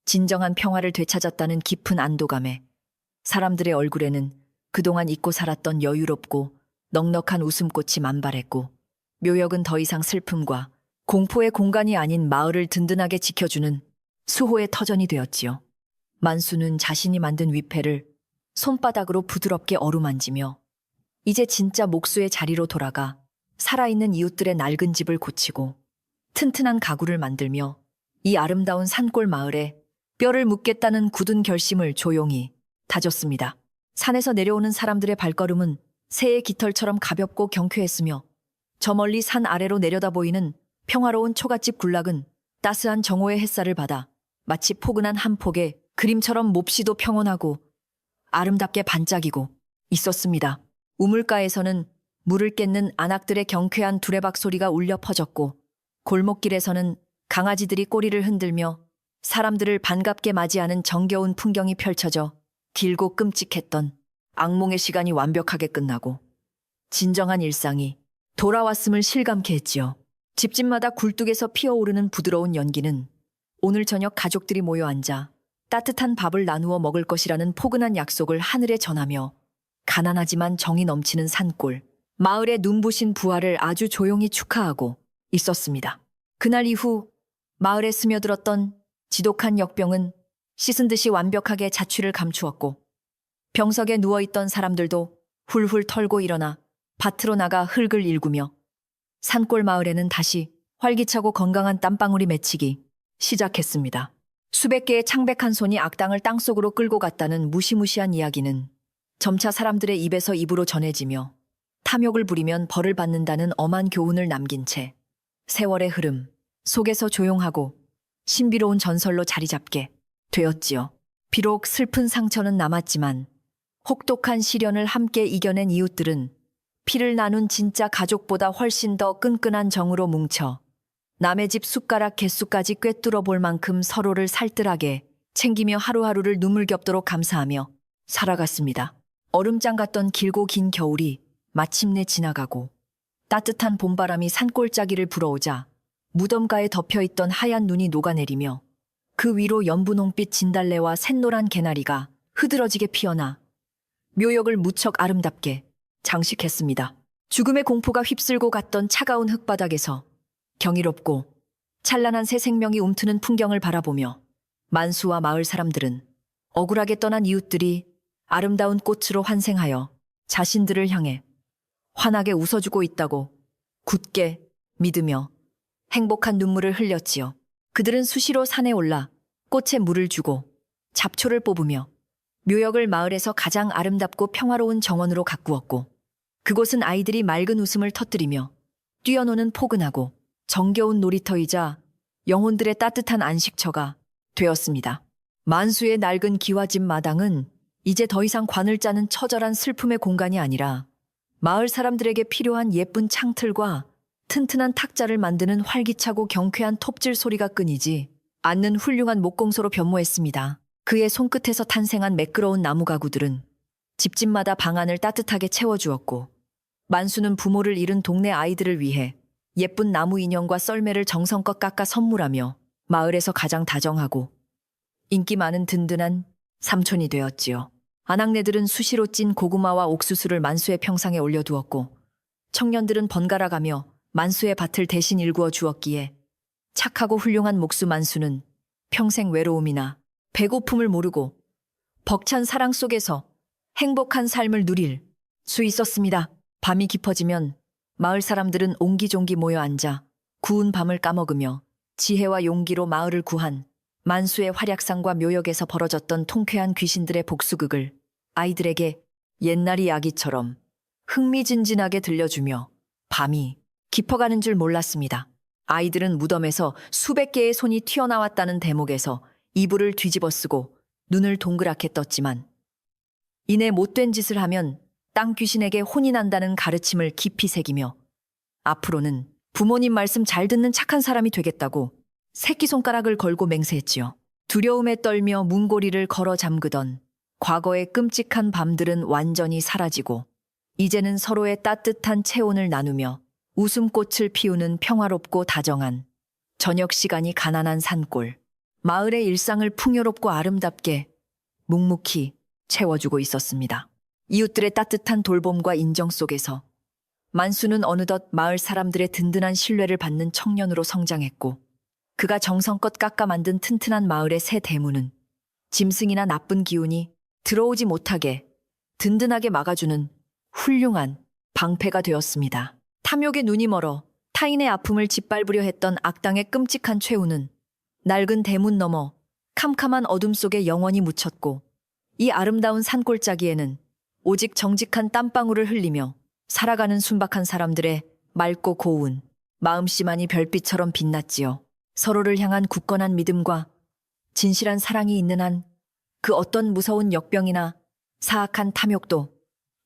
진정한 평화를 되찾았다는 깊은 안도감에 사람들의 얼굴에는 그동안 잊고 살았던 여유롭고 넉넉한 웃음꽃이 만발했고 묘역은 더 이상 슬픔과 공포의 공간이 아닌 마을을 든든하게 지켜주는 수호의 터전이 되었지요. 만수는 자신이 만든 위패를 손바닥으로 부드럽게 어루만지며 이제 진짜 목수의 자리로 돌아가 살아있는 이웃들의 낡은 집을 고치고 튼튼한 가구를 만들며 이 아름다운 산골 마을에 뼈를 묻겠다는 굳은 결심을 조용히 다졌습니다. 산에서 내려오는 사람들의 발걸음은 새의 깃털처럼 가볍고 경쾌했으며 저 멀리 산 아래로 내려다 보이는 평화로운 초가집 군락은 따스한 정오의 햇살을 받아 마치 포근한 한 폭의 그림처럼 몹시도 평온하고 아름답게 반짝이고 있었습니다. 우물가에서는 물을 깼는 안악들의 경쾌한 두레박 소리가 울려 퍼졌고 골목길에서는 강아지들이 꼬리를 흔들며 사람들을 반갑게 맞이하는 정겨운 풍경이 펼쳐져 길고 끔찍했던 악몽의 시간이 완벽하게 끝나고 진정한 일상이 돌아왔음을 실감케 했지요. 집집마다 굴뚝에서 피어오르는 부드러운 연기는 오늘 저녁 가족들이 모여 앉아 따뜻한 밥을 나누어 먹을 것이라는 포근한 약속을 하늘에 전하며 가난하지만 정이 넘치는 산골, 마을의 눈부신 부활을 아주 조용히 축하하고 있었습니다. 그날 이후 마을에 스며들었던 지독한 역병은 씻은 듯이 완벽하게 자취를 감추었고 병석에 누워있던 사람들도 훌훌 털고 일어나 밭으로 나가 흙을 일구며 산골 마을에는 다시 활기차고 건강한 땀방울이 맺히기 시작했습니다. 수백 개의 창백한 손이 악당을 땅속으로 끌고 갔다는 무시무시한 이야기는 점차 사람들의 입에서 입으로 전해지며 탐욕을 부리면 벌을 받는다는 엄한 교훈을 남긴 채 세월의 흐름 속에서 조용하고 신비로운 전설로 자리 잡게 되었지요. 비록 슬픈 상처는 남았지만 혹독한 시련을 함께 이겨낸 이웃들은 피를 나눈 진짜 가족보다 훨씬 더 끈끈한 정으로 뭉쳐 남의 집 숟가락 개수까지 꿰뚫어 볼 만큼 서로를 살뜰하게 챙기며 하루하루를 눈물겹도록 감사하며 살아갔습니다. 얼음장 같던 길고 긴 겨울이 마침내 지나가고 따뜻한 봄바람이 산골짜기를 불어오자 무덤가에 덮여있던 하얀 눈이 녹아내리며 그 위로 연분홍빛 진달래와 샛노란 개나리가 흐드러지게 피어나 묘역을 무척 아름답게 장식했습니다. 죽음의 공포가 휩쓸고 갔던 차가운 흙바닥에서 경이롭고 찬란한 새 생명이 움트는 풍경을 바라보며 만수와 마을 사람들은 억울하게 떠난 이웃들이 아름다운 꽃으로 환생하여 자신들을 향해 환하게 웃어주고 있다고 굳게 믿으며 행복한 눈물을 흘렸지요. 그들은 수시로 산에 올라 꽃에 물을 주고 잡초를 뽑으며 묘역을 마을에서 가장 아름답고 평화로운 정원으로 가꾸었고 그곳은 아이들이 맑은 웃음을 터뜨리며 뛰어노는 포근하고 정겨운 놀이터이자 영혼들의 따뜻한 안식처가 되었습니다. 만수의 낡은 기와집 마당은 이제 더 이상 관을 짜는 처절한 슬픔의 공간이 아니라 마을 사람들에게 필요한 예쁜 창틀과 튼튼한 탁자를 만드는 활기차고 경쾌한 톱질 소리가 끊이지 않는 훌륭한 목공소로 변모했습니다. 그의 손끝에서 탄생한 매끄러운 나무 가구들은 집집마다 방안을 따뜻하게 채워주었고 만수는 부모를 잃은 동네 아이들을 위해 예쁜 나무 인형과 썰매를 정성껏 깎아 선물하며 마을에서 가장 다정하고 인기 많은 든든한 삼촌이 되었지요. 아낙네들은 수시로 찐 고구마와 옥수수를 만수의 평상에 올려두었고 청년들은 번갈아가며 만수의 밭을 대신 일구어 주었기에 착하고 훌륭한 목수 만수는 평생 외로움이나 배고픔을 모르고 벅찬 사랑 속에서 행복한 삶을 누릴 수 있었습니다. 밤이 깊어지면 마을 사람들은 옹기종기 모여 앉아 구운 밤을 까먹으며 지혜와 용기로 마을을 구한 만수의 활약상과 묘역에서 벌어졌던 통쾌한 귀신들의 복수극을 아이들에게 옛날 이야기처럼 흥미진진하게 들려주며 밤이 깊어가는 줄 몰랐습니다. 아이들은 무덤에서 수백 개의 손이 튀어나왔다는 대목에서 이불을 뒤집어 쓰고 눈을 동그랗게 떴지만 이내 못된 짓을 하면 땅 귀신에게 혼이 난다는 가르침을 깊이 새기며 앞으로는 부모님 말씀 잘 듣는 착한 사람이 되겠다고 새끼손가락을 걸고 맹세했지요. 두려움에 떨며 문고리를 걸어 잠그던 과거의 끔찍한 밤들은 완전히 사라지고 이제는 서로의 따뜻한 체온을 나누며 웃음꽃을 피우는 평화롭고 다정한 저녁 시간이 가난한 산골, 마을의 일상을 풍요롭고 아름답게 묵묵히 채워주고 있었습니다. 이웃들의 따뜻한 돌봄과 인정 속에서 만수는 어느덧 마을 사람들의 든든한 신뢰를 받는 청년으로 성장했고 그가 정성껏 깎아 만든 튼튼한 마을의 새 대문은 짐승이나 나쁜 기운이 들어오지 못하게 든든하게 막아주는 훌륭한 방패가 되었습니다. 탐욕에 눈이 멀어 타인의 아픔을 짓밟으려 했던 악당의 끔찍한 최후는 낡은 대문 너머 캄캄한 어둠 속에 영원히 묻혔고 이 아름다운 산골짜기에는 오직 정직한 땀방울을 흘리며 살아가는 순박한 사람들의 맑고 고운 마음씨만이 별빛처럼 빛났지요. 서로를 향한 굳건한 믿음과 진실한 사랑이 있는 한 그 어떤 무서운 역병이나 사악한 탐욕도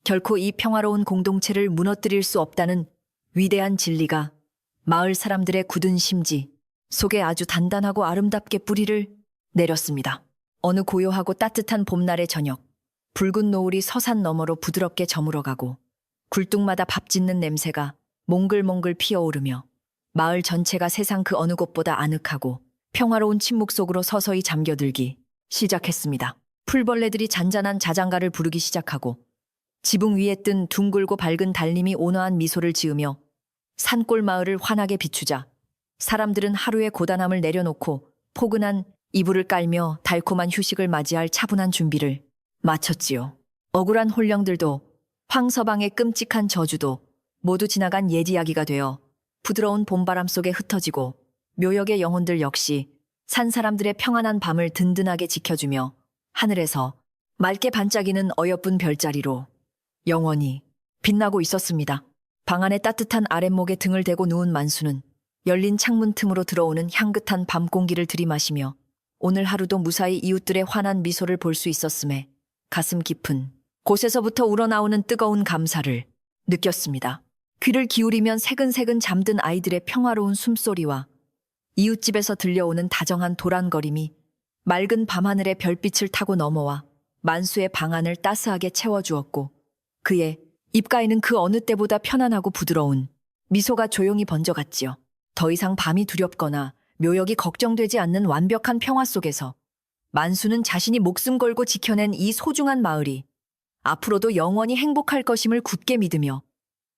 결코 이 평화로운 공동체를 무너뜨릴 수 없다는 위대한 진리가 마을 사람들의 굳은 심지 속에 아주 단단하고 아름답게 뿌리를 내렸습니다. 어느 고요하고 따뜻한 봄날의 저녁, 붉은 노을이 서산 너머로 부드럽게 저물어가고 굴뚝마다 밥 짓는 냄새가 몽글몽글 피어오르며 마을 전체가 세상 그 어느 곳보다 아늑하고 평화로운 침묵 속으로 서서히 잠겨들기 시작했습니다. 풀벌레들이 잔잔한 자장가를 부르기 시작하고 지붕 위에 뜬 둥글고 밝은 달님이 온화한 미소를 지으며 산골 마을을 환하게 비추자 사람들은 하루의 고단함을 내려놓고 포근한 이불을 깔며 달콤한 휴식을 맞이할 차분한 준비를 마쳤지요. 억울한 혼령들도 황서방의 끔찍한 저주도 모두 지나간 옛 이야기가 되어 부드러운 봄바람 속에 흩어지고 묘역의 영혼들 역시 산 사람들의 평안한 밤을 든든하게 지켜주며 하늘에서 맑게 반짝이는 어여쁜 별자리로 영원히 빛나고 있었습니다. 방 안의 따뜻한 아랫목에 등을 대고 누운 만수는 열린 창문 틈으로 들어오는 향긋한 밤 공기를 들이마시며 오늘 하루도 무사히 이웃들의 환한 미소를 볼 수 있었음에 가슴 깊은 곳에서부터 우러나오는 뜨거운 감사를 느꼈습니다. 귀를 기울이면 새근새근 잠든 아이들의 평화로운 숨소리와 이웃집에서 들려오는 다정한 도란거림이 맑은 밤하늘의 별빛을 타고 넘어와 만수의 방 안을 따스하게 채워주었고 그의 입가에는 그 어느 때보다 편안하고 부드러운 미소가 조용히 번져갔지요. 더 이상 밤이 두렵거나 묘역이 걱정되지 않는 완벽한 평화 속에서 만수는 자신이 목숨 걸고 지켜낸 이 소중한 마을이 앞으로도 영원히 행복할 것임을 굳게 믿으며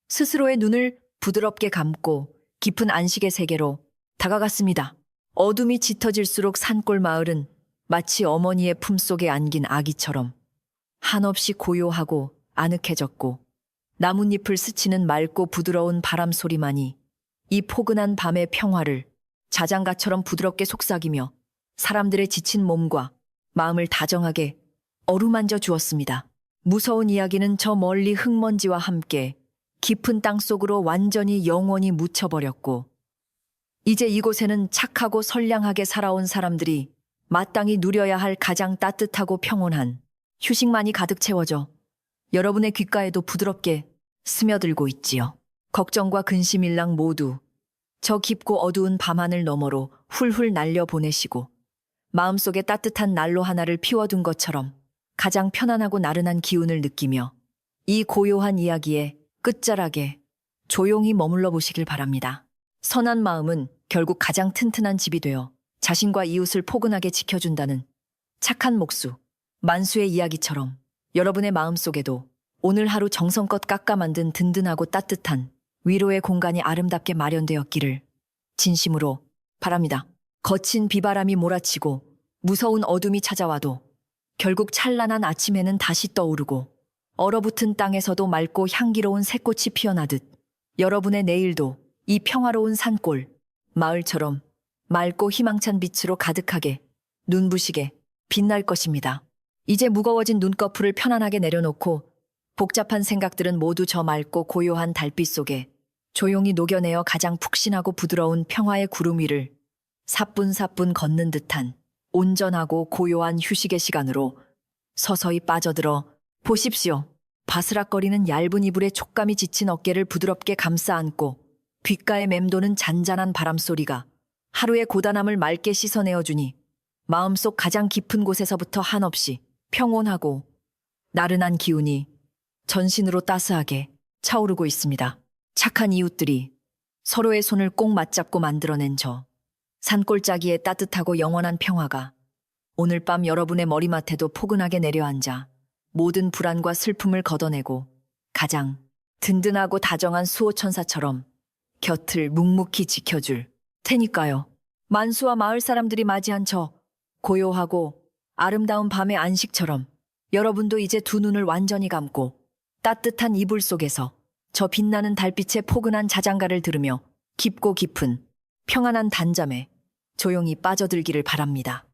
스스로의 눈을 부드럽게 감고 깊은 안식의 세계로 다가갔습니다. 어둠이 짙어질수록 산골 마을은 마치 어머니의 품속에 안긴 아기처럼 한없이 고요하고 아늑해졌고 나뭇잎을 스치는 맑고 부드러운 바람 소리만이 이 포근한 밤의 평화를 자장가처럼 부드럽게 속삭이며 사람들의 지친 몸과 마음을 다정하게 어루만져 주었습니다. 무서운 이야기는 저 멀리 흙먼지와 함께 깊은 땅 속으로 완전히 영원히 묻혀버렸고 이제 이곳에는 착하고 선량하게 살아온 사람들이 마땅히 누려야 할 가장 따뜻하고 평온한 휴식만이 가득 채워져 여러분의 귓가에도 부드럽게 스며들고 있지요. 걱정과 근심일랑 모두 저 깊고 어두운 밤하늘 너머로 훌훌 날려보내시고 마음속에 따뜻한 난로 하나를 피워둔 것처럼 가장 편안하고 나른한 기운을 느끼며 이 고요한 이야기의 끝자락에 조용히 머물러 보시길 바랍니다. 선한 마음은 결국 가장 튼튼한 집이 되어 자신과 이웃을 포근하게 지켜준다는 착한 목수 만수의 이야기처럼 여러분의 마음속에도 오늘 하루 정성껏 깎아 만든 든든하고 따뜻한 위로의 공간이 아름답게 마련되었기를 진심으로 바랍니다. 거친 비바람이 몰아치고 무서운 어둠이 찾아와도 결국 찬란한 아침에는 다시 떠오르고 얼어붙은 땅에서도 맑고 향기로운 새꽃이 피어나듯 여러분의 내일도 이 평화로운 산골 마을처럼 맑고 희망찬 빛으로 가득하게 눈부시게 빛날 것입니다. 이제 무거워진 눈꺼풀을 편안하게 내려놓고 복잡한 생각들은 모두 저 맑고 고요한 달빛 속에 조용히 녹여내어 가장 푹신하고 부드러운 평화의 구름 위를 사뿐사뿐 걷는 듯한 온전하고 고요한 휴식의 시간으로 서서히 빠져들어 보십시오. 바스락거리는 얇은 이불에 촉감이 지친 어깨를 부드럽게 감싸 안고 귓가에 맴도는 잔잔한 바람소리가 하루의 고단함을 맑게 씻어내어주니 마음속 가장 깊은 곳에서부터 한없이 평온하고 나른한 기운이 전신으로 따스하게 차오르고 있습니다. 착한 이웃들이 서로의 손을 꼭 맞잡고 만들어낸 저 산골짜기의 따뜻하고 영원한 평화가 오늘 밤 여러분의 머리맡에도 포근하게 내려앉아 모든 불안과 슬픔을 걷어내고 가장 든든하고 다정한 수호천사처럼 곁을 묵묵히 지켜줄 테니까요. 만수와 마을 사람들이 맞이한 저 고요하고 아름다운 밤의 안식처럼 여러분도 이제 두 눈을 완전히 감고 따뜻한 이불 속에서 저 빛나는 달빛의 포근한 자장가를 들으며 깊고 깊은 평안한 단잠에 조용히 빠져들기를 바랍니다.